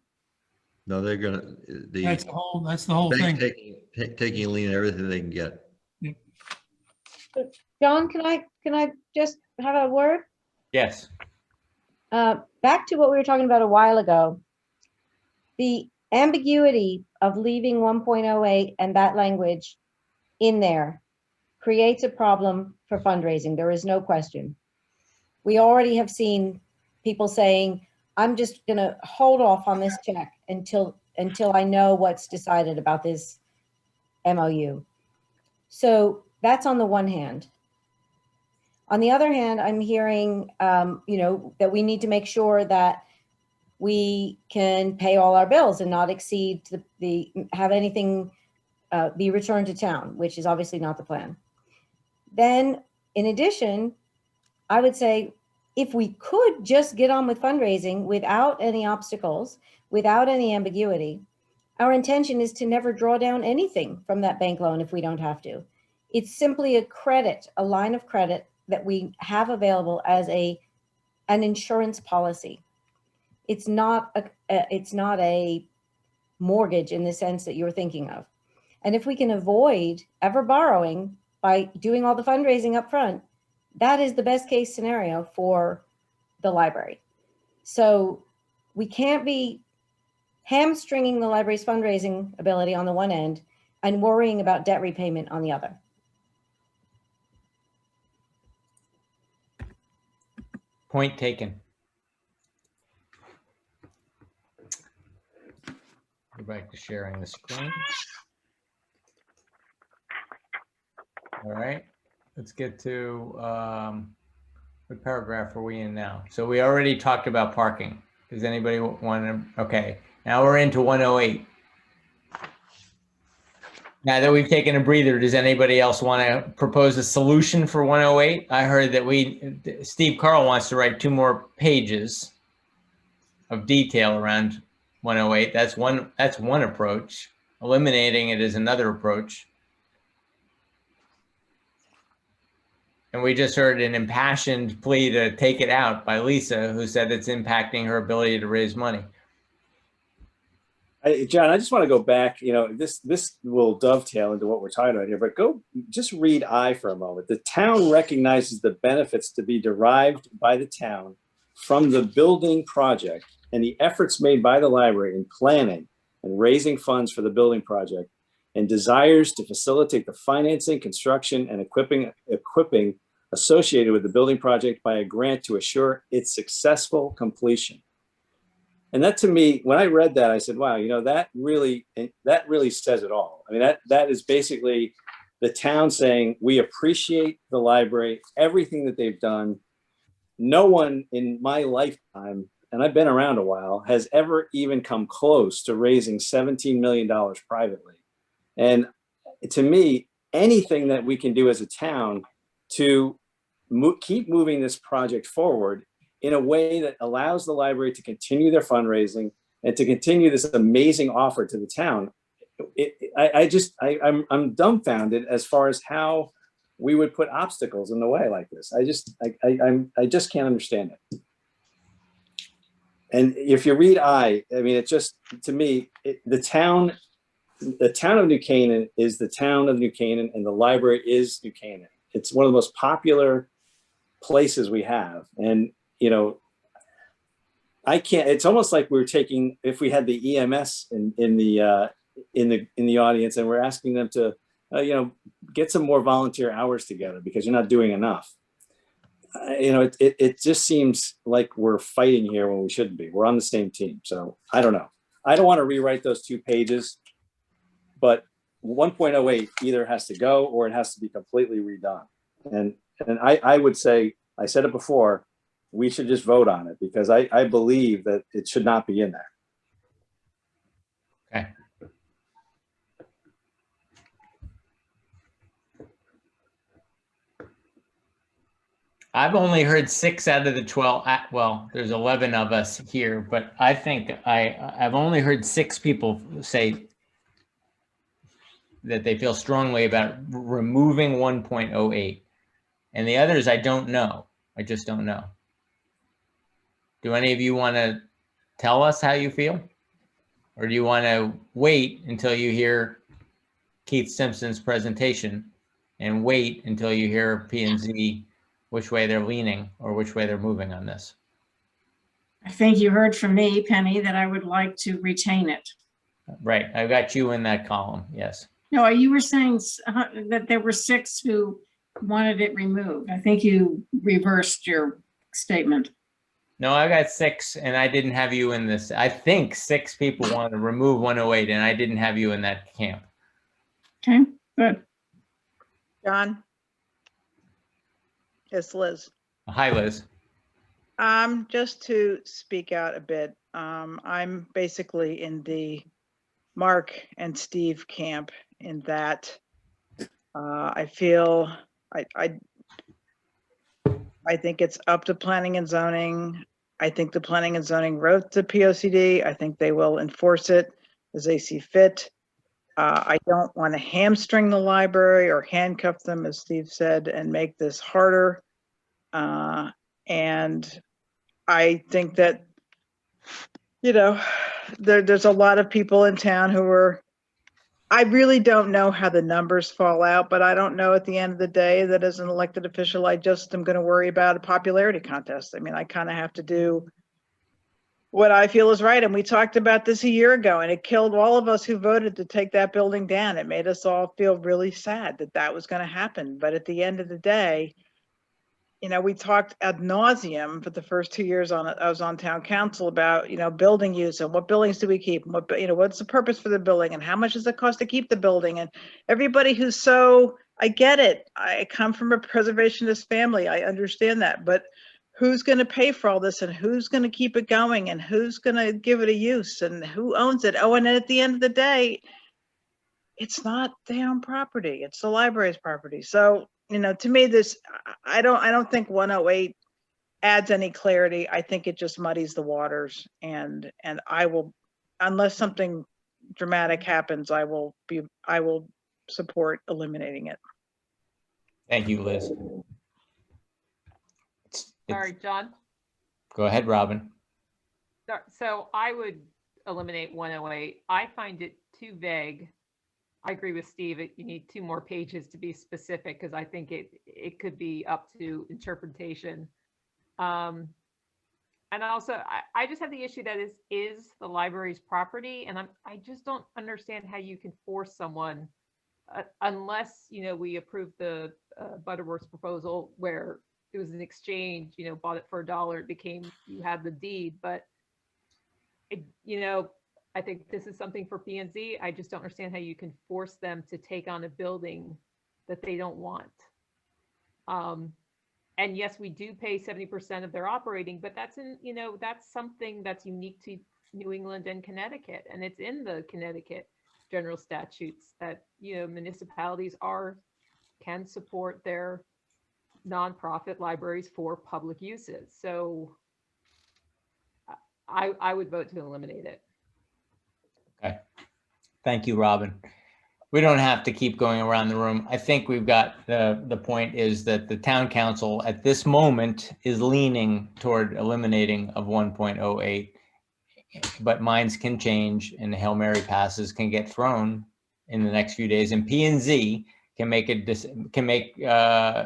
No, they're going to, That's the whole thing. Taking a lien on everything they can get. John, can I just have a word? Yes. Back to what we were talking about a while ago. The ambiguity of leaving 1.08 and that language in there creates a problem for fundraising. There is no question. We already have seen people saying, I'm just going to hold off on this check until I know what's decided about this MOU. So that's on the one hand. On the other hand, I'm hearing, that we need to make sure that we can pay all our bills and not exceed have anything be returned to town, which is obviously not the plan. Then, in addition, I would say if we could just get on with fundraising without any obstacles, without any ambiguity, our intention is to never draw down anything from that bank loan if we don't have to. It's simply a credit, a line of credit that we have available as an insurance policy. It's not a mortgage in the sense that you're thinking of. And if we can avoid ever borrowing by doing all the fundraising up front, that is the best case scenario for the library. So we can't be hamstringing the library's fundraising ability on the one end and worrying about debt repayment on the other. Point taken. Go back to sharing the screen. All right, let's get to what paragraph are we in now? So we already talked about parking. Does anybody want to? Okay, now we're into 108. Now that we've taken a breather, does anybody else want to propose a solution for 108? I heard that Steve Carl wants to write 2 more pages of detail around 108. That's one approach. Eliminating it is another approach. And we just heard an impassioned plea to take it out by Lisa, who said it's impacting her ability to raise money. John, I just want to go back, this will dovetail into what we're talking about here, but just read I for a moment. The town recognizes the benefits to be derived by the town from the building project and the efforts made by the library in planning and raising funds for the building project, and desires to facilitate the financing, construction, and equipping associated with the building project by a grant to assure its successful completion. And that, to me, when I read that, I said, wow, that really says it all. I mean, that is basically the town saying, we appreciate the library, everything that they've done. No one in my lifetime, and I've been around a while, has ever even come close to raising $17 million privately. And to me, anything that we can do as a town to keep moving this project forward in a way that allows the library to continue their fundraising and to continue this amazing offer to the town, I'm dumbfounded as far as how we would put obstacles in the way like this. I just can't understand it. And if you read it just, to me, the town of New Canaan is the town of New Canaan, and the library is New Canaan. It's one of the most popular places we have. And, it's almost like we're taking, if we had the EMS in the audience, and we're asking them to, get some more volunteer hours together because you're not doing enough. It just seems like we're fighting here when we shouldn't be. We're on the same team. So I don't know. I don't want to rewrite those 2 pages, but 1.08 either has to go or it has to be completely redone. And I would say, I said it before, we should just vote on it because I believe that it should not be in there. Okay. I've only heard 6 out of the 12. Well, there's 11 of us here, but I think I've only heard 6 people say that they feel strongly about removing 1.08. And the others, I don't know. I just don't know. Do any of you want to tell us how you feel? Or do you want to wait until you hear Keith Simpson's presentation and wait until you hear P&Z, which way they're leaning or which way they're moving on this? I think you heard from me, Penny, that I would like to retain it. Right. I've got you in that column. Yes. No, you were saying that there were 6 who wanted it removed. I think you reversed your statement. No, I got 6 and I didn't have you in this. I think 6 people wanted to remove 108 and I didn't have you in that camp. Okay, good. John? It's Liz. Hi, Liz. Just to speak out a bit, I'm basically in the Mark and Steve camp in that I feel I think it's up to planning and zoning. I think the planning and zoning wrote the POCD. I think they will enforce it as they see fit. I don't want to hamstring the library or handcuff them, as Steve said, and make this harder. And I think that, you know, there's a lot of people in town who are, I really don't know how the numbers fall out, but I don't know at the end of the day that as an elected official, I just am going to worry about a popularity contest. I mean, I kind of have to do what I feel is right. And we talked about this a year ago, and it killed all of us who voted to take that building down. It made us all feel really sad that that was going to happen. But at the end of the day, you know, we talked ad nauseum for the first 2 years I was on town council about, you know, building use and what buildings do we keep and what, you know, what's the purpose for the building and how much does it cost to keep the building? And everybody who's so, I get it. I come from a preservationist family. I understand that, but who's going to pay for all this and who's going to keep it going and who's going to give it a use and who owns it? Oh, and at the end of the day, it's not their own property. It's the library's property. So, you know, to me, this, I don't think 108 adds any clarity. I think it just muddies the waters, and I will, unless something dramatic happens, I will support eliminating it. Thank you, Liz. Sorry, John. Go ahead, Robin. So I would eliminate 108. I find it too vague. I agree with Steve. You need 2 more pages to be specific because I think it could be up to interpretation. And also, I just have the issue that is the library's property, and I just don't understand how you can force someone unless, you know, we approve the Butterworth's proposal where it was an exchange, you know, bought it for $1, it became, you had the deed, but you know, I think this is something for P&Z. I just don't understand how you can force them to take on a building that they don't want. And yes, we do pay 70% of their operating, but that's you know, that's something that's unique to New England and Connecticut. And it's in the Connecticut general statutes that, you know, municipalities can support their nonprofit libraries for public uses. So I would vote to eliminate it. Okay. Thank you, Robin. We don't have to keep going around the room. I think we've got the point is that the town council at this moment is leaning toward eliminating of 1.08, but minds can change and Hail Mary passes can get thrown in the next few days, and P&Z can make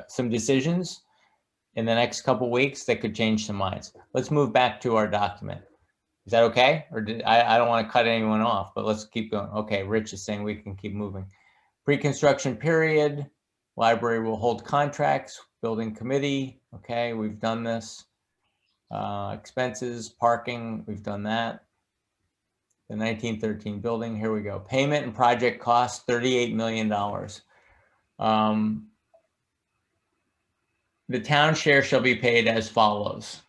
some decisions in the next couple weeks that could change some minds. Let's move back to our document. Is that okay? Or I don't want to cut anyone off, but let's keep going. Okay, Rich is saying we can keep moving. Pre-construction period, library will hold contracts, building committee. Okay, we've done this. Expenses, parking, we've done that. The 1913 building, here we go. Payment and project costs, $38 million. The town share shall be paid as follows.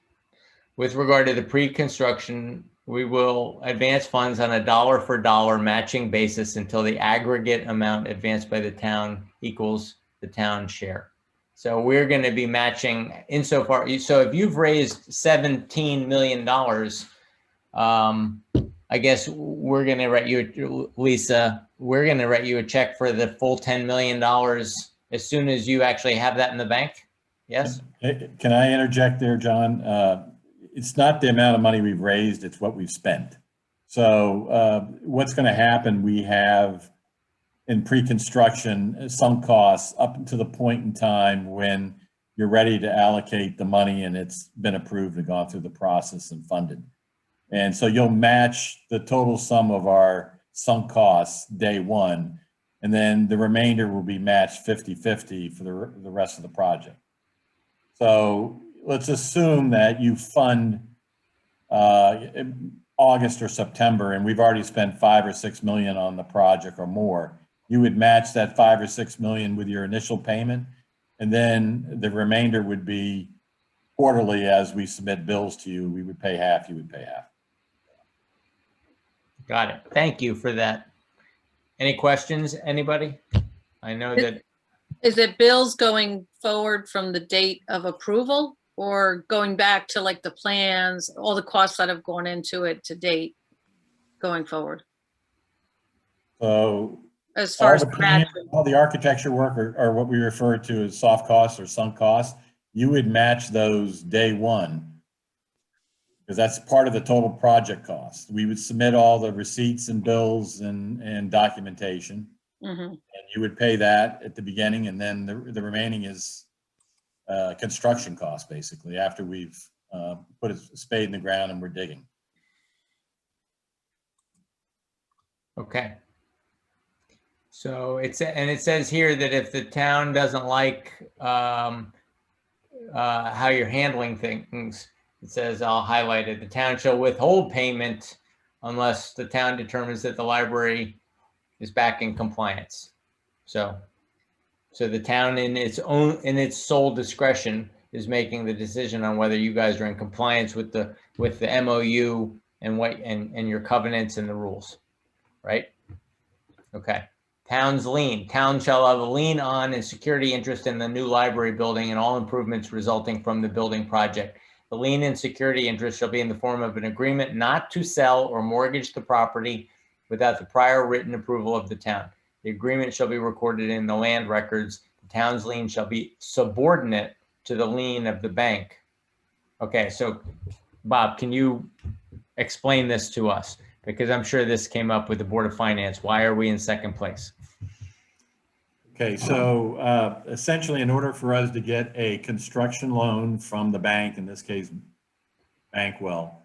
With regard to the pre-construction, we will advance funds on a dollar-for-dollar matching basis until the aggregate amount advanced by the town equals the town share. So we're going to be matching insofar. So if you've raised $17 million, I guess we're going to write you, Lisa, we're going to write you a check for the full $10 million as soon as you actually have that in the bank. Yes? Can I interject there, John? It's not the amount of money we've raised, it's what we've spent. So what's going to happen, we have in pre-construction sunk costs up to the point in time when you're ready to allocate the money and it's been approved and gone through the process and funded. And so you'll match the total sum of our sunk costs day one And then the remainder will be matched 50-50 for the rest of the project. So let's assume that you fund August or September, and we've already spent 5 or 6 million on the project or more. You would match that 5 or 6 million with your initial payment, and then the remainder would be quarterly as we submit bills to you. We would pay half, you would pay half. Got it. Thank you for that. Any questions, anybody? I know that, Is it bills going forward from the date of approval or going back to like the plans, all the costs that have gone into it to date going forward? So As far as all the architecture work or what we refer to as soft costs or sunk costs, you would match those day one, because that's part of the total project cost. We would submit all the receipts and bills and documentation, and you would pay that at the beginning, and then the remaining is construction costs, basically, after we've put a spade in the ground and we're digging. okay. So it says here that if the town doesn't like how you're handling things, it says, I'll highlight it, the town shall withhold payment unless the town determines that the library is back in compliance. So the town in its sole discretion is making the decision on whether you guys are in compliance with the MOU and your covenants and the rules, right? Okay. Town's lien. Town shall have a lien on and security interest in the new library building and all improvements resulting from the building project. The lien and security interest shall be in the form of an agreement not to sell or mortgage the property without the prior written approval of the town. The agreement shall be recorded in the land records. The town's lien shall be subordinate to the lien of the bank. Okay, so Bob, can you explain this to us? Because I'm sure this came up with the Board of Finance. Why are we in second place? Okay, so essentially, in order for us to get a construction loan from the bank, in this case, Bankwell,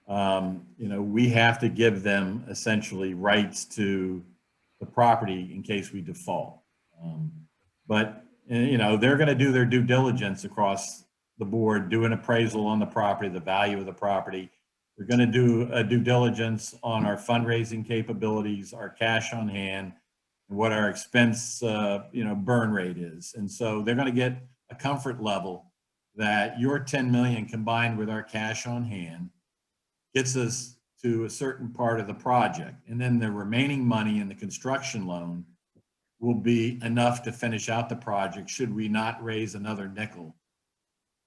we have to give them essentially rights to the property in case we default. But they're going to do their due diligence across the board, do an appraisal on the property, the value of the property. They're going to do a due diligence on our fundraising capabilities, our cash on hand, and what our expense, burn rate is. And so they're going to get a comfort level that your 10 million combined with our cash on hand gets us to a certain part of the project. And then the remaining money in the construction loan will be enough to finish out the project should we not raise another nickel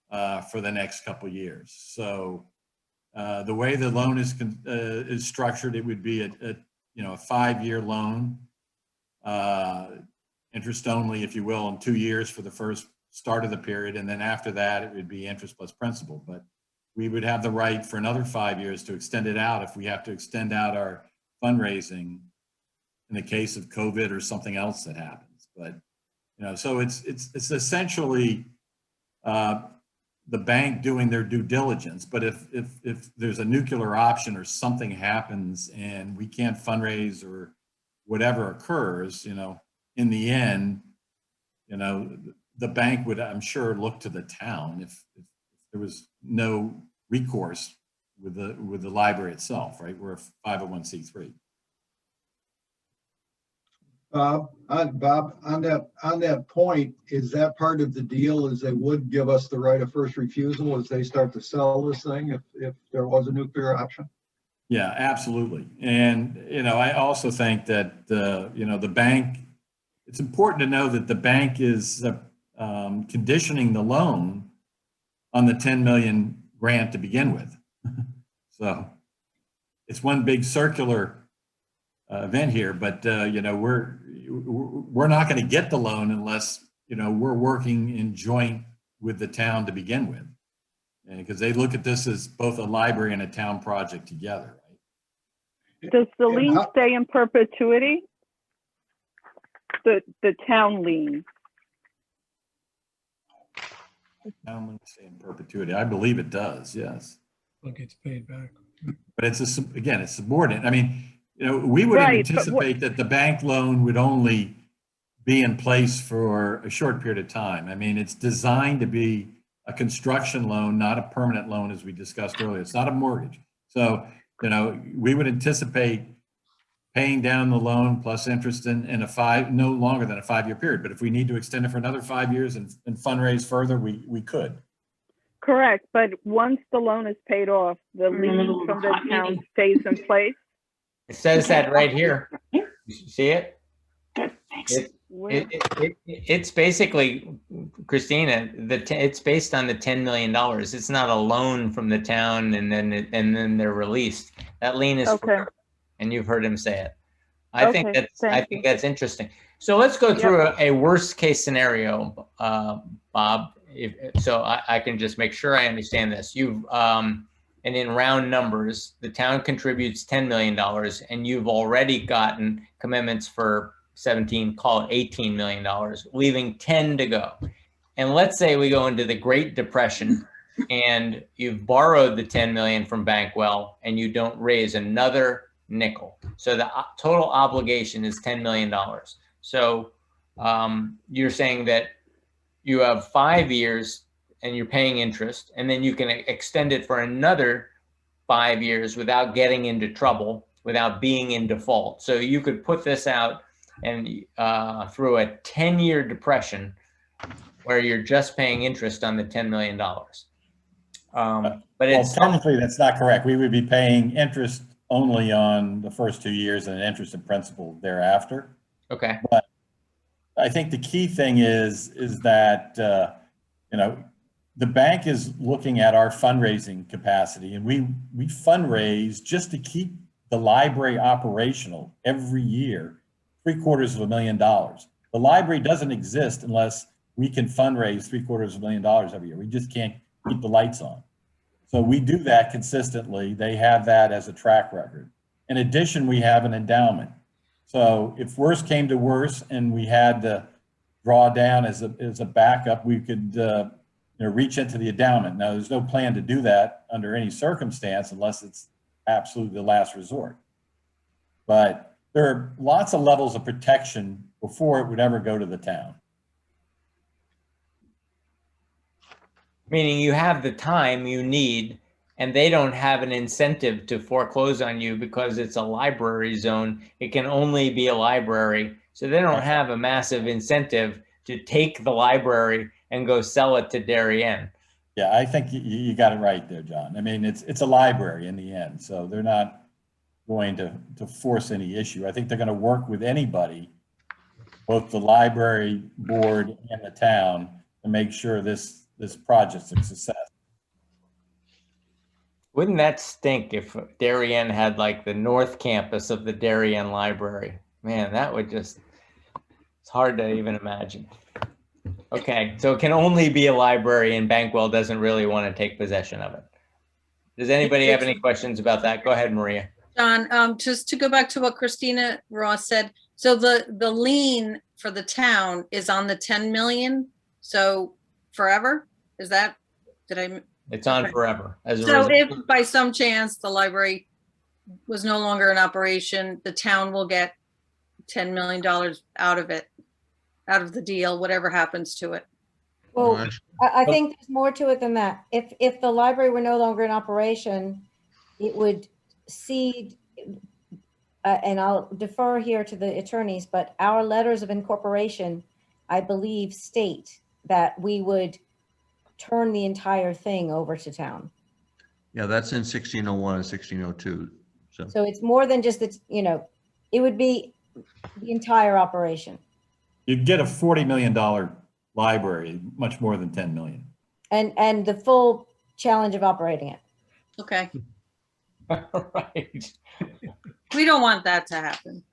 for the next couple of years. So the way the loan is structured, it would be a 5-year loan, interest only, if you will, in 2 years for the first start of the period. And then after that, it would be interest plus principal. But we would have the right for another 5 years to extend it out if we have to extend out our fundraising in the case of COVID or something else that happens. But, so it's essentially the bank doing their due diligence. But if there's a nuclear option or something happens and we can't fundraise or whatever occurs, in the end, the bank would, I'm sure, look to the town if there was no recourse with the library itself, right? We're a 501c3. Bob, on that point, is that part of the deal is they would give us the right of first refusal as they start to sell this thing if there was a nuclear option? Yeah, absolutely. And, I also think that, the bank, it's important to know that the bank is conditioning the loan on the 10 million grant to begin with. So it's one big circular event here, but, we're not going to get the loan unless, we're working in joint with the town to begin with. And because they look at this as both a library and a town project together. Does the lien stay in perpetuity? The town lien. Town lien stay in perpetuity. I believe it does. Yes. It gets paid back. But it's again, it's subordinate. I mean, we would Right, but anticipate that the bank loan would only be in place for a short period of time. I mean, it's designed to be a construction loan, not a permanent loan, as we discussed earlier. It's not a mortgage. So, we would anticipate paying down the loan plus interest in no longer than a 5-year period. But if we need to extend it for another 5 years and fundraise further, we could. correct, but once the loan is paid off, the lien from the town stays in place? It says that right here. You see it? It's basically, Christina, it's based on the $10 million. It's not a loan from the town and then they're released. That lien is forever, and you've heard him say it. I think that's interesting. So let's go through a worst case scenario, Bob. So I can just make sure I understand this. And in round numbers, the town contributes $10 million, and you've already gotten commitments for 17, call it $18 million, leaving 10 to go. And let's say we go into the Great Depression and you've borrowed the 10 million from Bankwell and you don't raise another nickel. So the total obligation is $10 million. So you're saying that you have 5 years and you're paying interest, and then you can extend it for another 5 years without getting into trouble, without being in default. So you could put this out and through a 10-year depression where you're just paying interest on the $10 million. But it's technically that's not correct. We would be paying interest only on the first 2 years and interest and principal thereafter. Okay. But I think the key thing is that, the bank is looking at our fundraising capacity, and we fundraise just to keep the library operational every year, $750,000. The library doesn't exist unless we can fundraise $750,000 every year. We just can't keep the lights on. So we do that consistently. They have that as a track record. In addition, we have an endowment. So if worse came to worse and we had to draw down as a backup, we could reach into the endowment. Now, there's no plan to do that under any circumstance unless it's absolutely the last resort. But there are lots of levels of protection before it would ever go to the town. Meaning you have the time you need, and they don't have an incentive to foreclose on you because it's a library zone. It can only be a library. So they don't have a massive incentive to take the library and go sell it to Darien. Yeah, I think you got it right there, John. I mean, it's a library in the end, so they're not going to force any issue. I think they're going to work with anybody, both the library board and the town, to make sure this project's a success. Wouldn't that stink if Darien had like the North Campus of the Darien Library? Man, that would just, it's hard to even imagine. Okay, so it can only be a library and Bankwell doesn't really want to take possession of it. Does anybody have any questions about that? Go ahead, Maria. John, just to go back to what Christina Ross said, so the lien for the town is on the 10 million, so forever? Is that, It's on forever. So if by some chance the library was no longer in operation, the town will get $10 million out of it, out of the deal, whatever happens to it. Well, I think there's more to it than that. If the library were no longer in operation, it would cede, and I'll defer here to the attorneys, but our letters of incorporation, I believe, state that we would turn the entire thing over to town. Yeah, that's in 1601 and 1602. So it's more than just that, it would be the entire operation. You'd get a $40 million library, much more than 10 million. And the full challenge of operating it. Okay. Right. We don't want that to happen.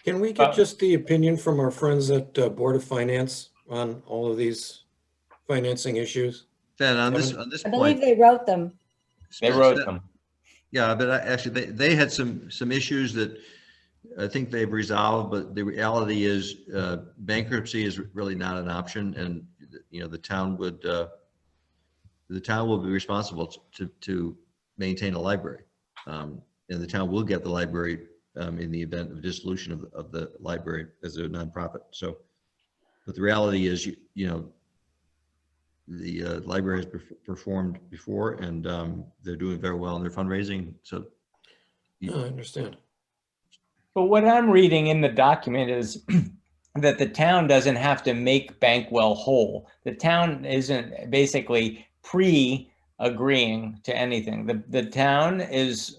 Can we get just the opinion from our friends at Board of Finance on all of these financing issues? Then on this I believe they wrote them. They wrote them. Yeah, but actually they had some issues that I think they've resolved, but the reality is bankruptcy is really not an option, and the town will be responsible to maintain a library. and the town will get the library in the event of dissolution of the library as a nonprofit. So, but the reality is, you know, the library has performed before, and they're doing very well in their fundraising. So, I understand. But what I'm reading in the document is that the town doesn't have to make Bankwell whole. The town isn't basically pre-agreeing to anything. The town is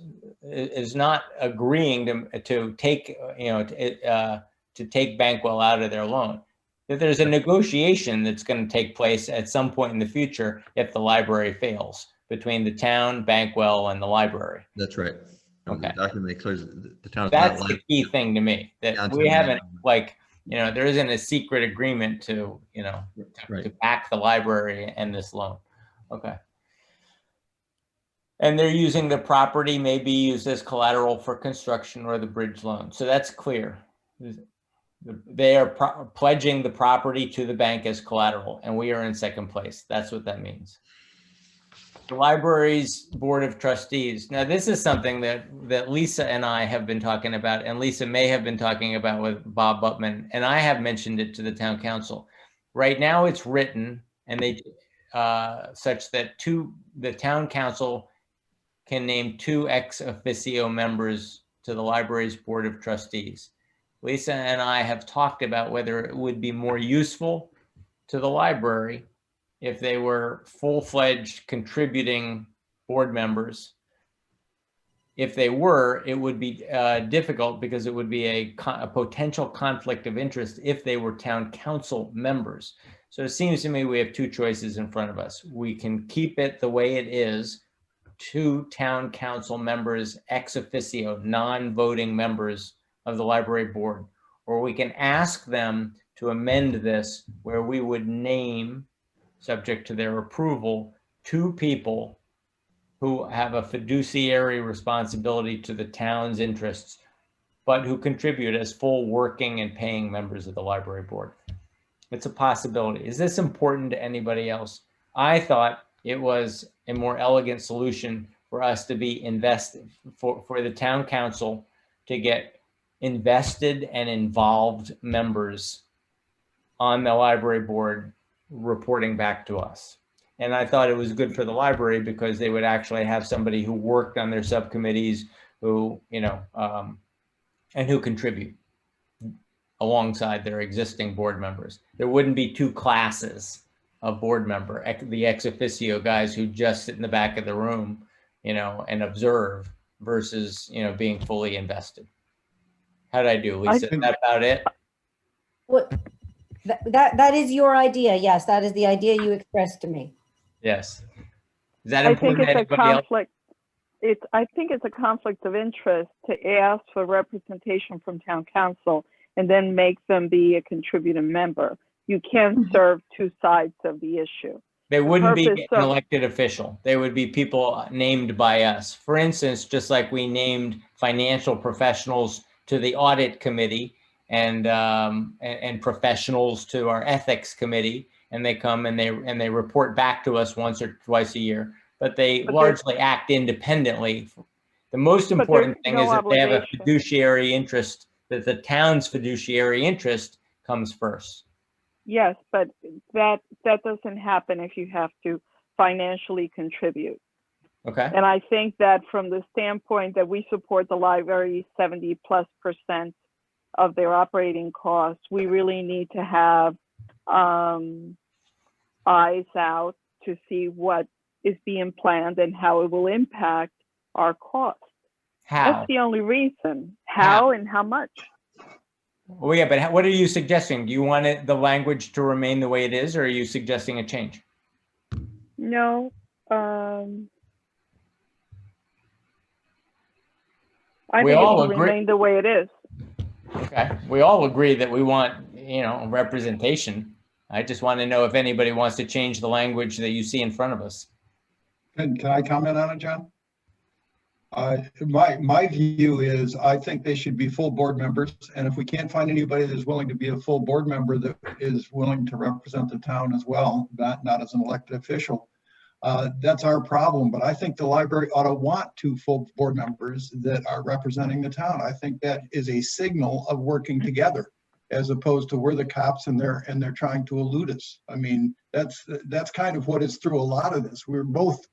not agreeing to take, you know, to take Bankwell out of their loan. That there's a negotiation that's going to take place at some point in the future if the library fails, between the town, Bankwell, and the library. That's right. Okay. The document declares the town. That's the key thing to me, that we haven't, like, you know, there isn't a secret agreement to, you know, to back the library and this loan. Okay. And they're using the property may be used as collateral for construction or the bridge loan. So that's clear. They are pledging the property to the bank as collateral, and we are in second place. That's what that means. The library's Board of Trustees. Now, this is something that Lisa and I have been talking about, and Lisa may have been talking about with Bob Butman, and I have mentioned it to the town council. Right now it's written, and they such that the town council can name 2 ex officio members to the library's Board of Trustees. Lisa and I have talked about whether it would be more useful to the library if they were full-fledged contributing board members. If they were, it would be difficult because it would be a potential conflict of interest if they were town council members. So it seems to me we have 2 choices in front of us. We can keep it the way it is, 2 town council members ex officio, non-voting members of the library board, or we can ask them to amend this where we would name, subject to their approval, 2 people who have a fiduciary responsibility to the town's interests, but who contribute as full working and paying members of the library board. It's a possibility. Is this important to anybody else? I thought it was a more elegant solution for us to be invested, for the town council to get invested and involved members on the library board reporting back to us. And I thought it was good for the library because they would actually have somebody who worked on their subcommittees, who, you know, and who contribute alongside their existing board members. There wouldn't be 2 classes of board member, the ex officio guys who just sit in the back of the room, you know, and observe versus, you know, being fully invested. How did I do, Lisa? Is that about it? What, that is your idea. Yes, that is the idea you expressed to me. Yes. Is that important to anybody else? I think it's a conflict of interest to ask for representation from town council and then make them be a contributing member. You can't serve 2 sides of the issue. They wouldn't be an elected official. They would be people named by us. For instance, just like we named financial professionals to the audit committee and professionals to our ethics committee, and they come and they report back to us once or twice a year, but they largely act independently. The most important thing is that they have a fiduciary interest, that the town's fiduciary interest comes first. Yes, but that doesn't happen if you have to financially contribute. Okay. And I think that from the standpoint that we support the library 70+% of their operating costs, we really need to have eyes out to see what is being planned and how it will impact our costs. How? That's the only reason. How and how much? Well, yeah, but what are you suggesting? Do you want the language to remain the way it is, or are you suggesting a change? No. I think it will remain the way it is. Okay. We all agree that we want, you know, representation. I just want to know if anybody wants to change the language that you see in front of us. Can I comment on it, John? My view is I think they should be full board members. And if we can't find anybody that's willing to be a full board member that is willing to represent the town as well, not as an elected official, That's our problem, but I think the library ought to want 2 full board members that are representing the town. I think that is a signal of working together, as opposed to we're the cops and they're trying to elude us. I mean, that's kind of what is through a lot of this. We're both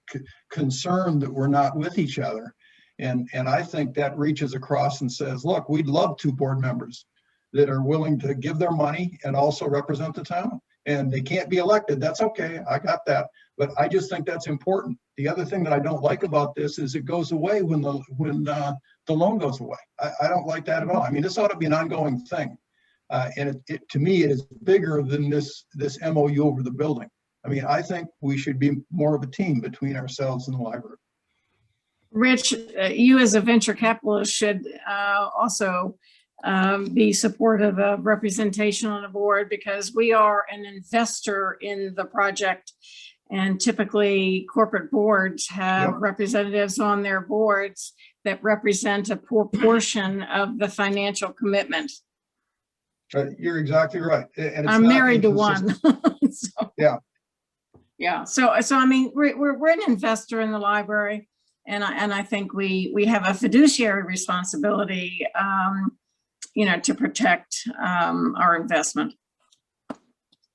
concerned that we're not with each other. And I think that reaches across and says, look, we'd love 2 board members that are willing to give their money and also represent the town. And they can't be elected. That's okay. I got that. But I just think that's important. The other thing that I don't like about this is it goes away when the loan goes away. I don't like that at all. I mean, this ought to be an ongoing thing. And to me, it is bigger than this MOU over the building. I mean, I think we should be more of a team between ourselves and the library. Rich, you as a venture capitalist should also be supportive of representation on the board, because we are an investor in the project. And typically corporate boards have representatives on their boards that represent a portion of the financial commitment. You're exactly right. And I'm married to one. So, yeah. Yeah. So I mean, we're an investor in the library, and I think we have a fiduciary responsibility, to protect our investment.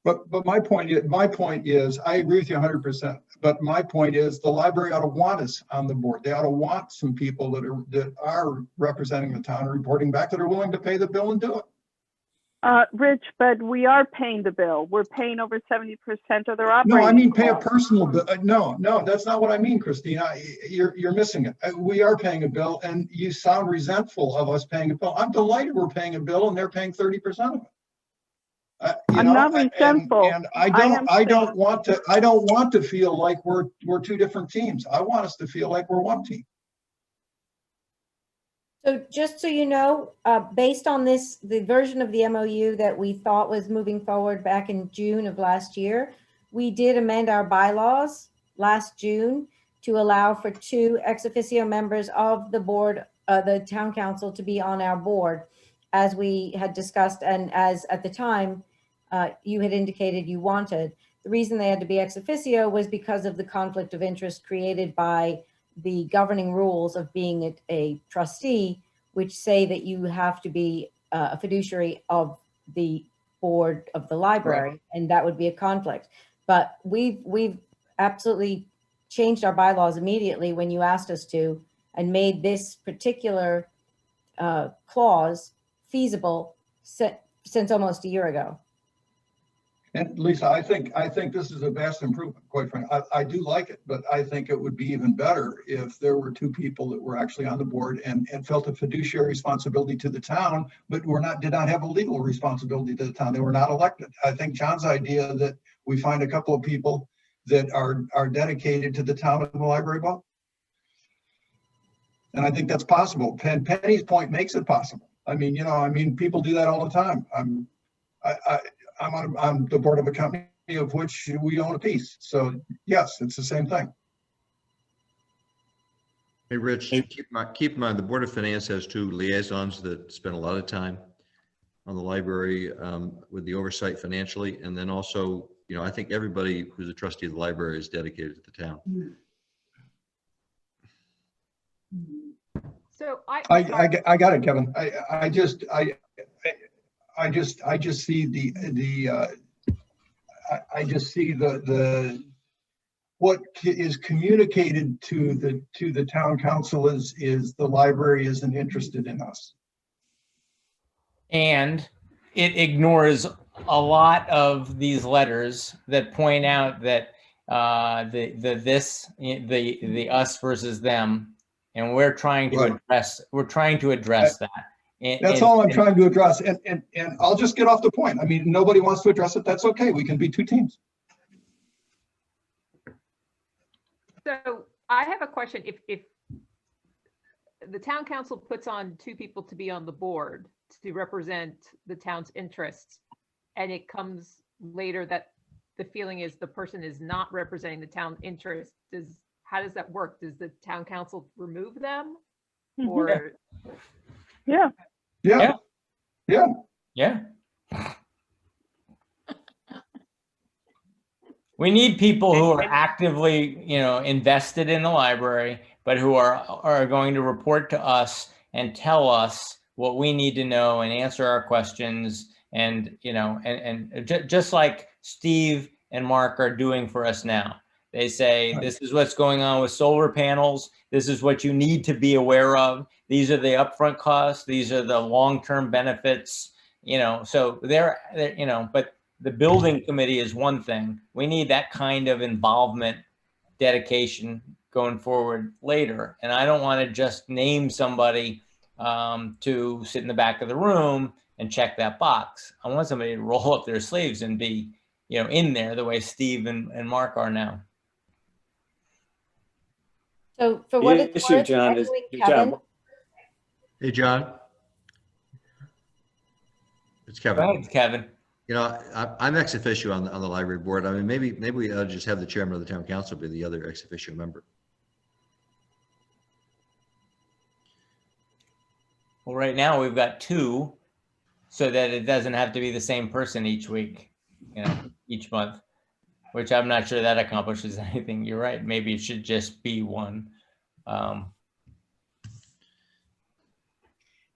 But my point is, I agree with you 100%. But my point is, the library ought to want us on the board. They ought to want some people that are representing the town and reporting back, that are willing to pay the bill and do it. Rich, but we are paying the bill. We're paying over 70% of their operating. No, I mean pay a costs. personal bill. No, that's not what I mean, Christina. You're missing it. We are paying a bill, and you sound resentful of us paying a bill. I'm delighted we're paying a bill, and they're paying 30% of it. I'm not resentful. And I don't want to feel like we're 2 different teams. I want us to feel like we're 1 team. So just so you know, based on the version of the MOU that we thought was moving forward back in June of last year, we did amend our bylaws last June to allow for 2 ex officio members of the board, the town council, to be on our board, as we had discussed, and as at the time you had indicated you wanted. The reason they had to be ex officio was because of the conflict of interest created by the governing rules of being a trustee, which say that you have to be a fiduciary of the board of the library, right. And that would be a conflict. But we've absolutely changed our bylaws immediately when you asked us to, and made this particular clause feasible since almost a year ago. And Lisa, I think this is a vast improvement, quite frankly. I do like it, but I think it would be even better if there were 2 people that were actually on the board and felt a fiduciary responsibility to the town, but did not have a legal responsibility to the town. They were not elected. I think John's idea that we find a couple of people that are dedicated to the town and the library both. And I think that's possible. Penny's point makes it possible. I mean, people do that all the time. I'm on the board of a company of which we own a piece. So yes, it's the same thing. Hey, Rich, keep in mind, the Board of Finance has 2 liaisons that spend a lot of time on the library with the oversight financially. And then also, I think everybody who's a trustee of the library is dedicated to the town. So I got it, Kevin. I just see the what is communicated to the town council is the library isn't interested in us. And it ignores a lot of these letters that point out that the us versus them, and we're trying to address that. That's all I'm trying to address. And I'll just get off the point. I mean, nobody wants to address it. That's okay. We can be 2 teams. So I have a question. If the town council puts on 2 people to be on the board to represent the town's interests, and it comes later that the feeling is the person is not representing the town interest, how does that work? Does the town council remove them? Or Yeah. We need people who are actively, invested in the library, but who are going to report to us and tell us what we need to know and answer our questions. And, just like Steve and Mark are doing for us now. They say, this is what's going on with solar panels. This is what you need to be aware of. These are the upfront costs. These are the long-term benefits, so but the building committee is one thing. We need that kind of involvement, dedication going forward later. And I don't want to just name somebody to sit in the back of the room and check that box. I want somebody to roll up their sleeves and be, in there the way Steve and Mark are now. So for what The it's issue, worth, John, is echoing Kevin, Hey, John. It's Kevin. Go ahead, Kevin. I'm ex officio on the library board. I mean, maybe we ought to just have the chairman of the town council be the other ex officio member. Well, right now we've got 2, so that it doesn't have to be the same person each week, each month, which I'm not sure that accomplishes anything. You're right. Maybe it should just be 1.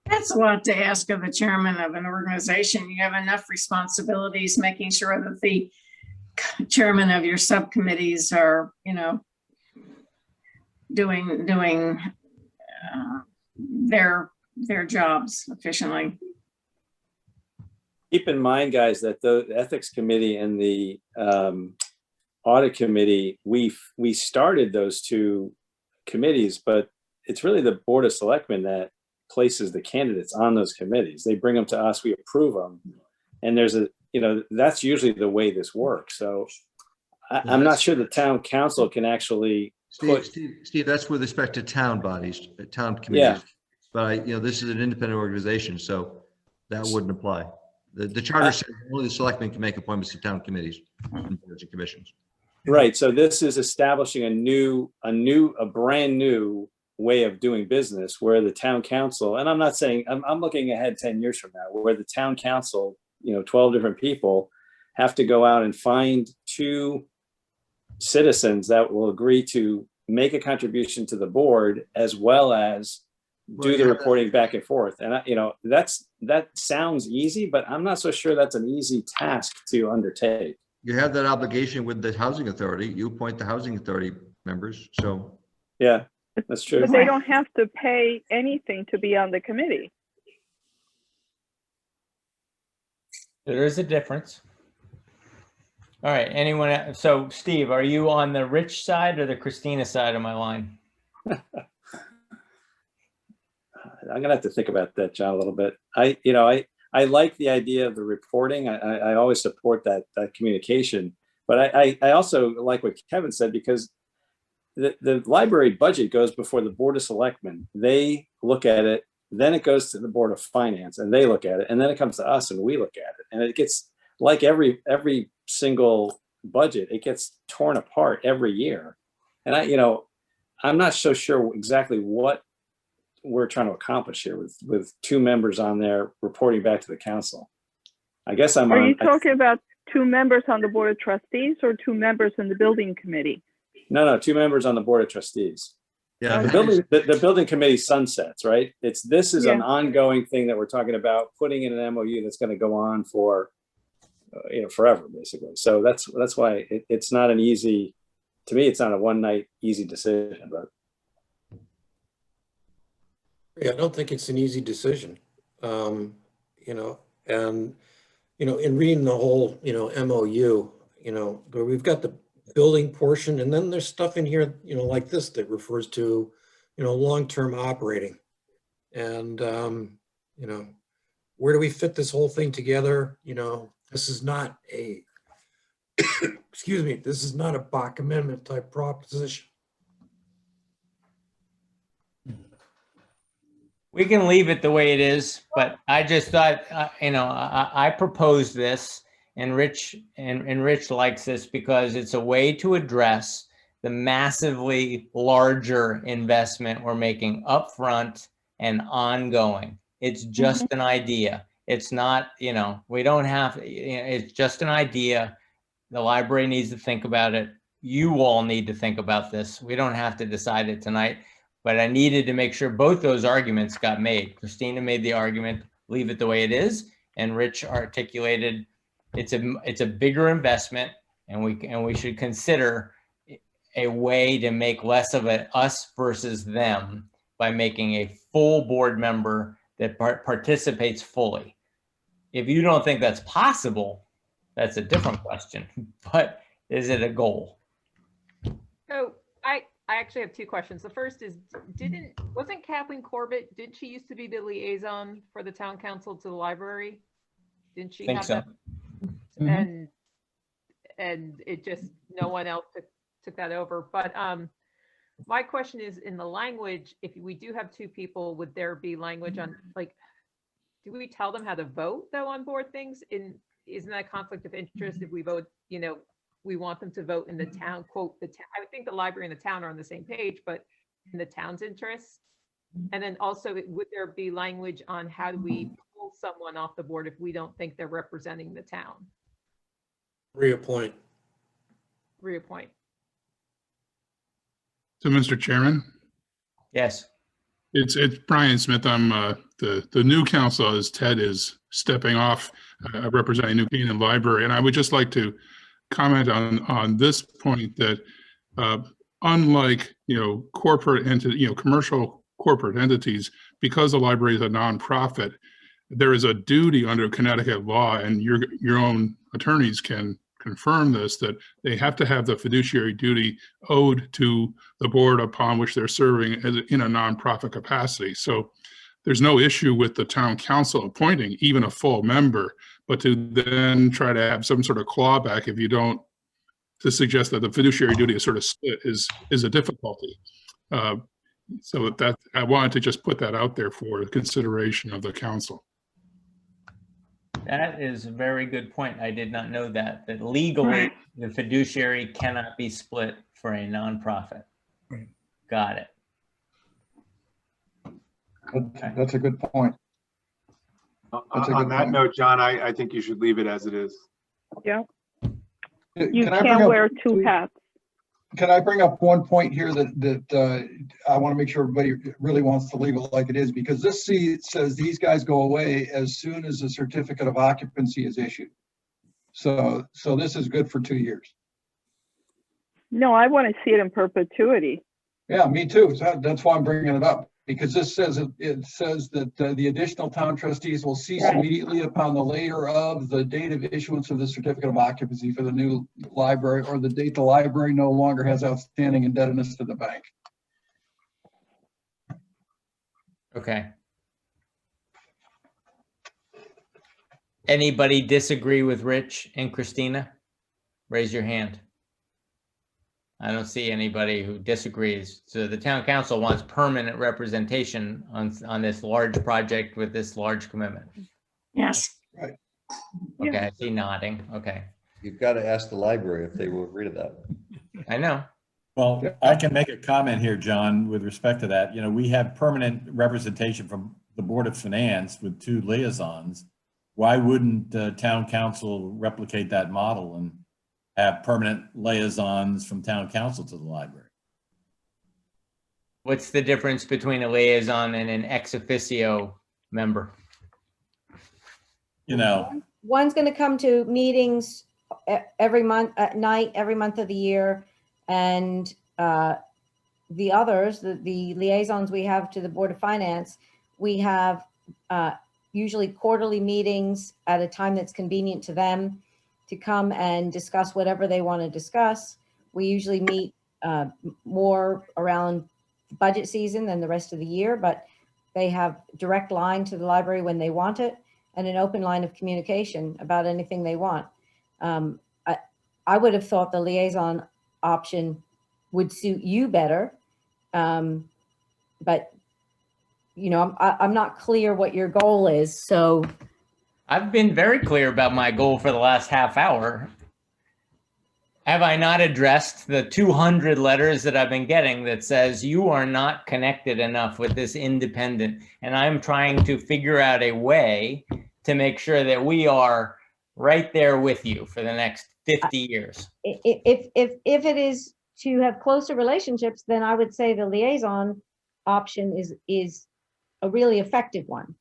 That's a lot to ask of the chairman of an organization. You have enough responsibilities, making sure that the chairman of your subcommittees are, doing their jobs efficiently. Keep in mind, guys, that the ethics committee and the audit committee, we started those 2 committees, but it's really the Board of Selectmen that places the candidates on those committees. They bring them to us, we approve them. And there's that's usually the way this works. So I'm not sure the town council can actually Steve, that's with respect to town bodies, town committees. Yeah. But this is an independent organization, so that wouldn't apply. The charter says only the selectmen can make appointments to town committees and boards and commissions. Right. So this is establishing a brand new way of doing business where the town council, and I'm not saying, I'm looking ahead 10 years from now, where the town council, 12 different people have to go out and find 2 citizens that will agree to make a contribution to the board, as well as do the reporting back and forth. And that sounds easy, but I'm not so sure that's an easy task to undertake. You have that obligation with the housing authority. You appoint the housing authority members, so. Yeah, that's true. But they don't have to pay anything to be on the committee. There is a difference. All right, anyone else? So Steve, are you on the Rich side or the Christina side of my line? I'm gonna have to think about that, John, a little bit. I like the idea of the reporting. I always support that communication, but I also like what Kevin said, because the library budget goes before the Board of Selectmen. They look at it, then it goes to the Board of Finance, and they look at it, and then it comes to us and we look at it. And it gets, like every single budget, it gets torn apart every year. And I'm not so sure exactly what we're trying to accomplish here with 2 members on there reporting back to the council. I guess I'm on. Are you talking about 2 members on the Board of Trustees or 2 members in the building committee? No, 2 members on the Board of Trustees. Yeah. The building committee sunsets, right? This is an Yeah. ongoing thing that we're talking about, putting in an MOU that's going to go on for, forever, basically. So that's why it's not an easy, to me, it's not a one night easy decision, but. Yeah, I don't think it's an easy decision. And, in reading the whole, MOU, we've got the building portion, and then there's stuff in here, like this that refers to, long-term operating. And, where do we fit this whole thing together? This is not a, excuse me, this is not a Bach Amendment type proposition. We can leave it the way it is, but I just thought, I proposed this, and Rich likes this because it's a way to address the massively larger investment we're making upfront and ongoing. It's just an idea. It's not, we don't have, it's just an idea The library needs to think about it. You all need to think about this. We don't have to decide it tonight, but I needed to make sure both those arguments got made. Christina made the argument, leave it the way it is, and Rich articulated it's a bigger investment, and we should consider a way to make less of an us versus them by making a full board member that participates fully. If you don't think that's possible, that's a different question, but is it a goal? So I actually have two questions. The first is, wasn't Kathleen Corbett, didn't she used to be the liaison for the town council to the library? Didn't she Think have so. that? Mhm. And it just, no one else took that over. But my question is, in the language, if we do have two people, would there be language on, like, do we tell them how to vote though on board things? Isn't that a conflict of interest if we vote, we want them to vote in the town, quote, the town? I would think the library and the town are on the same page, but in the town's interest. And then also, would there be language on how do we pull someone off the board if we don't think they're representing the town? Reappoint. Reappoint. So, Mr. Chairman, Yes. it's Brian Smith. I'm the new council, as Ted is stepping off, representing New Canaan Library. And I would just like to comment on this point that unlike, corporate entity, commercial corporate entities, because the library is a nonprofit, there is a duty under Connecticut law, and your own attorneys can confirm this, that they have to have the fiduciary duty owed to the board upon which they're serving in a nonprofit capacity. So there's no issue with the town council appointing even a full member, but to then try to have some sort of clawback if you don't, to suggest that the fiduciary duty is sort of split is a difficulty. So that I wanted to just put that out there for consideration of the council. That is a very good point. I did not know that legally the fiduciary cannot be split for a nonprofit. Right. Got it. That's a good point. That's a On good that point. note, John, I think you should leave it as it is. Yeah. You Can I bring can't up- wear two hats. Can I bring up one point here that I want to make sure everybody really wants to leave it like it is, because this says these guys go away as soon as the certificate of occupancy is issued. So this is good for 2 years. No, I want to see it in perpetuity. Yeah, me too. So that's why I'm bringing it up, because this says, it says that the additional town trustees will cease immediately upon the later of the date of issuance of the certificate of occupancy for the new library, or the date the library no longer has outstanding indebtedness to the bank. Okay. Anybody disagree with Rich and Christina? Raise your hand. I don't see anybody who disagrees. So the town council wants permanent representation on this large project with this large commitment. Yes. Right. Okay, I see nodding. Okay, You've got to ask the library if they will agree to that. I know. Well, I can make a comment here, John, with respect to that. We have permanent representation from the Board of Finance with 2 liaisons. Why wouldn't town council replicate that model and have permanent liaisons from town council to the library? What's the difference between a liaison and an ex officio member? One's going to come to meetings every month at night, every month of the year. And the others, the liaisons we have to the Board of Finance, we have usually quarterly meetings at a time that's convenient to them to come and discuss whatever they want to discuss. We usually meet more around budget season than the rest of the year, but they have direct line to the library when they want it and an open line of communication about anything they want. I would have thought the liaison option would suit you better. But I'm not clear what your goal is, so. I've been very clear about my goal for the last half hour. Have I not addressed the 200 letters that I've been getting that says you are not connected enough with this independent? And I'm trying to figure out a way to make sure that we are right there with you for the next 50 years. If it is to have closer relationships, then I would say the liaison option is a really effective one.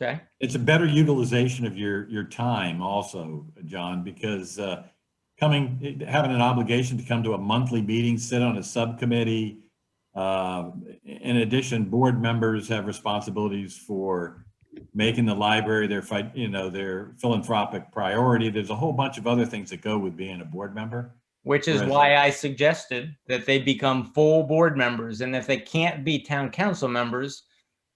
Okay. It's a better utilization of your time also, John, because having an obligation to come to a monthly meeting, sit on a subcommittee. In addition, board members have responsibilities for making the library their philanthropic priority. There's a whole bunch of other things that go with being a board member. Which is why I suggested that they become full board members. And if they can't be town council members,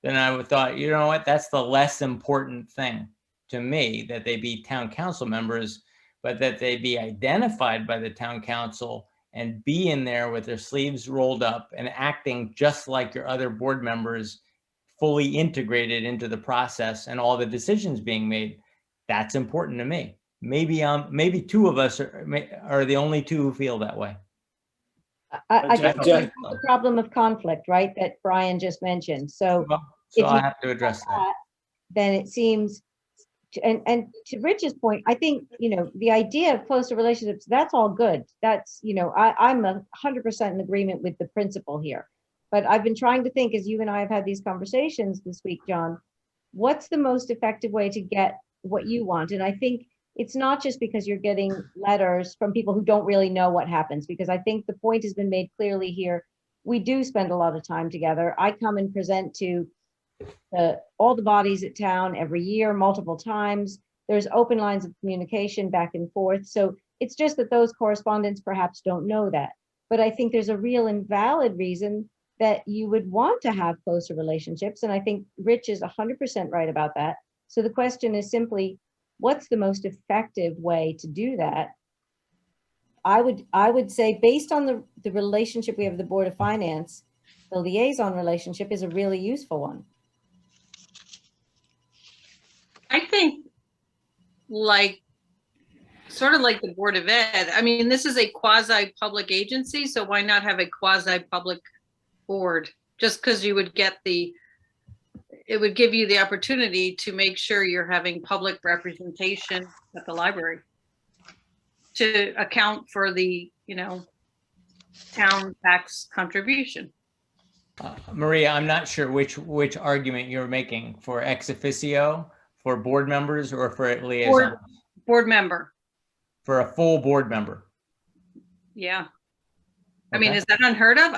then I would thought, you know what, that's the less important thing to me, that they be town council members, but that they be identified by the town council and be in there with their sleeves rolled up and acting just like your other board members, fully integrated into the process and all the decisions being made. That's important to me. Maybe two of us are the only two who feel that way. I think there's the problem of conflict, right, that Brian just mentioned. So if I you have to address that. Then it seems, and to Rich's point, I think, the idea of closer relationships, that's all good. That's, I'm 100% in agreement with the principle here. But I've been trying to think, as you and I have had these conversations this week, John, what's the most effective way to get what you want? And I think it's not just because you're getting letters from people who don't really know what happens, because I think the point has been made clearly here. We do spend a lot of time together. I come and present to all the bodies at town every year, multiple times. There's open lines of communication back and forth. So it's just that those correspondents perhaps don't know that. But I think there's a real and valid reason that you would want to have closer relationships. And I think Rich is 100% right about that. So the question is simply, what's the most effective way to do that? I would say, based on the relationship we have with the Board of Finance, the liaison relationship is a really useful one. I think sort of like the Board of Ed. I mean, this is a quasi-public agency, so why not have a quasi-public board? Just because you would get it would give you the opportunity to make sure you're having public representation at the library to account for the, town tax contribution. Maria, I'm not sure which argument you're making, for ex officio, for board members, or for liaison. Board member. For a full board member. Yeah. I mean, is that unheard of?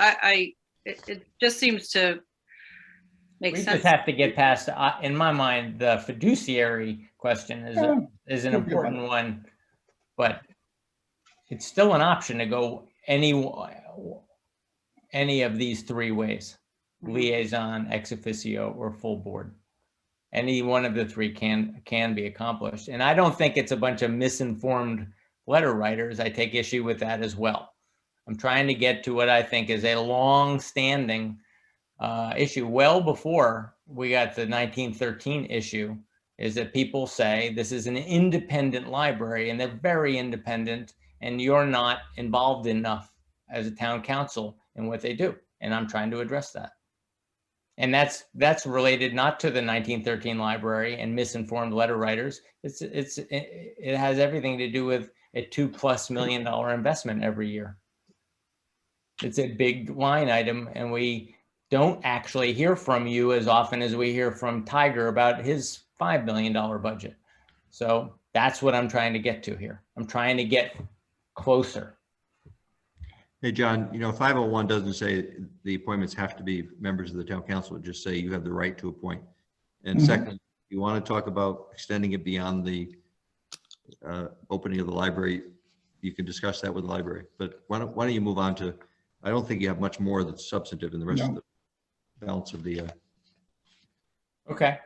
It just seems to make sense. We just have to get past, in my mind, the fiduciary question is an important one, but it's still an option to go any of these three ways: liaison, ex officio, or full board. Any one of the three can be accomplished. And I don't think it's a bunch of misinformed letter writers. I take issue with that as well. I'm trying to get to what I think is a long-standing issue, well before we got the 1913 issue, is that people say this is an independent library, and they're very independent, and you're not involved enough as a town council in what they do. And I'm trying to address that. And that's related not to the 1913 library and misinformed letter writers. It has everything to do with a $2+ million investment every year. It's a big line item, and we don't actually hear from you as often as we hear from Tiger about his $5 million budget. So that's what I'm trying to get to here. I'm trying to get closer. Hey, John, 501 doesn't say the appointments have to be members of the town council. It just say you have the right to appoint. And second, you want to talk about extending it beyond the opening of the library, you can discuss that with the library. But why don't you move on to, I don't think you have much more that's substantive in the rest of the balance of the. Okay,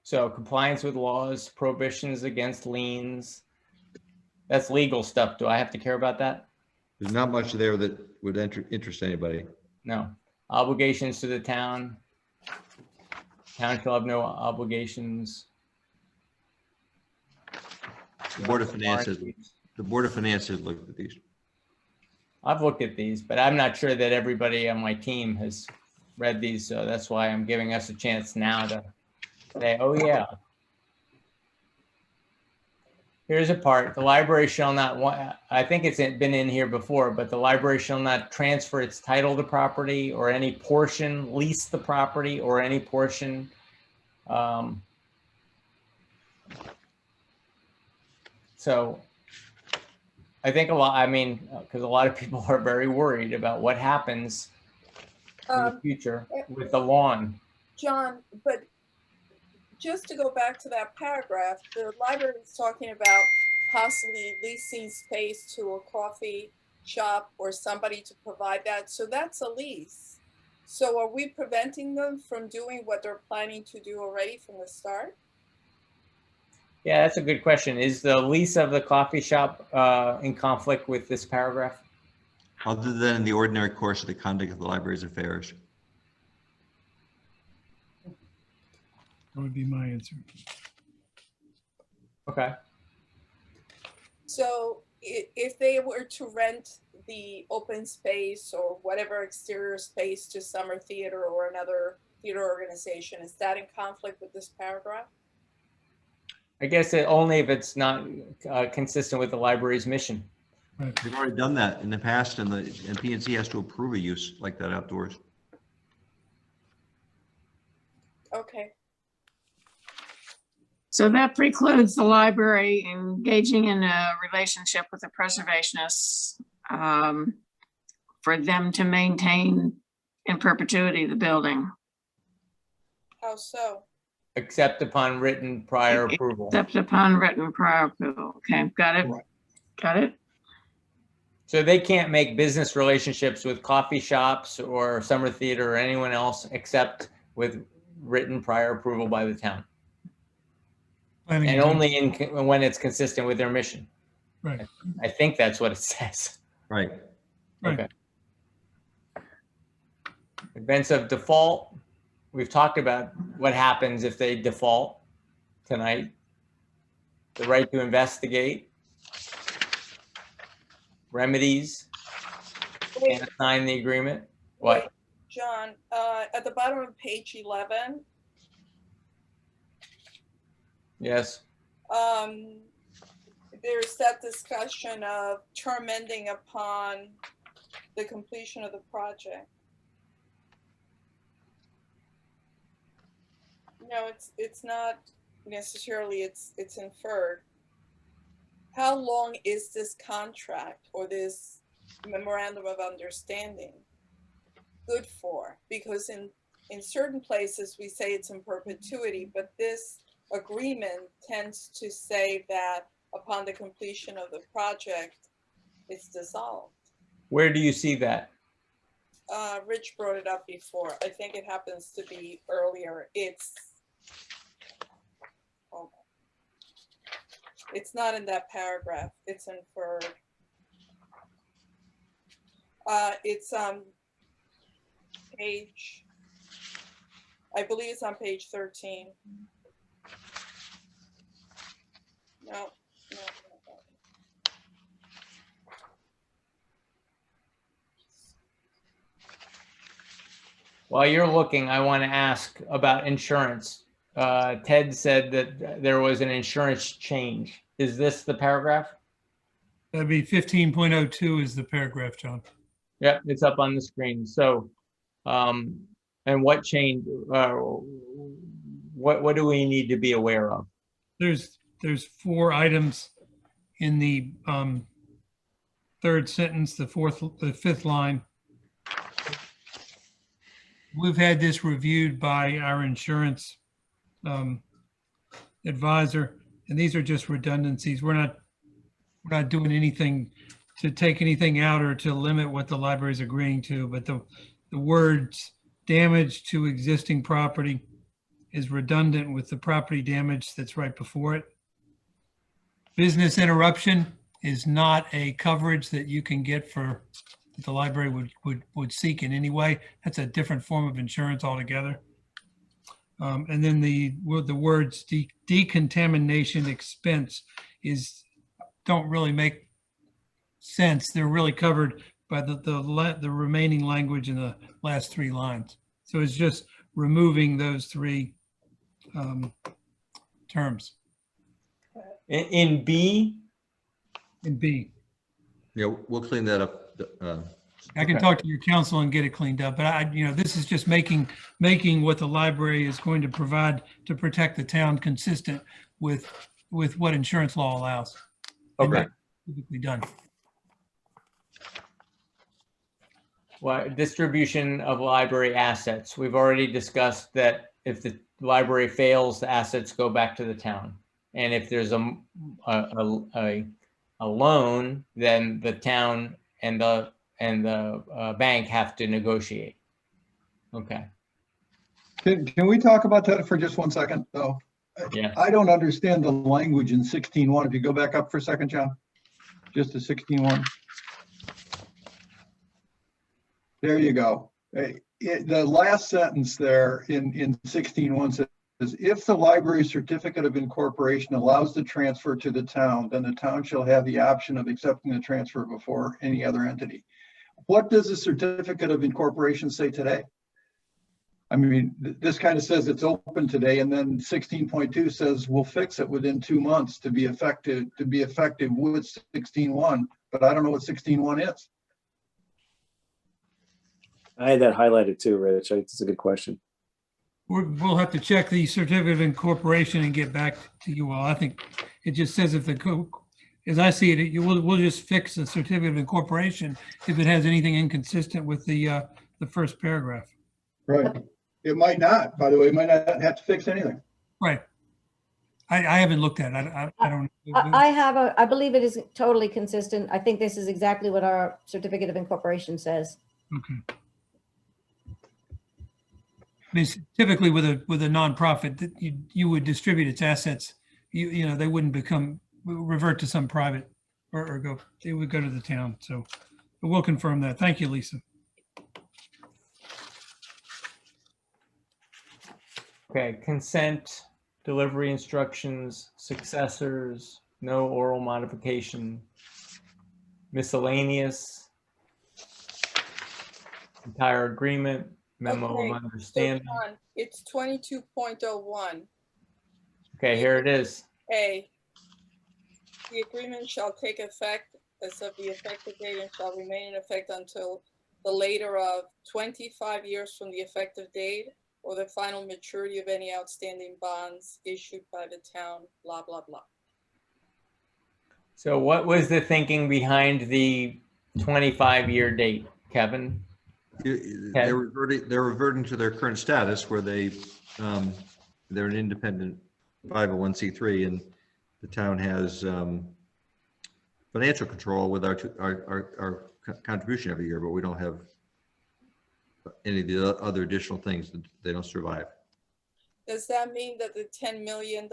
so compliance with laws, prohibitions against liens. That's legal stuff. Do I have to care about that? There's not much there that would interest anybody. No. Obligations to the town. Town shall have no obligations. The Board of Finance has looked at these. I've looked at these, but I'm not sure that everybody on my team has read these. So that's why I'm giving us a chance now to say, oh yeah. Here's a part, the library shall not, I think it's been in here before, but the library shall not transfer its title to property or any portion, lease the property or any portion. So I think because a lot of people are very worried about what happens in the future with the lawn. John, but just to go back to that paragraph, the library is talking about possibly leasing space to a coffee shop or somebody to provide that. So that's a lease. So are we preventing them from doing what they're planning to do already from the start? Yeah, that's a good question. Is the lease of the coffee shop in conflict with this paragraph? Other than in the ordinary course of the conduct of the library's affairs. That would be my answer. Okay. So if they were to rent the open space or whatever exterior space to Summer Theater or another theater organization, is that in conflict with this paragraph? I guess only if it's not consistent with the library's mission. They've already done that in the past, and P&Z has to approve a use like that outdoors. Okay. So that precludes the library engaging in a relationship with the preservationists for them to maintain in perpetuity the building. How so? Except upon written prior approval. Except upon written prior approval. Okay, got it. Got it. So they can't make business relationships with coffee shops or Summer Theater or anyone else except with written prior approval by the town. And only when it's consistent with their mission. Right. I think that's what it says. Right. Okay. Events of default. We've talked about what happens if they default tonight. The right to investigate. Remedies. And sign the agreement. What? Wait, John, at the bottom of page 11, yes. There's that discussion of term ending upon the completion of the project. No, it's not necessarily, it's inferred. How long is this contract or this memorandum of understanding good for? Because in certain places we say it's in perpetuity, but this agreement tends to say that upon the completion of the project, it's dissolved. Where do you see that? Rich brought it up before. I think it happens to be earlier. It's not in that paragraph. It's inferred. It's on page, I believe it's on page 13. No. While you're looking, I want to ask about insurance. Ted said that there was an insurance change. Is this the paragraph? That'd be 15.02 is the paragraph, John. Yeah, it's up on the screen. So, and what change, what do we need to be aware of? There's 4 items in the third sentence, the 5th line. We've had this reviewed by our insurance advisor, and these are just redundancies. We're not doing anything to take anything out or to limit what the library is agreeing to, but the words damage to existing property is redundant with the property damage that's right before it. Business interruption is not a coverage that you can get for that the library would seek in any way. That's a different form of insurance altogether. And then the words decontamination expense don't really make sense. They're really covered by the remaining language in the last 3 lines. So it's just removing those 3 terms. In B, In B. Yeah, we'll clean that up. I can Okay. talk to your council and get it cleaned up, but this is just making what the library is going to provide to protect the town consistent with what insurance law allows. And okay. that's typically done. Well, distribution of library assets. We've already discussed that if the library fails, the assets go back to the town. And if there's a loan, then the town and the bank have to negotiate. Okay. Can we talk about that for just 1 second, though? Yeah. I don't understand the language in 16.1. If you go back up for a second, John, just to 16.1. There you go. The last sentence there in 16.1 says, if the library certificate of incorporation allows the transfer to the town, then the town shall have the option of accepting the transfer before any other entity. What does the certificate of incorporation say today? I mean, this kind of says it's open today, and then 16.2 says we'll fix it within 2 months to be effective with 16.1, but I don't know what 16.1 is. I had that highlighted too, Rich. It's a good question. We'll have to check the certificate of incorporation and get back to you all. I think it just says if as I see it, we'll just fix the certificate of incorporation if it has anything inconsistent with the first paragraph. Right. It might not, by the way, it might not have to fix anything. Right. I haven't looked at it. I don't. I believe it is totally consistent. I think this is exactly what our certificate of incorporation says. Okay. I mean, typically with a nonprofit, that you would distribute its assets. They wouldn't revert to some private or go. They would go to the town. So we'll confirm that. Thank you, Lisa. Okay, consent, delivery instructions, successors, no oral modification, miscellaneous, entire agreement, memo Okay, of so understanding. John, it's 22.01. Okay, here it is. A, the agreement shall take effect as of the effective date and shall remain in effect until the later of 25 years from the effective date or the final maturity of any outstanding bonds issued by the town, blah, blah, blah. So what was the thinking behind the 25-year date, Kevin? They're reverting to their current status where they're an independent 501c3, and the town has financial control with our contribution every year, but we don't have any of the other additional things that they don't survive. Does that mean that the $10 million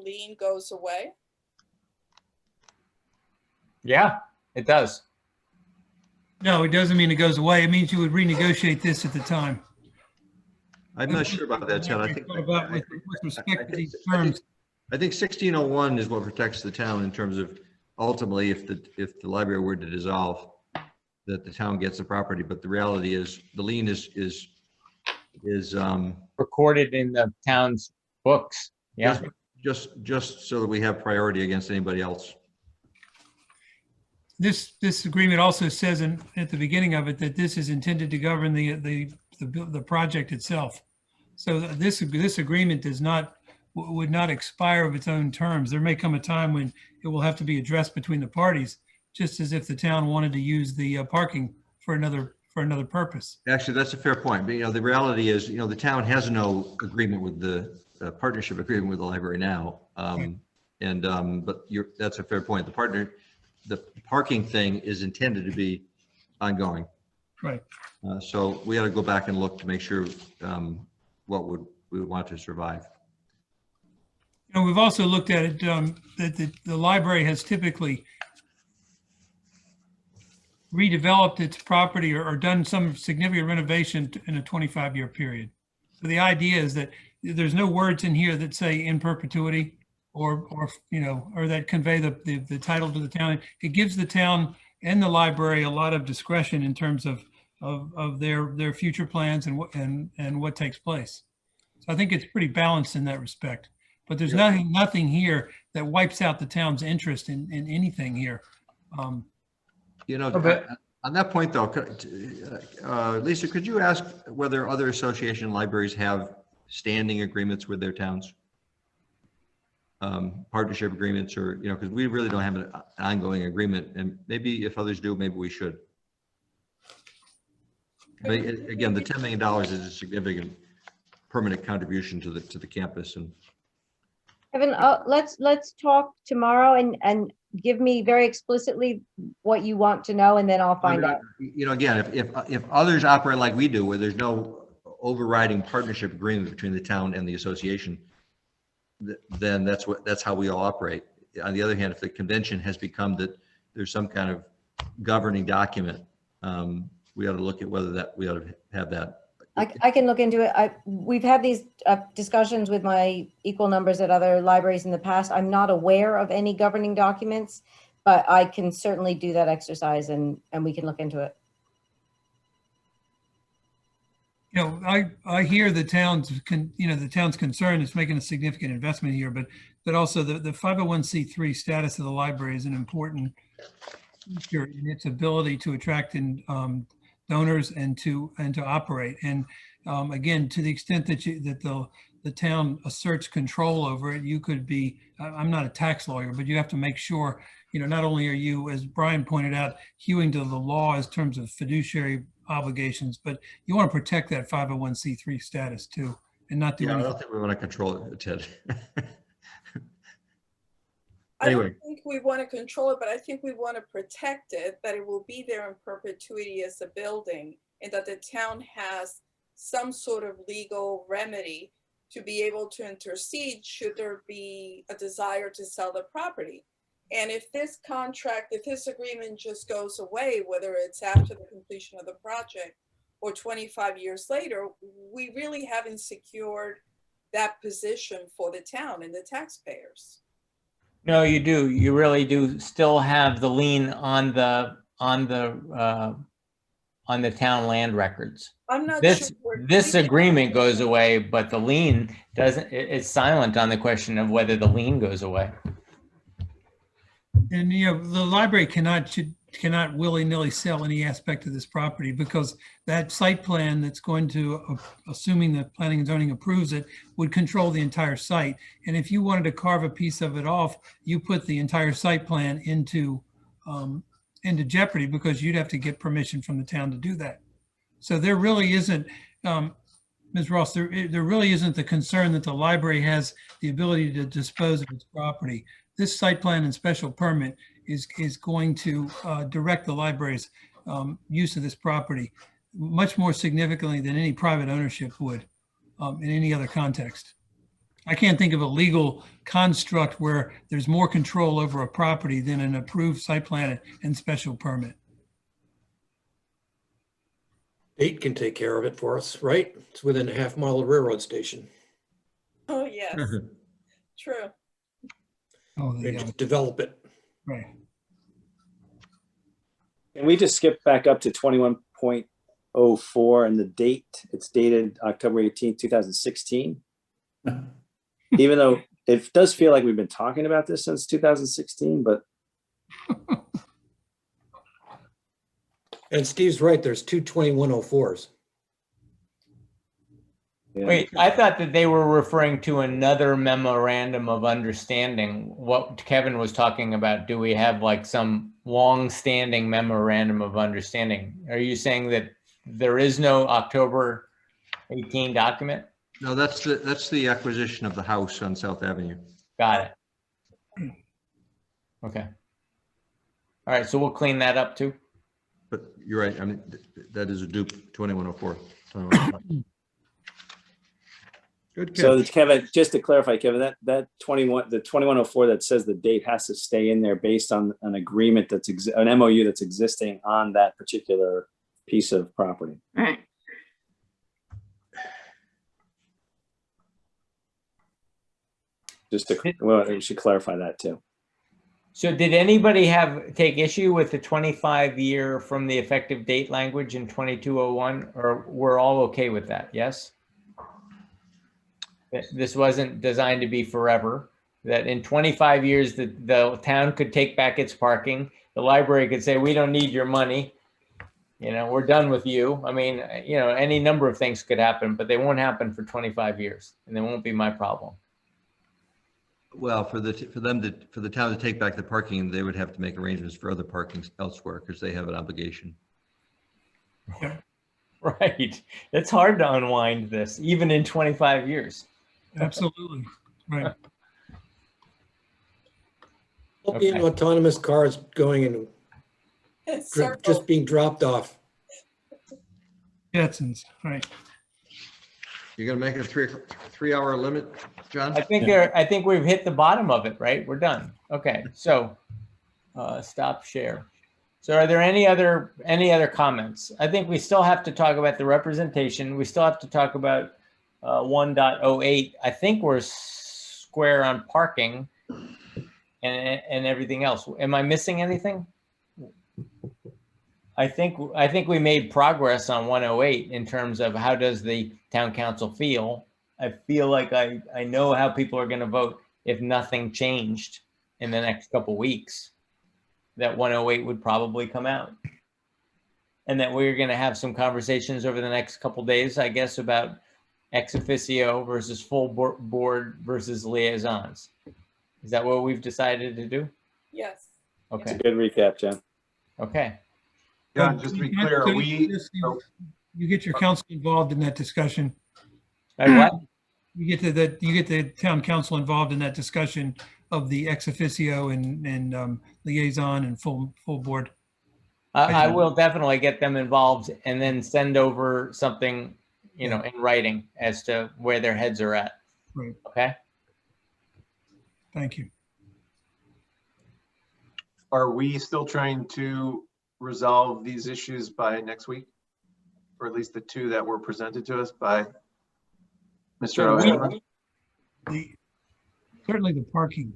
lien goes away? Yeah, it does. No, it doesn't mean it goes away. It means you would renegotiate this at the time. I'm not sure about that, John. I think with respect to these terms. I think 1601 is what protects the town in terms of ultimately if the library were to dissolve, that the town gets the property. But the reality is the lien is recorded in the town's books. Yeah. Just so that we have priority against anybody else. This agreement also says at the beginning of it that this is intended to govern the project itself. So this agreement would not expire of its own terms. There may come a time when it will have to be addressed between the parties, just as if the town wanted to use the parking for another purpose. Actually, that's a fair point. But the reality is, the town has no agreement with the partnership agreement with the library now. But that's a fair point. The parking thing is intended to be ongoing. Right. So we ought to go back and look to make sure what we would want to survive. We've also looked at it that the library has typically redeveloped its property or done some significant renovation in a 25-year period. So the idea is that there's no words in here that say in perpetuity or that convey the title to the town. It gives the town and the library a lot of discretion in terms of their future plans and what takes place. So I think it's pretty balanced in that respect. but there's nothing here that wipes out the town's interest in anything here. You know, Okay. on that point though, Lisa, could you ask whether other association libraries have standing agreements with their towns? Partnership agreements, or, you know, because we really don't have an ongoing agreement, and maybe if others do, maybe we should. But again, the $10 million is a significant permanent contribution to the campus. And Kevin, let's talk tomorrow and give me very explicitly what you want to know, and then I'll find out. you know, again, if others operate like we do, where there's no overriding partnership agreement between the town and the association, then that's how we all operate. On the other hand, if the convention has become that there's some kind of governing document, we ought to look at whether we ought to have that. I can look into it. We've had these discussions with my equal numbers at other libraries in the past. I'm not aware of any governing documents, but I can certainly do that exercise and we can look into it. You know, I hear the town's concern is making a significant investment here, but also the 501c3 status of the library is an important feature in its ability to attract donors and to operate. And again, to the extent that the town asserts control over it, you could be, I'm not a tax lawyer, but you have to make sure, you know, not only are you, as Brian pointed out, hewing to the law in terms of fiduciary obligations, but you want to protect that 501c3 status too, and not do I anything. don't think we want to control it, Ted. I Anyway. don't think we want to control it, but I think we want to protect it, that it will be there in perpetuity as a building, and that the town has some sort of legal remedy to be able to intercede should there be a desire to sell the property. And if this agreement just goes away, whether it's after the completion of the project or 25 years later, we really haven't secured that position for the town and the taxpayers. No, you do. You really do still have the lien on the town land records. I'm not This sure. this agreement goes away, but the lien doesn't. It's silent on the question of whether the lien goes away. And, you know, the library cannot willy-nilly sell any aspect of this property, because that site plan that's going to, assuming the planning and zoning approves it, would control the entire site. And if you wanted to carve a piece of it off, you put the entire site plan into jeopardy, because you'd have to get permission from the town to do that. So there really isn't, Ms. Ross, there really isn't the concern that the library has the ability to dispose of its property. This site plan and special permit is going to direct the library's use of this property much more significantly than any private ownership would in any other context. I can't think of a legal construct where there's more control over a property than an approved site plan and special permit. State can take care of it for us, right? It's within a half mile of the railroad station. Oh, yes, true. Oh, They just develop it. Right. And we just skip back up to 21.04 and the date, it's dated October 18th, 2016. Even though it does feel like we've been talking about this since 2016, but. And Steve's right, there's two 2104s. Yeah. Wait, I thought that they were referring to another memorandum of understanding. What Kevin was talking about, do we have like some long-standing memorandum of understanding? Are you saying that there is no October 18 document? No, that's the acquisition of the house on South Avenue. Got it. Okay. All right, so we'll clean that up too. But you're right. I mean, that is a dupe 2104. 2105. Good. So Kevin, just to clarify, Kevin, the 2104 that says the date has to stay in there based on an agreement that's an MOU that's existing on that particular piece of property. Right. Just to, well, we should clarify that too. So did anybody take issue with the 25-year from the effective date language in 2201, or we're all okay with that? Yes? that this wasn't designed to be forever, that in 25 years, the town could take back its parking. The library could say, we don't need your money. You know, we're done with you. I mean, you know, any number of things could happen, but they won't happen for 25 years and they won't be my problem. Well, for the town to take back the parking, they would have to make arrangements for other parkings elsewhere because they have an obligation. Right. It's hard to unwind this, even in 25 years. Absolutely. Right. There'll be autonomous cars going and just being dropped off. Jetsons, right. You're gonna make it a three-hour limit, John? I think we've hit the bottom of it, right? We're done. Okay, so stop share. So are there any other comments? I think we still have to talk about the representation. We still have to talk about 1.08. I think we're square on parking and everything else. Am I missing anything? I think we made progress on 108 in terms of how does the town council feel. I feel like I know how people are going to vote if nothing changed in the next couple weeks. That 108 would probably come out, and that we're going to have some conversations over the next couple days, I guess, about ex officio versus full board versus liaisons. Is that what we've decided to do? Yes. Okay. It's a good recap, Jen. Okay. John, just to be clear, are we? You get your council involved in that discussion. What? You get the town council involved in that discussion of the ex officio and liaison and full board. I will definitely get them involved and then send over something, you know, in writing as to where their heads are at. Right. Okay. Thank you. Are we still trying to resolve these issues by next week? Or at least the two that were presented to us by Mr. O'Hara? Certainly the parking.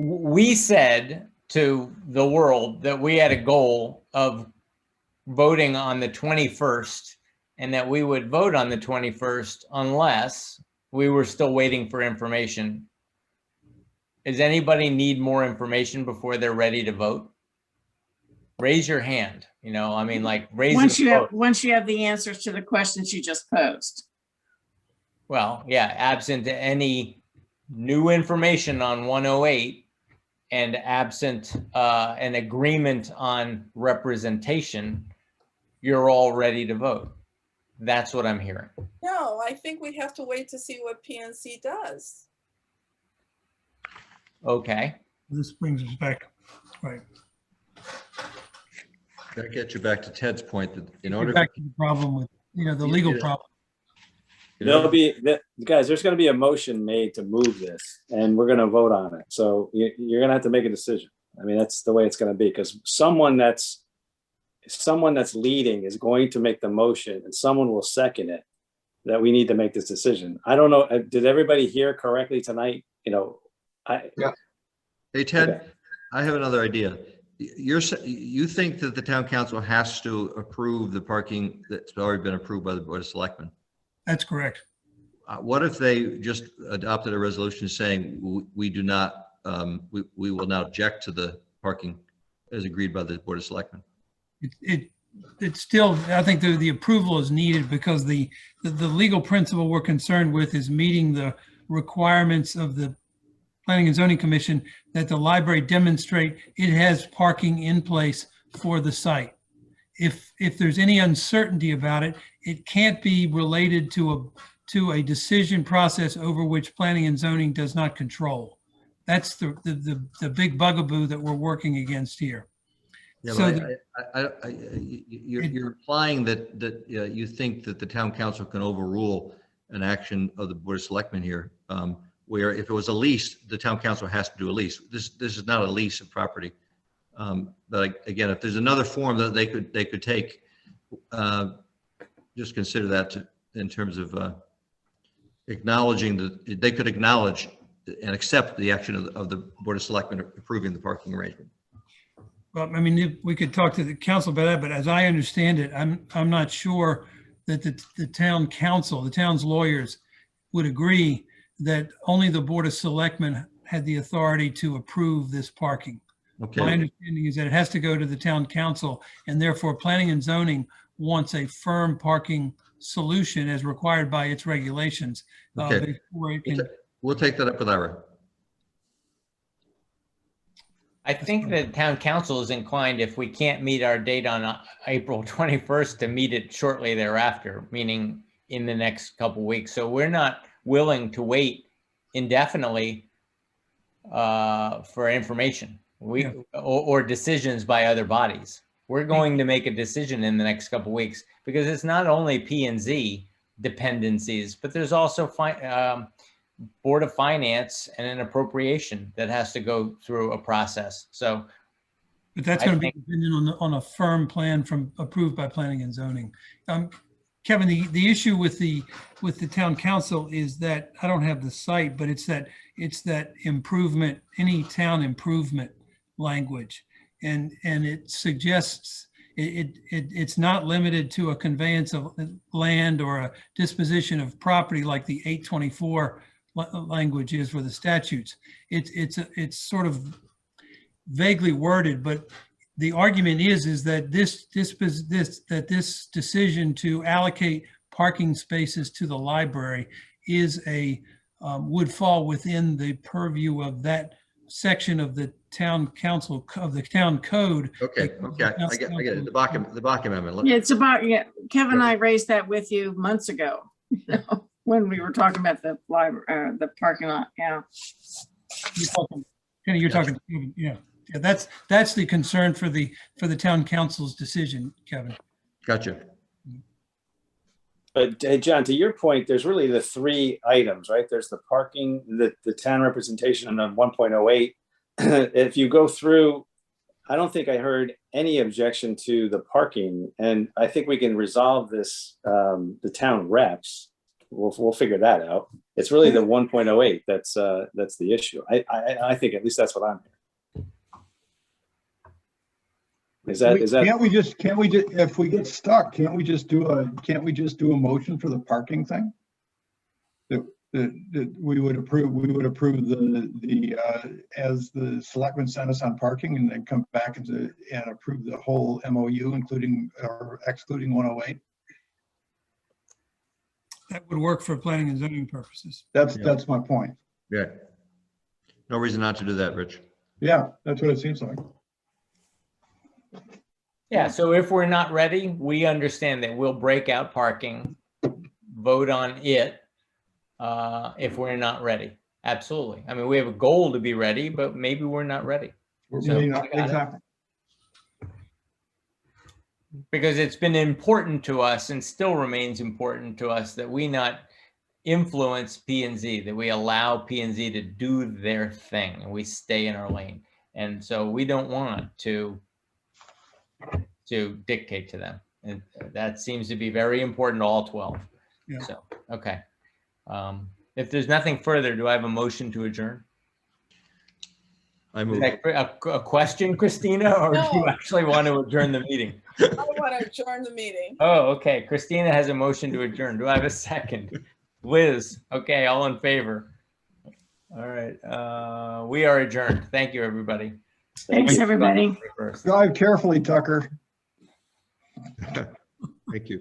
We said to the world that we had a goal of voting on the 21st and that we would vote on the 21st unless we were still waiting for information. Does anybody need more information before they're ready to vote? Raise your hand. You know, I mean, like raise Once it. once you have the answers to the questions you just posed. Well, yeah, absent any new information on 108 and absent an agreement on representation, you're all ready to vote. That's what I'm hearing. No, I think we have to wait to see what PNC does. Okay. This brings us back, right. That gets you back to Ted's point that in order. Back to the problem with, the legal problem. There'll be, guys, there's going to be a motion made to move this and we're going to vote on it. So you're going to have to make a decision. I mean, that's the way it's going to be because someone that's leading is going to make the motion and someone will second it that we need to make this decision. I don't know. Did everybody hear correctly tonight? Yeah. Hey, Ted, okay. I have another idea. You think that the town council has to approve the parking that's already been approved by the Board of Selectmen? That's correct. What if they just adopted a resolution saying we do not, we will not object to the parking as agreed by the Board of Selectmen? It's still, I think the approval is needed because the legal principle we're concerned with is meeting the requirements of the Planning and Zoning Commission that the library demonstrate it has parking in place for the site. If there's any uncertainty about it, it can't be related to a decision process over which Planning and Zoning does not control. That's the big bugaboo that we're working against here. Yeah, so you're implying that you think that the town council can overrule an action of the Board of Selectmen here, where if it was a lease, the town council has to do a lease. This is not a lease of property. But again, if there's another form that they could take, just consider that in terms of acknowledging that they could acknowledge and accept the action of the Board of Selectmen approving the parking arrangement. Well, I mean, we could talk to the council about that, but as I understand it, I'm not sure that the town council, the town's lawyers would agree that only the Board of Selectmen had the authority to approve this parking. Okay. My understanding is that it has to go to the town council, and therefore planning and zoning wants a firm parking solution as required by its regulations. Okay. Before it can, We'll take that up with Ira. I think the town council is inclined, if we can't meet our date on April 21st, to meet it shortly thereafter, meaning in the next couple weeks. So we're not willing to wait indefinitely for information or decisions by other bodies. We're going to make a decision in the next couple weeks, because it's not only P&Z dependencies, but there's also Board of Finance and an appropriation that has to go through a process. So, but that's going to be dependent on a firm plan approved by planning and zoning. Kevin, the issue with the town council is that I don't have the site, but it's that improvement, any town improvement language, and it suggests it's not limited to a conveyance of land or a disposition of property like the 824 language is for the statutes. It's sort of vaguely worded, but the argument is that this decision to allocate parking spaces to the library is would fall within the purview of that section of the town council of the town code. Okay. I get it. The Bach amendment. Yeah, it's about, Kevin and I raised that with you months ago, when we were talking about the library, the parking lot. Yeah. You're talking to Kevin. Yeah. That's the concern for the town council's decision, Kevin. Gotcha. But John, to your point, there's really the three items, right? There's the parking, the town representation, and then 1.08. If you go through, I don't think I heard any objection to the parking, and I think we can resolve this. The town reps, we'll figure that out. It's really the 1.08 that's the issue. I think at least that's what I'm hearing. Is that? Can't we just if we get stuck, can't we just do a motion for the parking thing? That we would approve the as the selectmen sent us on parking, and then come back and approve the whole MOU, including or excluding 108. That would work for planning and zoning purposes. That's my point. Yeah. No reason not to do that, Rich. Yeah, that's what it seems like. Yeah, so if we're not ready, we understand that we'll break out parking, vote on it if we're not ready. Absolutely. I mean, we have a goal to be ready, but maybe we're not ready. Exactly. Because it's been important to us and still remains important to us that we not influence P&Z, that we allow P&Z to do their thing and we stay in our lane. And so we don't want to dictate to them. And that seems to be very important to all 12. Yeah. So, okay. If there's nothing further, do I have a motion to adjourn? I move. A question, Christina, or do you actually want to adjourn the meeting? I want to adjourn the meeting. Oh, okay. Christina has a motion to adjourn. Do I have a second? Liz, okay, all in favor. All right, we are adjourned. Thank you, everybody. Thanks, everybody. Drive carefully, Tucker. Thank you.